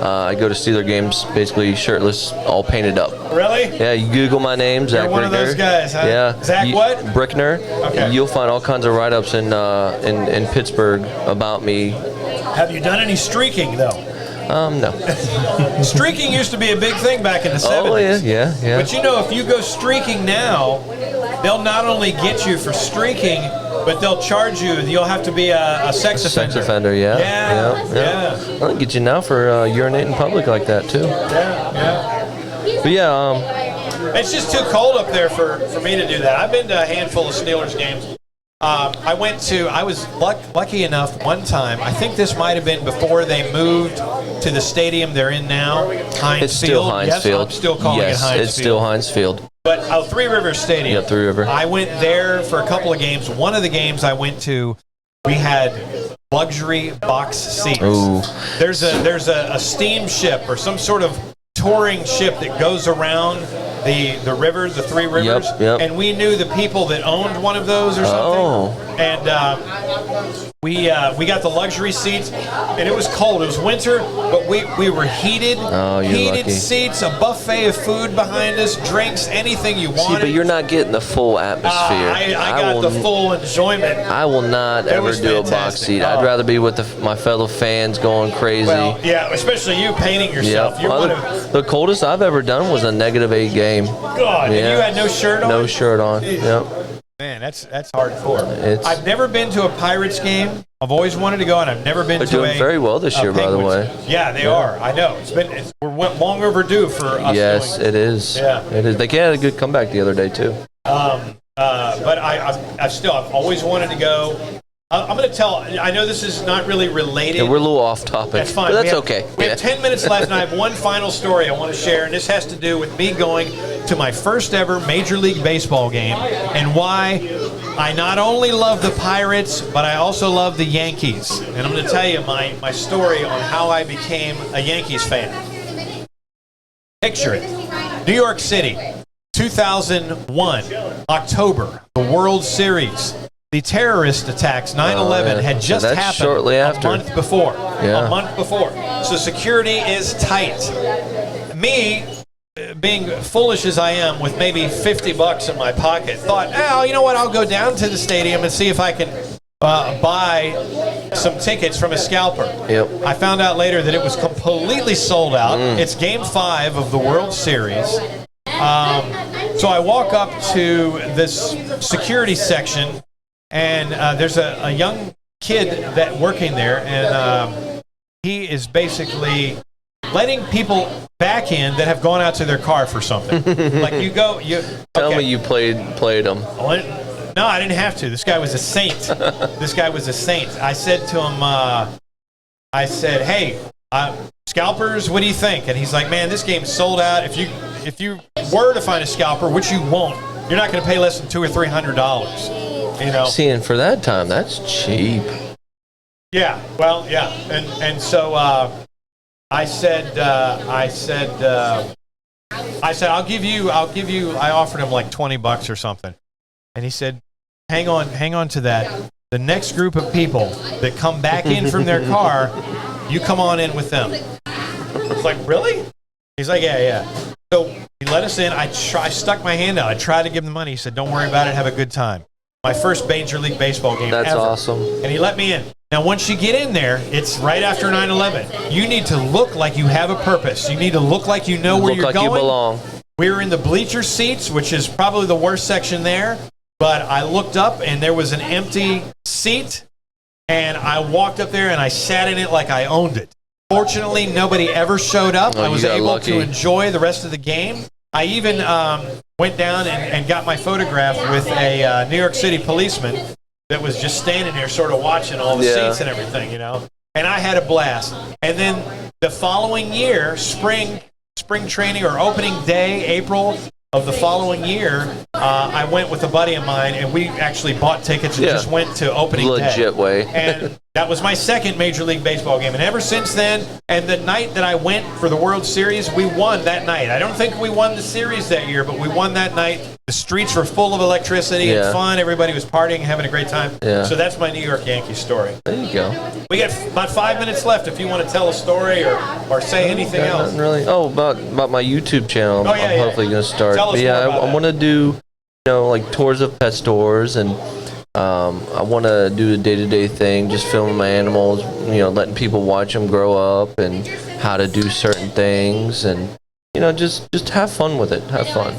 I go to Steeler games basically shirtless, all painted up. Really? Yeah, you Google my name, Zach Brickner. You're one of those guys, huh? Yeah. Zach what? Brickner. Okay. You'll find all kinds of write-ups in Pittsburgh about me. Have you done any streaking, though? No. Streaking used to be a big thing back in the 70s. Oh, yeah. But if you go streaking now, they'll not only get you for streaking, but they'll charge you. You'll have to be a sex offender. Sex offender, yeah. I'll get you now for urinating in public like that, too. Yeah. But yeah, it's just too cold up there for me to do that. I've been to a handful of Steelers games. I was lucky enough one time, I think this might have been before they moved to the stadium they're in now, Heinz It's still Field. Heinz Yes, Field. I'm still calling it Heinz Field. It's still Heinz Field. But Three Rivers Stadium. Yeah, Three River. I went there for a couple of games. One of the games I went to, we had luxury box seats. Ooh. There's a steamship or some sort of touring ship that goes around the river, the three rivers, Yep. and we knew the people that owned one of those or something. Oh. And we got the luxury seats, and it was cold. It was winter, but we were heated. Oh, you're heated lucky. seats, a buffet of food behind us, drinks, anything you wanted. See, but you're not getting the full atmosphere. I got the full enjoyment. I will not ever was do a box fantastic. seat. Oh. I'd rather be with my fellow fans going crazy. Well, yeah, especially you painting yourself. Yep. You're Well, one of the coldest I've ever done was a -8 game. God, and you had no shirt on. No shirt on. Yep. Man, that's hardcore. It's- I've never been to a Pirates game. I've always wanted to go, and I've never been They're to doing a. very well this year, by the Penguins. way. Yeah, they are. I know. We're long overdue for us. Yes, doing it is. Yeah. It is. They had a good comeback the other day too. But I've always wanted to go. I'm going to tell. I know this is not really related. Yeah, we're a little off topic, That's fine. but that's We have- okay. We have 10 minutes left, and I have one final story I want to share, and this has to do with me going to my first ever Major League Baseball game and why I not only love the Pirates, but I also love the Yankees. And I'm going to tell you my story on how I became a Yankees fan. Picture it. New York City, 2001, October, the World Series. The terrorist attacks, 9/11, yeah. had just That's happened shortly after. a month before. Yeah. A month before. So security is tight. Me, being foolish as I am, with maybe $50 in my pocket, thought, oh, you know what? I'll go down to the stadium and see if I can buy some tickets from a scalper. Yep. I found out later that it was completely sold out. It's Game 5 of the World Series. So I walk up to this security section, and there's a young kid that working there, and he is basically letting people back in that have gone out to their car for something. Like Tell me you played them. No, I didn't have to. This guy was a saint. I said to him, I said, hey, scalpers, what do you think? And he's like, man, this game's sold out. If you were to find a scalper, which you won't, you're not going to pay less than $200 or $300. You know. Seeing for that time, that's cheap. Yeah. Well, yeah. And so I said, I'll give you. I offered him like $20 or something, and he said, hang on to that. The next group of people that come back in from their car, you come on in with them. It's like, really? He's like, yeah. So he let us in. I stuck my hand out. I tried to give him the money. He said, don't worry about it. Have a good time. My first Major League Baseball game That's ever. awesome. And he let me in. Now, once you get in there, it's right after 9/11. You need to look like you have a purpose. You need to look like you know where you're like going. You belong. We were in the bleacher seats, which is probably the worst section there. But I looked up, and there was an empty seat. And I walked up there, and I sat in it like I owned it. Fortunately, nobody ever showed up. Oh, I was you got able lucky. to enjoy the rest of the game. I even went down and got my photograph with a New York City policeman that was just standing there sort of watching all the seats and everything, you know. And I had a blast. And then the following year, spring training or opening day, April of the following year, I went with a buddy of mine, and we actually bought tickets and just went to opening day. Legit way. And that was my second Major League Baseball game. And ever since then, and the night that I went for the World Series, we won that night. I don't think we won the series that year, but we won that night. The streets were full of electricity and fun. Everybody was partying and having a great time. Yeah. So that's my New York Yankees story. There you go. We got about 5 minutes left if you want to tell a story or say anything else. Nothing really. Oh, about my YouTube channel. Oh, yeah, I'm hopefully going to start. Tell us But yeah, more about I that. want to do, like tours of pet stores, and I want to do a day-to-day thing, just filming my animals, letting people watch them grow up and how to do certain things, and just have fun with it. Have fun.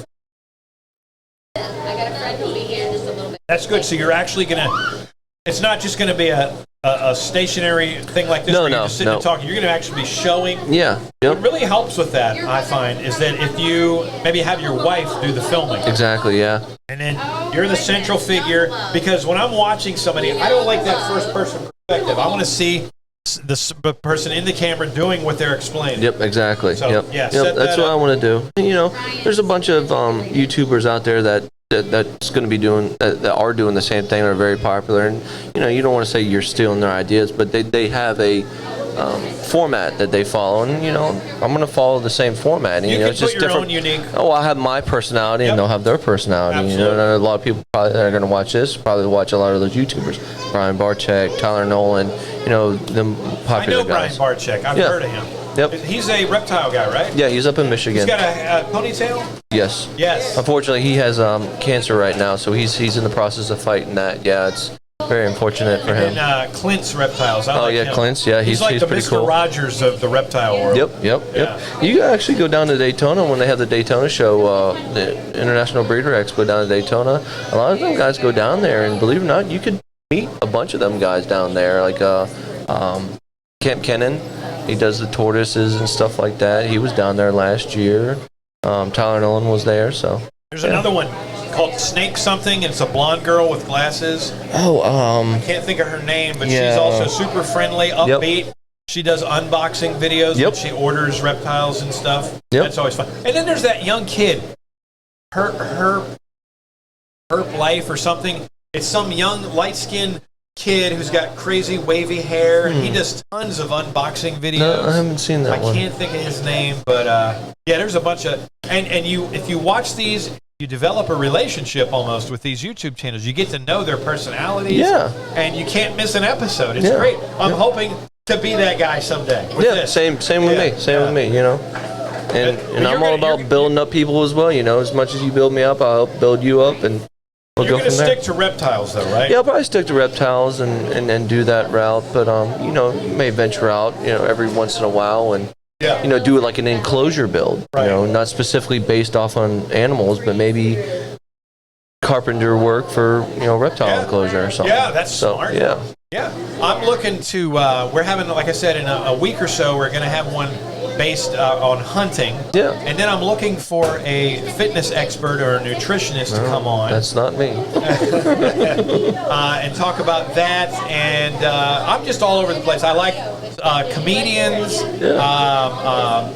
I got a friend who'll be here in just a little bit. That's good. So you're actually going to, it's not just going to be a stationary thing like this where you're just sitting and talking. You're going to actually be showing. Yeah. What really helps with that, I find, is that if you maybe have your wife do the filming. Exactly, yeah. And then you're the central figure, because when I'm watching somebody, I don't like that first person perspective. I want to see the person in the camera doing what they're explaining. Yep, exactly. So, yep. yeah, Yep. set That's that what up. I want to do. There's a bunch of YouTubers out there that that's going to be doing that are doing the same thing, are very popular. And you don't want to say you're stealing their ideas, but they have a format that they follow, and I'm going to follow the same format. And, You can it's put just your different. own unique. Oh, I have my personality, and they'll have their personality. Absolutely. And a lot of people probably that are going to watch this probably watch a lot of those YouTubers, Brian Barczyk, Tyler Nolan, them popular I know guys. Brian Barczyk. I've Yeah. heard of him. Yep. He's a reptile guy, right? Yeah, he's up in Michigan. He's got a ponytail? Yes. Yes. Unfortunately, he has cancer right now, so he's in the process of fighting that. Yeah, it's very unfortunate for him. And Clint's reptiles. I like yeah, him. Clint's. Yeah, he's like he's the pretty Mr. cool. Rogers of the reptile world. Yep. You actually go down to Daytona when they have the Daytona show, the International Breeder Expo down in Daytona. A lot of them guys go down there, and believe it or not, you could meet a bunch of them guys down there, like Kemp Kennan. He does the tortoises and stuff like that. He was down there last year. Tyler Nolan was there, so. There's another one called Snake something. It's a blonde girl with glasses. Oh, Can't think of her name, but Yeah. she's also super friendly, upbeat. She does unboxing videos when she orders reptiles and stuff. Yep. That's always fun. And then there's that young kid, Herb Life or something. It's some young light-skinned kid who's got crazy wavy hair, and he does tons of unboxing videos. No, I haven't seen that one. I can't think of his name, but yeah, there's a bunch of and you if you watch these, you develop a relationship almost with these YouTube channels. You get to know their personalities, and you can't miss an episode. It's great. I'm hoping to be that guy someday. With this. same with me. Same with me. And I'm all about building up people as well. As much as you build me up, I'll help build you up, and we'll You're go going to from there. stick to reptiles, though, right? Yeah, I'll probably stick to reptiles and do that route. But you may venture out, every once in a while and do like an enclosure build. Not specifically based off on animals, but maybe carpenter work for reptile enclosure or something. Yeah, that's smart. Yeah. Yeah, I'm looking to. We're having, like I said, in a week or so, we're going to have one based on hunting. Yeah. And then I'm looking for a fitness expert or a nutritionist to come on. That's not me. And talk about that. And I'm just all over the place. I like comedians,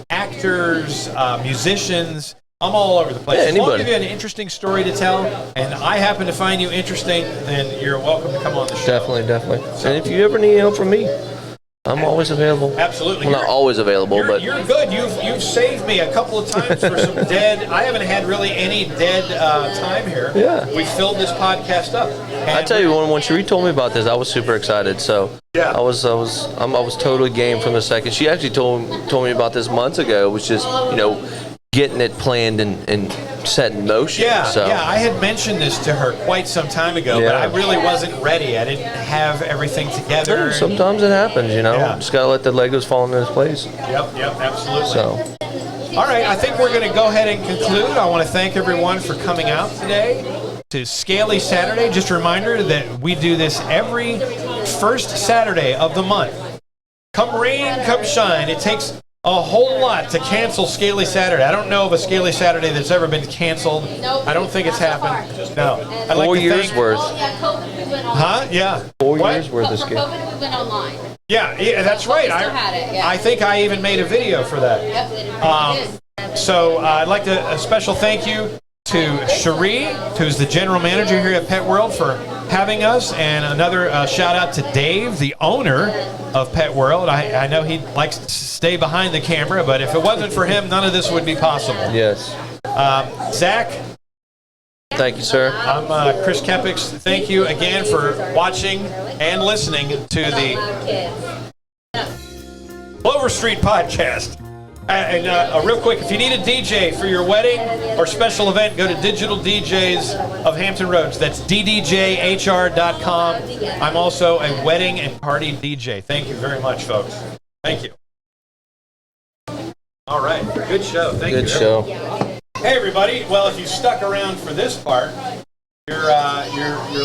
actors, musicians. I'm all over the place. Yeah, As long as anybody. you have an interesting story to tell, and I happen to find you interesting, then you're welcome to come on the show. Definitely. And if you ever need help from me, I'm always available. Absolutely. Well, not always available, but You're good. You've saved me a couple of times for some dead. I haven't had really any dead time here. Yeah. We filled this podcast up. I tell you, when Cherie told me about this, I was super excited. So Yeah. I was totally game from the second. She actually told me about this months ago. It was just getting it planned and set in motion. Yeah, So. yeah. I had mentioned this to her quite some time ago, but I really wasn't ready. I didn't have everything together. Sometimes it happens, Yeah. Just gotta let the Legos fall into place. Yep, absolutely. So. All right, I think we're going to go ahead and conclude. I want to thank everyone for coming out today to Scaley Saturday. Just a reminder that we do this every first Saturday of the month. Come rain, come shine. It takes a whole lot to cancel Scaley Saturday. I don't know of a Scaley Saturday that's ever been canceled. I don't think it's happened. No. I'd like 4 to years thank- worth. Oh, yeah, COVID, we went online. Huh? Yeah. 4 What? years worth of For scale. COVID, we went online. Yeah, that's right. We still had it, yeah. I think I even made a video for that. Yep, we did. So I'd like to a special thank you to Cherie, who's the general manager here at Pet World, for having us, and another shout out to Dave, the owner of Pet World. I know he likes to stay behind the camera, but if it wasn't for him, none of this would be possible. Yes. Zach, Thank you, sir. I'm Chris Kepix. Thank you again for watching and listening to the Clover Street podcast. And real quick, if you need a DJ for your wedding or special event, go to Digital DJs of Hampton Roads. That's ddjhr.com. I'm also a wedding and party DJ. Thank you very much, folks. Thank you. All right, good show. Thank you. Good show. Hey, everybody. Well, if you stuck around for this part, you're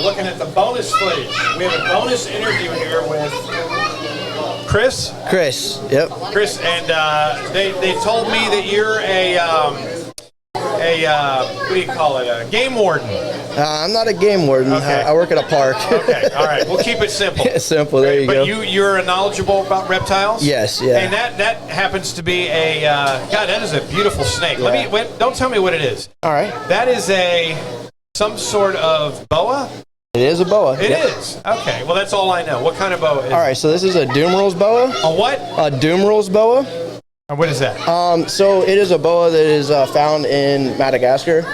looking at the bonus footage. We have a bonus interview here with Chris. Yep. Chris, and they told me that you're a what do you call it? A game warden. I'm not a game warden. Okay. I work at a park. Okay, all right. We'll keep it simple. Simple. There you go. But you're knowledgeable about reptiles. Yes. Yeah. And that happens to be a God. That is a beautiful snake. Let me don't tell me what it is. All right. That is a some sort of boa? It is a boa. It is. Okay. Well, that's all I know. What kind of boa is All right, so this is a Dumeral's boa. A what? A Dumeral's boa. What is that? So it is a boa that is found in Madagascar.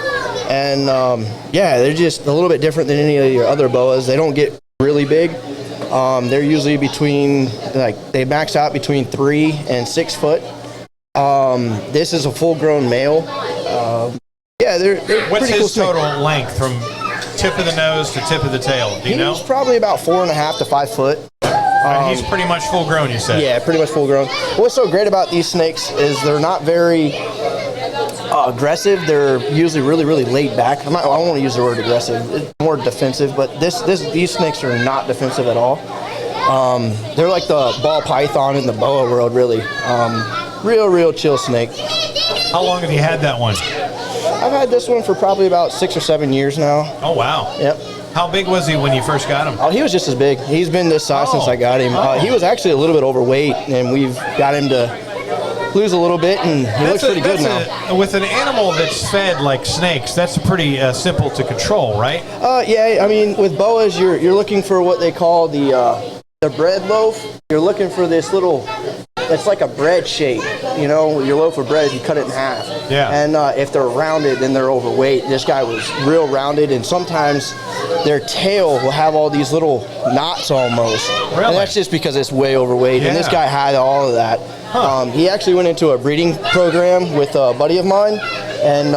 And yeah, they're just a little bit different than any of your other boas. They don't get really big. They're usually between, they max out between 3 and 6 foot. This is a full-grown male. Yeah, they're What's pretty cool his total length from tip of the nose to tip of the tail? Do you know? He's probably about 4.5 to 5 foot. He's pretty much full grown, you said? Yeah, pretty much full grown. What's so great about these snakes is they're not very aggressive. They're usually really, really laid back. I don't want to use the word aggressive. It's more defensive, but these snakes are not defensive at all. They're like the ball python in the boa world, really. Real chill snake. How long have you had that one? I've had this one for probably about 6 or 7 years now. Oh, wow. Yep. How big was he when you first got him? Oh, he was just as big. He's been this size since I got him. He was actually a little bit overweight, and we've got him to lose a little bit, and he looks pretty good now. With an animal that's fed like snakes, that's pretty simple to control, right? Yeah, I mean, with boas, you're looking for what they call the bread loaf. You're looking for this little, it's like a bread shape. You know, your loaf of bread, you cut it in half. Yeah. And if they're rounded, then they're overweight. This guy was real rounded, and sometimes their tail will have all these little knots almost. Really? And that's just because it's way overweight. Yeah. And this guy had all of that. Huh. He actually went into a breeding program with a buddy of mine, and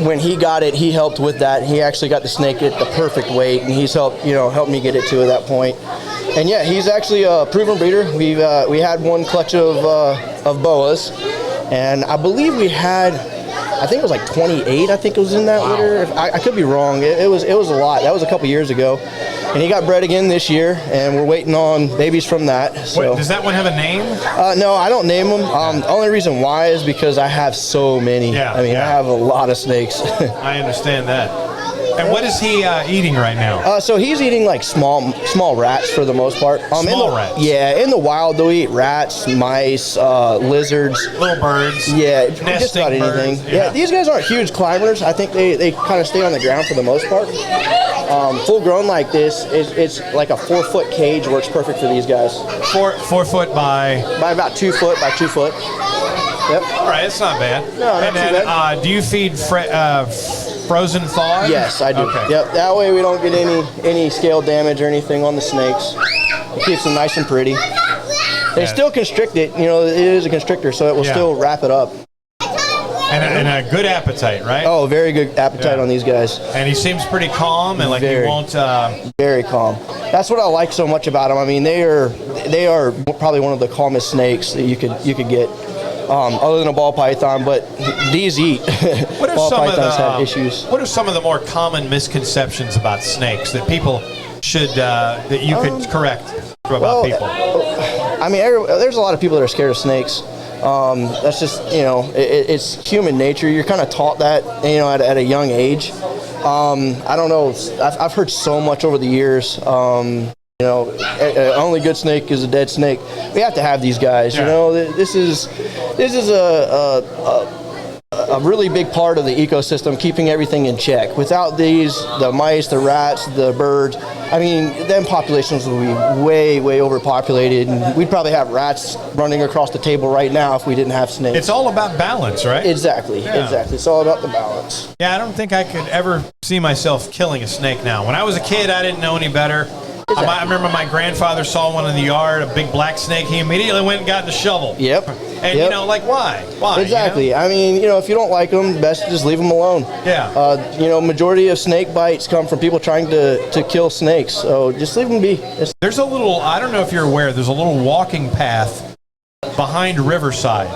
when he got it, he helped with that. He actually got the snake at the perfect weight, and he's helped me get it to that point. And yeah, he's actually a proven breeder. We had one clutch of boas, and I believe we had, I think it was like 28. I think it was in that litter. I could be wrong. It was a lot. That was a couple years ago, and he got bred again this year, and we're waiting on babies from that. So. Wait, does that one have a name? No, I don't name them. The only reason why is because I have so many. Yeah, I mean, I have a lot of snakes. I understand that. And what is he eating right now? So he's eating like small rats for the most part. Small rats? Yeah, in the wild they'll eat rats, mice, lizards. Little birds. Yeah, nesting just about anything. birds. Yeah, these guys aren't huge climbers. I think they kind of stay on the ground for the most part. Full grown like this, it's like a 4 foot cage works perfect for these guys. 4 foot by about 2 foot by 2 foot. Yep. All right, it's not bad. No, not too bad. Do you feed frozen thawed? Yes, I do. Okay. Yep. That way we don't get any scale damage or anything on the snakes. It keeps them nice and pretty. They still constrict it. You know, it is a constrictor, so it will still wrap it up. And a good appetite, right? Oh, very good appetite on these guys. And he seems pretty calm, and like he won't. Very calm. That's what I like so much about them. I mean, they are probably one of the calmest snakes that you could get. Other than a ball python, but these eat. Ball pythons have issues. What are some of the more common misconceptions about snakes that people should that you could correct about people? I mean, there's a lot of people that are scared of snakes. That's just it's human nature. You're kind of taught that at a young age. I don't know. I've heard so much over the years. Only good snake is a dead snake. We have to have these guys. Yeah. This is a really big part of the ecosystem, keeping everything in check. Without these, the mice, the rats, the birds, I mean, then populations would be way overpopulated, and we'd probably have rats running across the table right now if we didn't have snakes. It's all about balance, right? Exactly. It's all about the balance. Yeah, I don't think I could ever see myself killing a snake now. When I was a kid, I didn't know any better. I remember my grandfather saw one in the yard, a big black snake. He immediately went and got the shovel. Yep. And, why? Why? Exactly. I mean, if you don't like them, best to just leave them alone. Yeah. Majority of snake bites come from people trying to kill snakes. So just leave them be. There's a little, I don't know if you're aware, there's a little walking path behind Riverside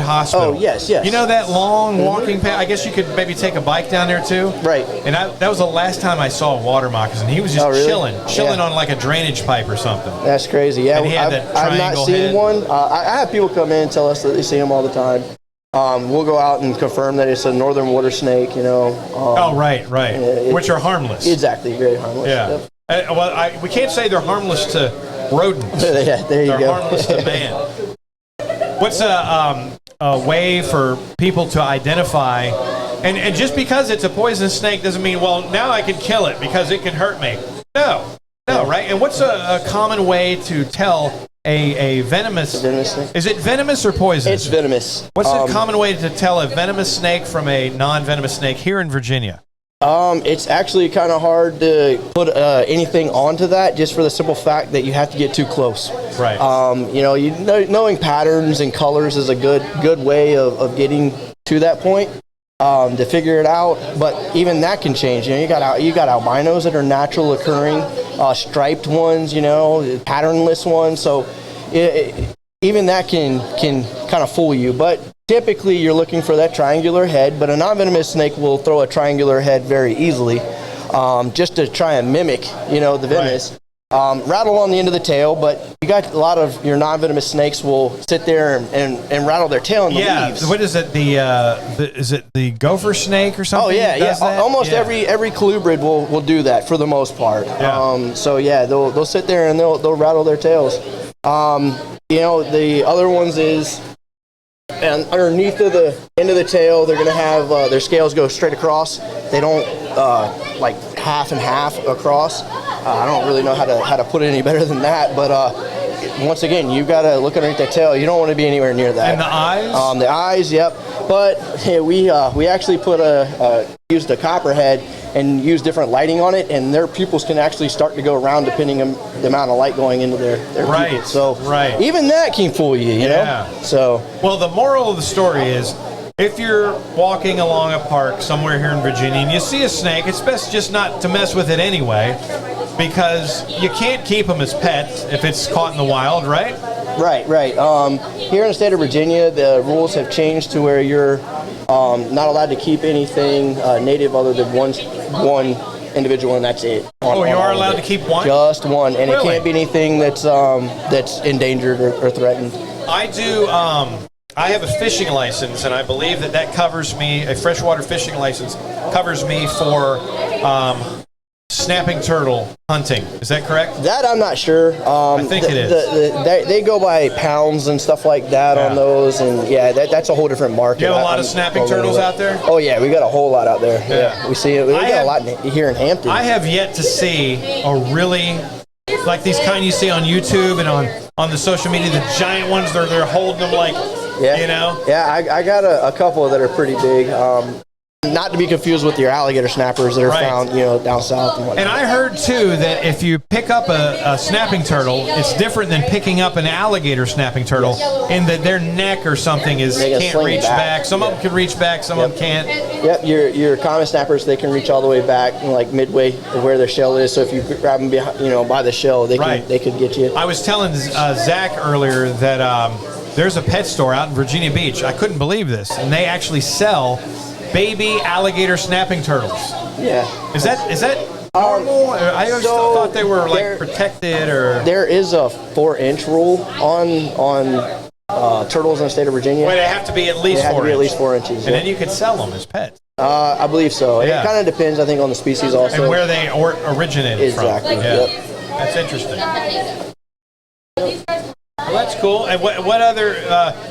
Hospital. Oh, yes. You know that long walking path? I guess you could maybe take a bike down there too. Right. And that was the last time I saw a water moccasin. He was just chilling on like a drainage pipe or something. That's crazy. Yeah, and he had that I've not seen head. one. I have people come in and tell us that they see them all the time. We'll go out and confirm that it's a northern water snake, right. Which are harmless. Exactly, very harmless. Yeah. Yep. We can't say they're harmless to rodents. Yeah, there you they're go. harmless to man. What's a way for people to identify And just because it's a poisonous snake doesn't mean, well, now I can kill it because it can hurt me. No, right? And what's a common way to tell a venomous snake? Is it venomous or poisonous? It's venomous. What's a common way to tell a venomous snake from a non-venomous snake here in Virginia? It's actually kind of hard to put anything onto that, just for the simple fact that you have to get too close. Right. Knowing patterns and colors is a good way of getting to that point to figure it out. But even that can change. You got albinos that are natural occurring, striped ones, patternless ones. So even that can kind of fool you. But typically, you're looking for that triangular head, but a non-venomous snake will throw a triangular head very easily, just to try and mimic, the venomous. Right. Rattle on the end of the tail, but you got a lot of your non-venomous snakes will sit there and rattle their tail in the leaves. What is it? Is it the gopher snake or something? Oh yeah. Almost every colubrid will do that for the most part. Yeah. They'll sit there and they'll rattle their tails. The other ones is. And underneath of the end of the tail, they're going to have their scales go straight across. They don't like half and half across. I don't really know how to put it any better than that. But once again, you got to look underneath that tail. You don't want to be anywhere near that. And the eyes? The eyes, yep. But hey, we actually used a copperhead and used different lighting on it, and their pupils can actually start to go around depending on the amount of light going into their pupils. So even that can fool you, you know? So well, the moral of the story is, if you're walking along a park somewhere here in Virginia and you see a snake, it's best just not to mess with it anyway, because you can't keep them as pets if it's caught in the wild, right? Right. Here in the state of Virginia, the rules have changed to where you're not allowed to keep anything native other than one individual, and that's it. You are allowed to keep one? Just one, and Really? It can't be anything that's endangered or threatened. I do. I have a fishing license, and I believe that covers me. A freshwater fishing license covers me for snapping turtle hunting. Is that correct? That I'm not sure. I think it is. They go by pounds and stuff like that on those, and that's a whole different market. You have a lot of snapping turtles out there? Oh yeah, we got a whole lot out there. Yeah, we see it. We got a lot here in Hampton. I have yet to see a really, like these kind you see on YouTube and on the social media, the giant ones. They're holding them like, Yeah, I got a couple that are pretty big. Not to be confused with your alligator snappers that are found, down south and whatnot. And I heard too that if you pick up a snapping turtle, it's different than picking up an alligator snapping turtle, in that their neck or something can't reach back. Some of them can reach back, some of them can't. Yep, your common snappers, they can reach all the way back, like midway where their shell is. So if you grab them, by the shell, they could get you. I was telling Zach earlier that there's a pet store out in Virginia Beach. I couldn't believe this, and they actually sell baby alligator snapping turtles. Yeah. Is that normal? I always thought they were like protected or. There is a 4-inch rule on turtles in the state of Virginia. Well, they have to be at least 4 inches. They have to be at least 4 inches. And then you could sell them as pets. I believe so. Yeah. It kind of depends, I think, on the species also. And where they originated from. Exactly. Yeah. Yep. That's interesting. Well, that's cool. And what other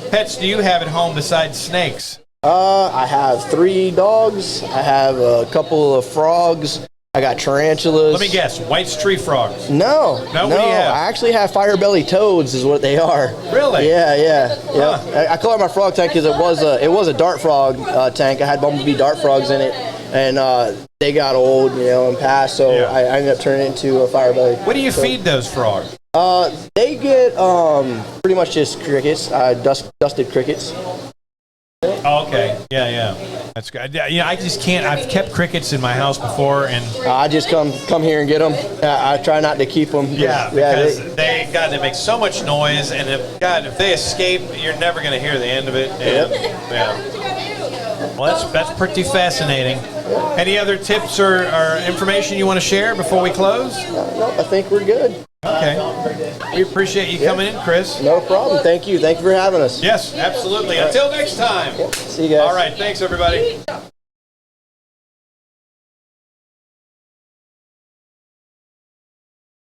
pets do you have at home besides snakes? I have 3 dogs. I have a couple of frogs. I got tarantulas. Let me guess, White's tree frogs. No. What do you have? I actually have fire-bellied toads is what they are. Really? Yeah. Huh. I call it my frog tank because it was a dart frog tank. I had bumblebee dart frogs in it, and they got old, and passed, so I ended up turning it into a fire-bellied. What do you feed those frogs? They get pretty much just crickets, dusted crickets. Oh, okay. Yeah. That's good. Yeah, I just can't. I've kept crickets in my house before, and I just come here and get them. I try not to keep them. Because they make so much noise, and if they escape, you're never going to hear the end of it. And, Well, that's pretty fascinating. Any other tips or information you want to share before we close? No, I think we're good. Okay. We appreciate you coming in, Chris. No problem. Thank you. Thank you for having us. Yes, absolutely. Until next time. See you guys. All right. Thanks, everybody.